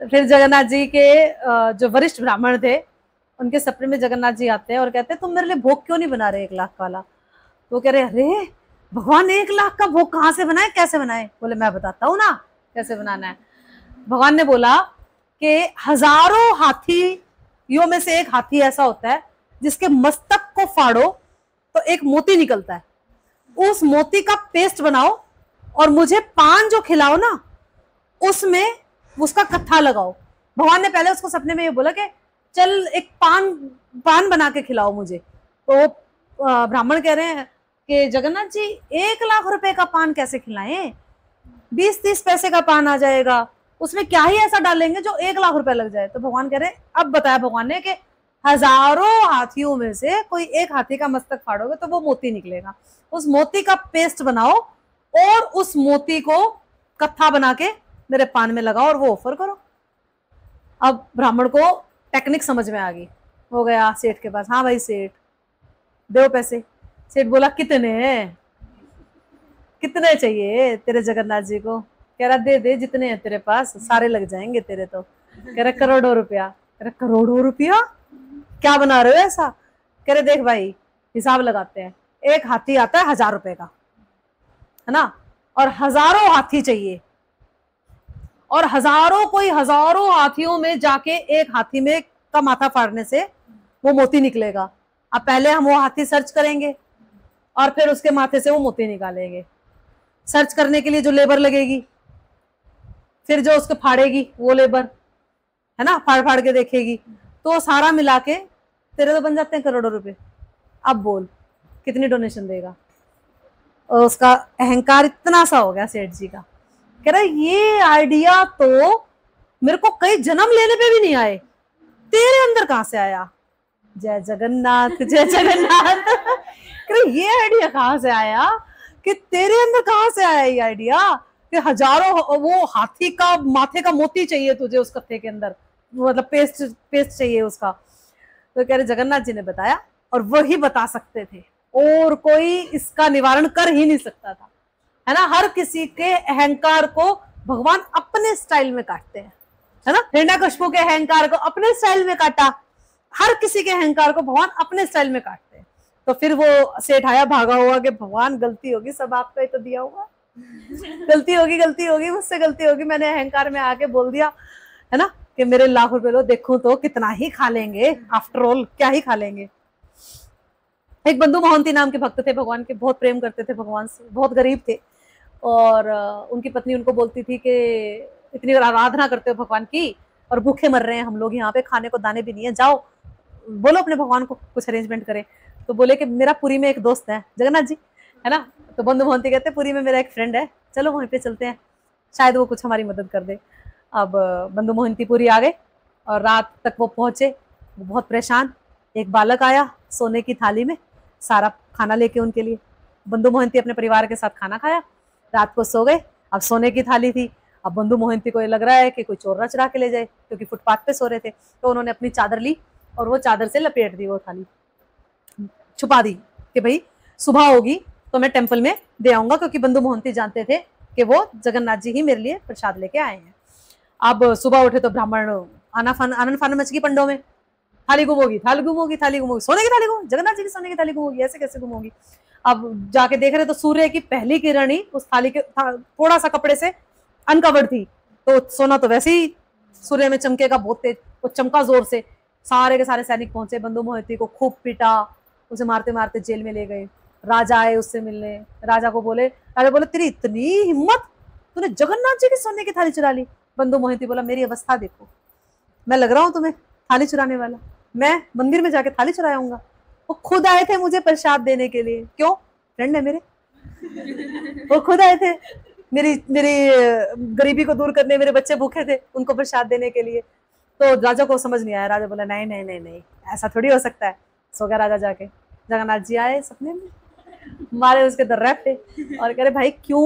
फिर जगन्नाथ जी के जो वरिष्ठ ब्राह्मण थे उनके सपने में जगन्नाथ जी आते हैं और कहते हैं तुम मेरे लिए भोग क्यों नहीं बना रहे 1 लाख वाला। तो वो कह रहे अरे भगवान 1 लाख का भोग कहाँ से बनाए, कैसे बनाए। बोले मैं बताता हूँ ना कैसे बनाना है। भगवान ने बोला कि हजारों हाथियों में से एक हाथी ऐसा होता है जिसके मस्तक को फाड़ो तो एक मोती निकलता है, उस मोती का पेस्ट बनाओ और मुझे पान जो खिलाओ ना उसमें उसका कत्था लगाओ। भगवान ने पहले उसको सपने में ये बोला कि चल एक पान बना के खिलाओ मुझे। तो ब्राह्मण कह रहे हैं कि जगन्नाथ जी 1 लाख रुपए का पान कैसे खिलाएं, 20-30 पैसे का पान आ जाएगा, उसमें क्या ही ऐसा डालेंगे जो 1 लाख रुपए लग जाए। तो भगवान कह रहे हैं, अब बताया भगवान ने कि हजारों हाथियों में से कोई एक हाथी का मस्तक फाड़ोगे तो वो मोती निकलेगा, उस मोती का पेस्ट बनाओ और उस मोती को कत्था बना के मेरे पान में लगाओ और वो ऑफर करो। अब ब्राह्मण को टेक्निक समझ में आ गई, हो गया सेठ के पास, हाँ भाई सेठ दो पैसे। सेठ बोला कितने चाहिए तेरे जगन्नाथ जी को। कह रहा दे दे जितने हैं तेरे पास, सारे लग जाएंगे तेरे। तो कह रहा करोड़ों रुपया। कह रहा करोड़ों रुपया क्या बना रहे हो ऐसा। कह रहे देख भाई हिसाब लगाते हैं, एक हाथी आता है 1000 रुपए का, है ना, और हजारों हाथी चाहिए और हजारों हाथियों में जाके एक हाथी में का माथा फाड़ने से वो मोती निकलेगा। अब पहले हम वो हाथी सर्च करेंगे और फिर उसके माथे से वो मोती निकालेंगे। सर्च करने के लिए जो लेबर लगेगी, फिर जो उसको फाड़ेगी वो लेबर, है ना, फाड़ के देखेगी, तो सारा मिला के तेरे तो बन जाते हैं करोड़ों रुपए। अब बोल कितनी डोनेशन देगा। और उसका अहंकार इतना सा हो गया सेठ जी का, कह रहा ये आइडिया तो मेरे को कई जन्म लेने पे भी नहीं आए, तेरे अंदर कहां से आया। जय जगन्नाथ जय जगन्नाथ। कह रहा ये आइडिया कहां से आया, कि तेरे अंदर कहां से आया ये आइडिया कि हजारों वो हाथी का माथे का मोती चाहिए तुझे उस कत्थे के अंदर, मतलब पेस्ट चाहिए उसका। तो कह रहे जगन्नाथ जी ने बताया और वही बता सकते थे, और कोई इसका निवारण कर ही नहीं सकता था, है ना। हर किसी के अहंकार को भगवान अपने स्टाइल में काटते हैं, है ना। हिरण्यकशिपु के अहंकार को अपने स्टाइल में काटा, हर किसी के अहंकार को भगवान अपने स्टाइल में काटते हैं। तो फिर वो सेठ आया भागा हुआ कि भगवान गलती होगी, सब आपका ही तो दिया हुआ, गलती होगी मुझसे गलती होगी, मैंने अहंकार में आके बोल दिया, है ना, कि मेरे लाख रुपए लो, देखो तो कितना ही खा लेंगे, आफ्टर ऑल क्या ही खा लेंगे। एक बंधु मोहंती नाम के भक्त थे भगवान के, बहुत प्रेम करते थे भगवान से, बहुत गरीब थे, और उनकी पत्नी उनको बोलती थी कि इतनी आराधना करते हो भगवान की और भूखे मर रहे हैं हम लोग यहाँ पे, खाने को दाने भी नहीं है, जाओ बोलो अपने भगवान को कुछ अरेंजमेंट करे। तो बोले कि मेरा पुरी में एक दोस्त है जगन्नाथ जी, है ना। तो बंधु मोहंती कहते पुरी में मेरा एक फ्रेंड है, चलो वहीं पे चलते हैं, शायद वो कुछ हमारी मदद कर दे। अब बंधु मोहंती पुरी आ गए और रात तक वो पहुंचे, वो बहुत परेशान। एक बालक आया सोने की थाली में सारा खाना लेके उनके लिए। बंधु मोहंती अपने परिवार के साथ खाना खाया, रात को सो गए। अब सोने की थाली थी, अब बंधु मोहंती को ये लग रहा है कि कोई चोर ना चुरा के ले जाए, क्योंकि फुटपाथ पे सो रहे थे। तो उन्होंने अपनी चादर ली और वो चादर से लपेट दी, वो थाली छुपा दी कि भाई सुबह होगी तो मैं टेम्पल में दे आऊंगा, क्योंकि बंधु मोहंती जानते थे कि वो जगन्नाथ जी ही मेरे लिए प्रसाद लेके आए हैं। अब सुबह उठे तो ब्राह्मण आनंद फान मच गई पंडों में, थाली गुम होगी, सोने की थाली गुम, जगन्नाथ जी की सोने की थाली गुम होगी, ऐसे कैसे गुम होगी। अब जाके देख रहे तो सूर्य की पहली किरण ही उस थाली के थोड़ा सा कपड़े से अनकवर्ड थी, तो सोना तो वैसे ही सूर्य में चमकेगा बहुत तेज, वो चमका जोर से। सारे के सारे सैनिक पहुंचे, बंधु मोहंती को खूब पीटा, उसे मारते मारते जेल में ले गए। राजा आए उससे मिलने, राजा बोले तेरी इतनी हिम्मत, तूने जगन्नाथ जी की सोने की थाली चुरा ली। बंधु मोहंती बोला मेरी अवस्था देखो, मैं लग रहा हूं तुम्हें थाली चुराने वाला, मैं मंदिर में जाके थाली चुराऊंगा। वो खुद आए थे मुझे प्रसाद देने के लिए, क्यों, फ्रेंड है मेरे, वो खुद आए थे मेरी गरीबी को दूर करने, मेरे बच्चे भूखे थे उनको प्रसाद देने के लिए। तो राजा को समझ नहीं आया, राजा बोला नहीं नहीं नहीं नहीं ऐसा थोड़ी हो सकता है। सो गया राजा जाके। जगन्नाथ जी आए सपने में, मारे उसके दर्रे पे और कह रहे भाई क्यों,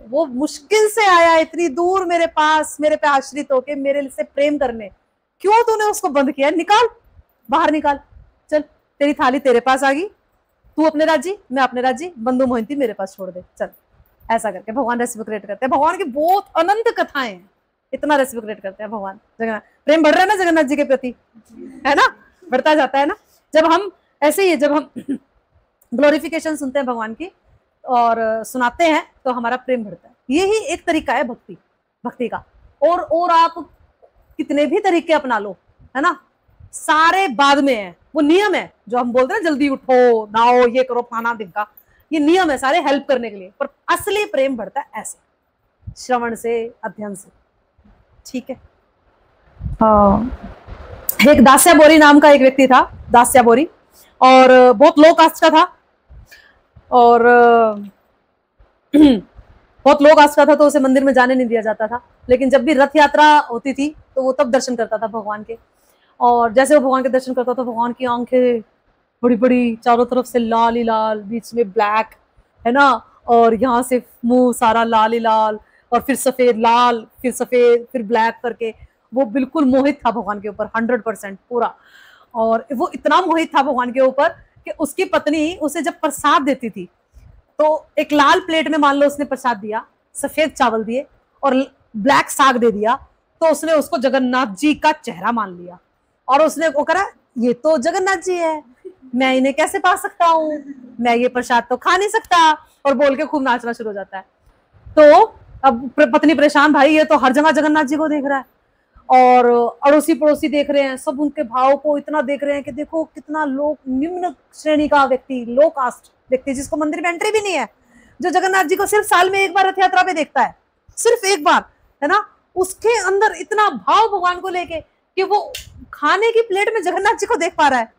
वो मुश्किल से आया इतनी दूर मेरे पास, मेरे पे आश्रित होके मेरे से प्रेम करने, क्यों तूने उसको बंद किया, निकाल बाहर निकाल, चल तेरी थाली तेरे पास आ गई, तू अपने राज्य मैं अपने राज्य, बंधु मोहंती मेरे पास छोड़ दे, चल। ऐसा करके भगवान रेसिप्रोकेट करते हैं। भगवान की बहुत अनंत कथाएं हैं, इतना रेसिप्रोकेट करते हैं भगवान। जगन्नाथ प्रेम बढ़ रहा है ना जगन्नाथ जी के प्रति, है ना। बढ़ता जाता है ना। जब हम ऐसे ही, जब हम ग्लोरिफिकेशन सुनते हैं भगवान की और सुनाते हैं तो हमारा प्रेम बढ़ता है। यही एक तरीका है भक्ति, भक्ति का। और आप कितने भी तरीके अपना लो, है ना, सारे बाद में है। वो नियम है जो हम बोलते हैं जल्दी उठो नाओ ये करो फलाना ढिमका, ये नियम है सारे हेल्प करने के लिए, पर असली प्रेम बढ़ता है ऐसे, श्रवण से, अध्ययन से। ठीक है। एक दास्या बोरी नाम का एक व्यक्ति था, दास्या बोरी, और बहुत लो कास्ट का था, और बहुत लो कास्ट का था, तो उसे मंदिर में जाने नहीं दिया जाता था। लेकिन जब भी रथ यात्रा होती थी तो वो तब दर्शन करता था भगवान के, और जैसे वो भगवान के दर्शन करता था, भगवान की आंखें बड़ी बड़ी, चारों तरफ से लाल ही लाल, बीच में ब्लैक, है ना, और यहाँ से मुंह सारा लाल ही लाल, और फिर सफेद, लाल, फिर सफेद, फिर ब्लैक करके वो बिल्कुल मोहित था भगवान के ऊपर 100% पूरा। और वो इतना मोहित था भगवान के ऊपर कि उसकी पत्नी उसे जब प्रसाद देती थी तो एक लाल प्लेट में मान लो उसने प्रसाद दिया, सफेद चावल दिए और ब्लैक साग दे दिया, तो उसने उसको जगन्नाथ जी का चेहरा मान लिया, और उसने वो करा, ये तो जगन्नाथ जी है, मैं इन्हें कैसे पा सकता हूँ, मैं ये प्रसाद तो खा नहीं सकता, और बोल के खूब नाचना शुरू हो जाता है। तो अब पत्नी परेशान, भाई ये तो हर जगह जगन्नाथ जी को देख रहा है, और अड़ोसी पड़ोसी देख रहे हैं, सब उनके भाव को इतना देख रहे हैं कि देखो कितना लोग, निम्न श्रेणी का व्यक्ति, लो कास्ट व्यक्ति, जिसको मंदिर में एंट्री भी नहीं है, जो जगन्नाथ जी को सिर्फ साल में एक बार रथ यात्रा पे देखता है, सिर्फ एक बार, है ना, उसके अंदर इतना भाव भगवान को लेके कि वो खाने की प्लेट में जगन्नाथ जी को देख पा रहा है,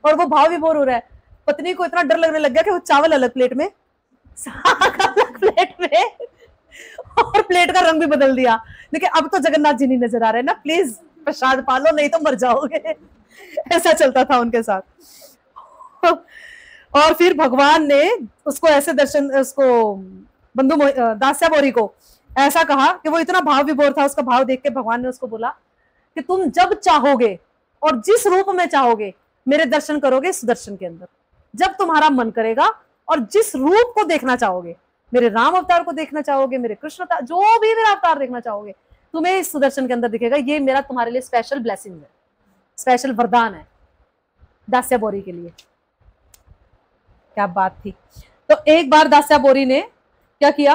और वो भाव भी बोर हो रहा है। पत्नी को इतना डर लगने लग गया कि वो चावल अलग प्लेट में, साग अलग प्लेट में, और प्लेट का रंग भी बदल दिया। देखिए अब तो जगन्नाथ जी नहीं नजर आ रहे ना, प्लीज प्रसाद पालो नहीं तो मर जाओगे। ऐसा चलता था उनके साथ। और फिर भगवान ने उसको ऐसे दर्शन, उसको बंधु दास्या बोरी को ऐसा कहा कि वो इतना भाव विभोर था, उसका भाव देख के भगवान ने उसको बोला कि तुम जब चाहोगे और जिस रूप में चाहोगे मेरे दर्शन करोगे सुदर्शन के अंदर, जब तुम्हारा मन करेगा, और जिस रूप को देखना चाहोगे, मेरे राम अवतार को देखना चाहोगे, मेरे कृष्ण अवतार, जो भी मेरा अवतार देखना चाहोगे, तुम्हें इस सुदर्शन के अंदर दिखेगा। ये मेरा तुम्हारे लिए स्पेशल ब्लेसिंग है, स्पेशल वरदान है दास्या बोरी के लिए। क्या बात थी। तो एक बार दास्या बोरी ने क्या किया,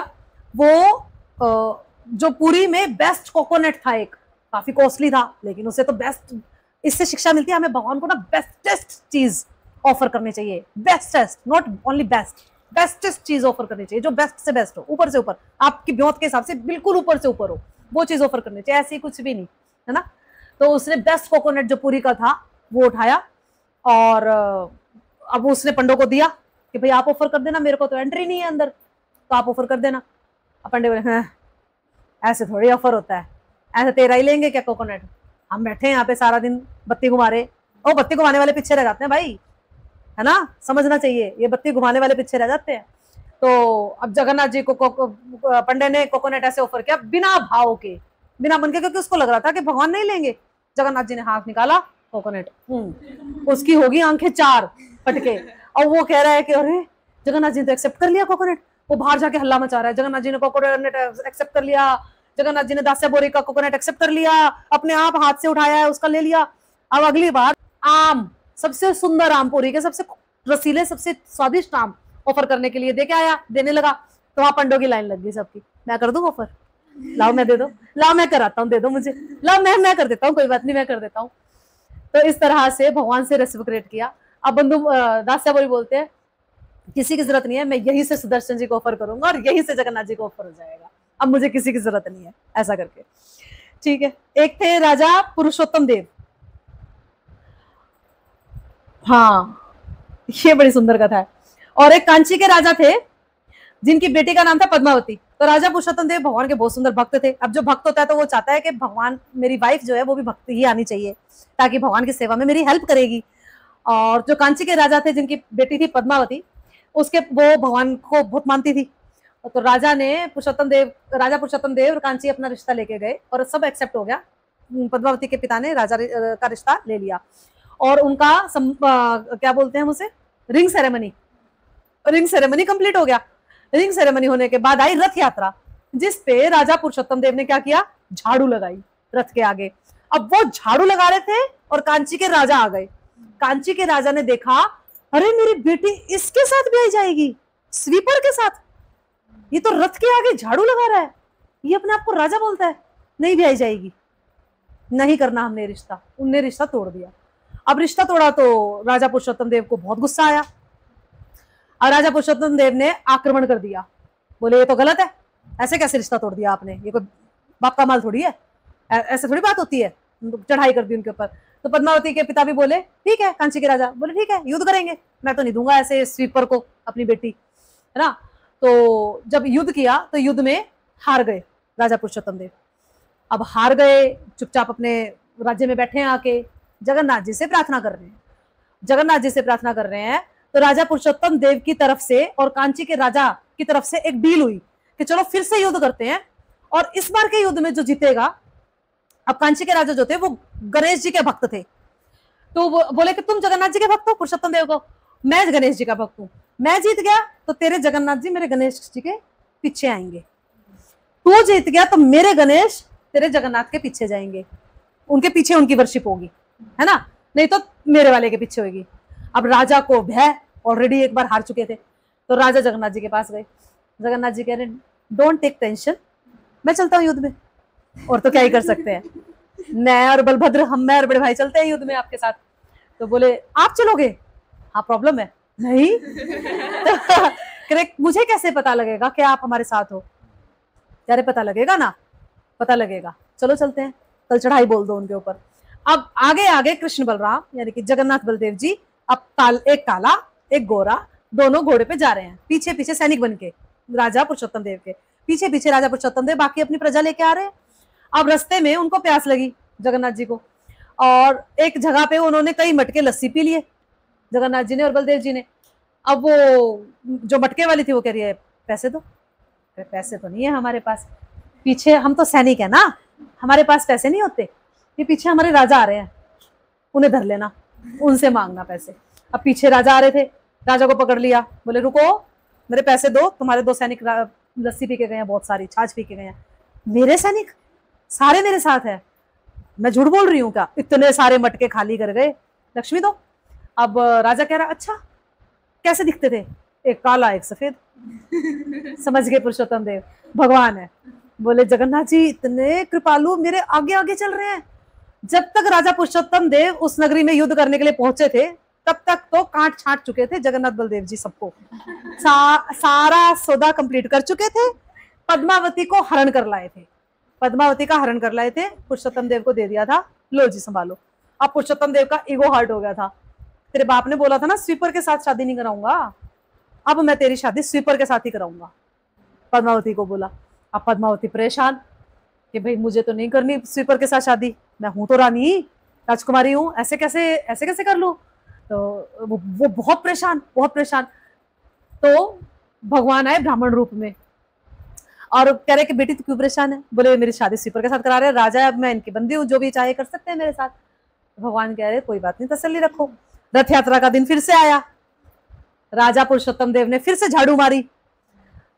वो जो पुरी में बेस्ट कोकोनट था, एक काफी कॉस्टली था, लेकिन उसे तो बेस्ट, इससे शिक्षा मिलती है हमें भगवान को ना बेस्टेस्ट चीज ऑफर करनी चाहिए, bestest, not only best, bestest चीज ऑफर करनी चाहिए, जो बेस्ट से बेस्ट हो, ऊपर से ऊपर, आपकी ब्योत के हिसाब से बिल्कुल ऊपर से ऊपर हो, वो चीज ऑफर करनी चाहिए, ऐसी कुछ भी नहीं, है ना। तो उसने बेस्ट कोकोनट जो पुरी का था वो उठाया, और अब उसने पंडों को दिया कि भाई आप ऑफर कर देना, मेरे को तो एंट्री नहीं है अंदर, तो आप ऑफर कर देना। अब पंडे बोले हाँ, ऐसे थोड़ी ऑफर होता है, ऐसे तेरा ही लेंगे क्या कोकोनट, हम बैठे हैं यहाँ पे सारा दिन बत्ती घुमा रहे, और बत्ती घुमाने वाले पीछे रह जाते हैं भाई, है ना, समझना चाहिए, ये बत्ती घुमाने वाले पीछे रह जाते हैं। तो अब जगन्नाथ जी को पंडे ने कोकोनट ऐसे ऑफर किया बिना भाव के, बिना मन के, क्योंकि उसको लग रहा था कि भगवान नहीं लेंगे। जगन्नाथ जी ने हाथ निकाला, कोकोनट, उसकी होगी आंखें चार फटके, और वो कह रहा है कि अरे जगन्नाथ जी ने तो एक्सेप्ट कर लिया कोकोनट, वो बाहर जाके हल्ला मचा रहा है, जगन्नाथ जी ने कोकोनट एक्सेप्ट कर लिया, जगन्नाथ जी ने दास्या बोरी का कोकोनट एक्सेप्ट कर लिया, अपने आप हाथ से उठाया है, उसका ले लिया। अब अगली बार आम, सबसे सुंदर आम, पूरी के सबसे रसीले, सबसे स्वादिष्ट आम ऑफर करने के लिए देके आया, देने लगा, तो वहां पंडों की लाइन लग गई सबकी, मैं कर दूं ऑफर, लाओ मैं दे दो, लाओ मैं कराता हूँ, दे दो मुझे, लाओ मैं कर देता हूँ, कोई बात नहीं मैं कर देता हूँ। तो इस तरह से भगवान से रेसिप्रोकेट किया। अब बंधु दास्या बोरी बोलते हैं किसी की जरूरत नहीं है, मैं यहीं से सुदर्शन जी को ऑफर करूंगा और यहीं से जगन्नाथ जी को ऑफर हो जाएगा, अब मुझे किसी की जरूरत नहीं है, ऐसा करके। ठीक है। एक थे राजा पुरुषोत्तम देव, हाँ ये बड़ी सुंदर कथा है। और एक कांची के राजा थे जिनकी बेटी का नाम था पद्मावती। तो राजा पुरुषोत्तम देव भगवान के बहुत सुंदर भक्त थे। अब जो भक्त होता है तो वो चाहता है कि भगवान, मेरी वाइफ जो है वो भी भक्त ही आनी चाहिए, ताकि भगवान की सेवा में मेरी हेल्प करेगी। और जो कांची के राजा थे जिनकी बेटी थी पद्मावती, उसके वो भगवान को बहुत मानती थी। तो राजा पुरुषोत्तम देव और कांची अपना रिश्ता लेके गए और सब एक्सेप्ट हो गया। पद्मावती के पिता ने राजा का रिश्ता ले लिया और उनका क्या बोलते हैं उसे, रिंग सेरेमनी कंप्लीट हो गया। रिंग सेरेमनी होने के बाद आई रथ यात्रा, जिस पे राजा पुरुषोत्तम देव ने क्या किया, झाड़ू लगाई रथ के आगे। अब वो झाड़ू लगा रहे थे और कांची के राजा आ गए। कांची के राजा ने देखा, अरे मेरी बेटी इसके साथ ब्याही जाएगी, स्वीपर के साथ, ये तो रथ के आगे झाड़ू लगा रहा है, ये अपने आप को राजा बोलता है, नहीं ब्याही जाएगी, नहीं करना हमने रिश्ता। उनने रिश्ता तोड़ दिया। अब रिश्ता तोड़ा तो राजा पुरुषोत्तम देव को बहुत गुस्सा आया और राजा पुरुषोत्तम देव ने आक्रमण कर दिया। बोले ये तो गलत है, ऐसे कैसे रिश्ता तोड़ दिया आपने, ये कोई बाप का माल थोड़ी है, ऐसे थोड़ी बात होती है। चढ़ाई कर दी उनके ऊपर। तो पद्मावती के पिता भी बोले ठीक है, कांची के राजा बोले ठीक है युद्ध करेंगे, मैं तो नहीं दूंगा ऐसे स्वीपर को अपनी बेटी, है ना। तो जब युद्ध किया तो युद्ध में हार गए राजा पुरुषोत्तम देव। अब हार गए, चुपचाप अपने राज्य में बैठे हैं, आके जगन्नाथ जी से प्रार्थना कर रहे हैं। जगन्नाथ जी से प्रार्थना कर रहे हैं तो राजा पुरुषोत्तम देव की तरफ से और कांची के राजा की तरफ से एक डील हुई कि चलो फिर से युद्ध करते हैं, और इस बार के युद्ध में जो जीतेगा, अब कांची के राजा जो थे वो गणेश जी के भक्त थे, तो वो बोले कि तुम जगन्नाथ जी के भक्त हो पुरुषोत्तम देव को, मैं गणेश जी का भक्त हूं, मैं जीत गया तो तेरे जगन्नाथ जी मेरे गणेश जी के पीछे आएंगे, तू जीत गया तो मेरे गणेश तेरे जगन्नाथ के पीछे जाएंगे, उनके पीछे उनकी वर्शिप होगी, है ना, नहीं तो मेरे वाले के पीछे होगी। अब राजा को भय, ऑलरेडी एक बार हार चुके थे, तो राजा जगन्नाथ जी के पास गए। जगन्नाथ जी कह रहे डोंट टेक टेंशन, मैं चलता हूँ युद्ध में, और तो क्या ही कर सकते हैं, मैं और बलभद्र, हम मैं और बड़े भाई चलते हैं युद्ध में आपके साथ। तो बोले आप चलोगे, हाँ प्रॉब्लम है, नहीं तो मुझे कैसे पता लगेगा कि आप हमारे साथ हो, कह रहे पता लगेगा ना, पता लगेगा, चलो चलते हैं, कल चढ़ाई बोल दो उनके ऊपर। अब आगे आगे कृष्ण बलराम यानी कि जगन्नाथ बलदेव जी, अब एक काला एक गोरा, दोनों घोड़े पे जा रहे हैं, पीछे पीछे सैनिक बन के राजा पुरुषोत्तम देव के पीछे पीछे राजा पुरुषोत्तम देव बाकी अपनी प्रजा लेके आ रहे हैं। अब रास्ते में उनको प्यास लगी जगन्नाथ जी को, और एक जगह पे उन्होंने कई मटके लस्सी पी लिए जगन्नाथ जी ने और बलदेव जी ने। अब वो जो मटके वाली थी वो कह रही है पैसे दो, पैसे तो नहीं है हमारे पास, पीछे हम तो सैनिक है ना, हमारे पास पैसे नहीं होते, ये पीछे हमारे राजा आ रहे हैं, उन्हें धर लेना, उनसे मांगना पैसे। अब पीछे राजा आ रहे थे, राजा को पकड़ लिया, बोले रुको मेरे पैसे दो, तुम्हारे दो सैनिक लस्सी पी के गए हैं, बहुत सारी छाछ पी के गए हैं, मेरे सैनिक सारे मेरे साथ है, मैं झूठ बोल रही हूँ क्या, इतने सारे मटके खाली कर गए, लक्ष्मी दो। अब राजा कह रहा अच्छा कैसे दिखते थे, एक काला एक सफेद समझ गए पुरुषोत्तम देव भगवान है। बोले जगन्नाथ जी इतने कृपालु, मेरे आगे आगे चल रहे हैं। जब तक राजा पुरुषोत्तम देव उस नगरी में युद्ध करने के लिए पहुंचे थे तब तक तो काट छाट चुके थे जगन्नाथ बलदेव जी सबको, सारा सौदा कंप्लीट कर चुके थे, पद्मावती को हरण कर लाए थे, पद्मावती का हरण कर लाए थे, पुरुषोत्तम देव को दे दिया था, लो जी संभालो। अब पुरुषोत्तम देव का ईगो हर्ट हो गया था, तेरे बाप ने बोला था ना स्वीपर के साथ शादी नहीं कराऊंगा, अब मैं तेरी शादी स्वीपर के साथ ही कराऊंगा, पद्मावती को बोला। अब पद्मावती परेशान कि भाई मुझे तो नहीं करनी स्वीपर के साथ शादी, मैं हूं तो रानी राजकुमारी हूं, ऐसे कैसे कर लूं। तो वो बहुत परेशान, बहुत परेशान। तो भगवान आए ब्राह्मण रूप में और कह रहे कि बेटी तू क्यों परेशान है, बोले मेरी शादी स्वीपर के साथ करा रहे, राजा है, अब मैं इनकी बंदी हूँ, जो भी चाहे कर सकते हैं मेरे साथ। भगवान कह रहे कोई बात नहीं, तसल्ली रखो। रथ यात्रा का दिन फिर से आया, राजा पुरुषोत्तम देव ने फिर से झाड़ू मारी।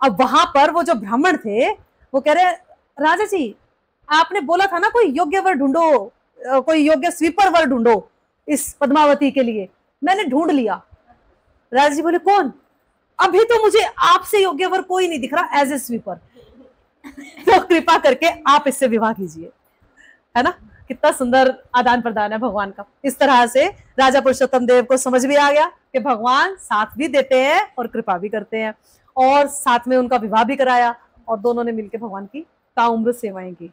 अब वहां पर वो जो ब्राह्मण थे वो कह रहे राजा जी आपने बोला था ना कोई योग्य वर ढूंढो, कोई योग्य स्वीपर वर ढूंढो इस पद्मावती के लिए, मैंने ढूंढ लिया। राजा जी बोले कौन, अभी तो मुझे आपसे योग्य वर कोई नहीं दिख रहा एज ए स्वीपर, तो कृपा करके आप इससे विवाह कीजिए, है ना। कितना सुंदर आदान प्रदान है भगवान का। इस तरह से राजा पुरुषोत्तम देव को समझ भी आ गया कि भगवान साथ भी देते हैं और कृपा भी करते हैं, और साथ में उनका विवाह भी कराया और दोनों ने मिलकर भगवान की ताउम्र सेवाएं की।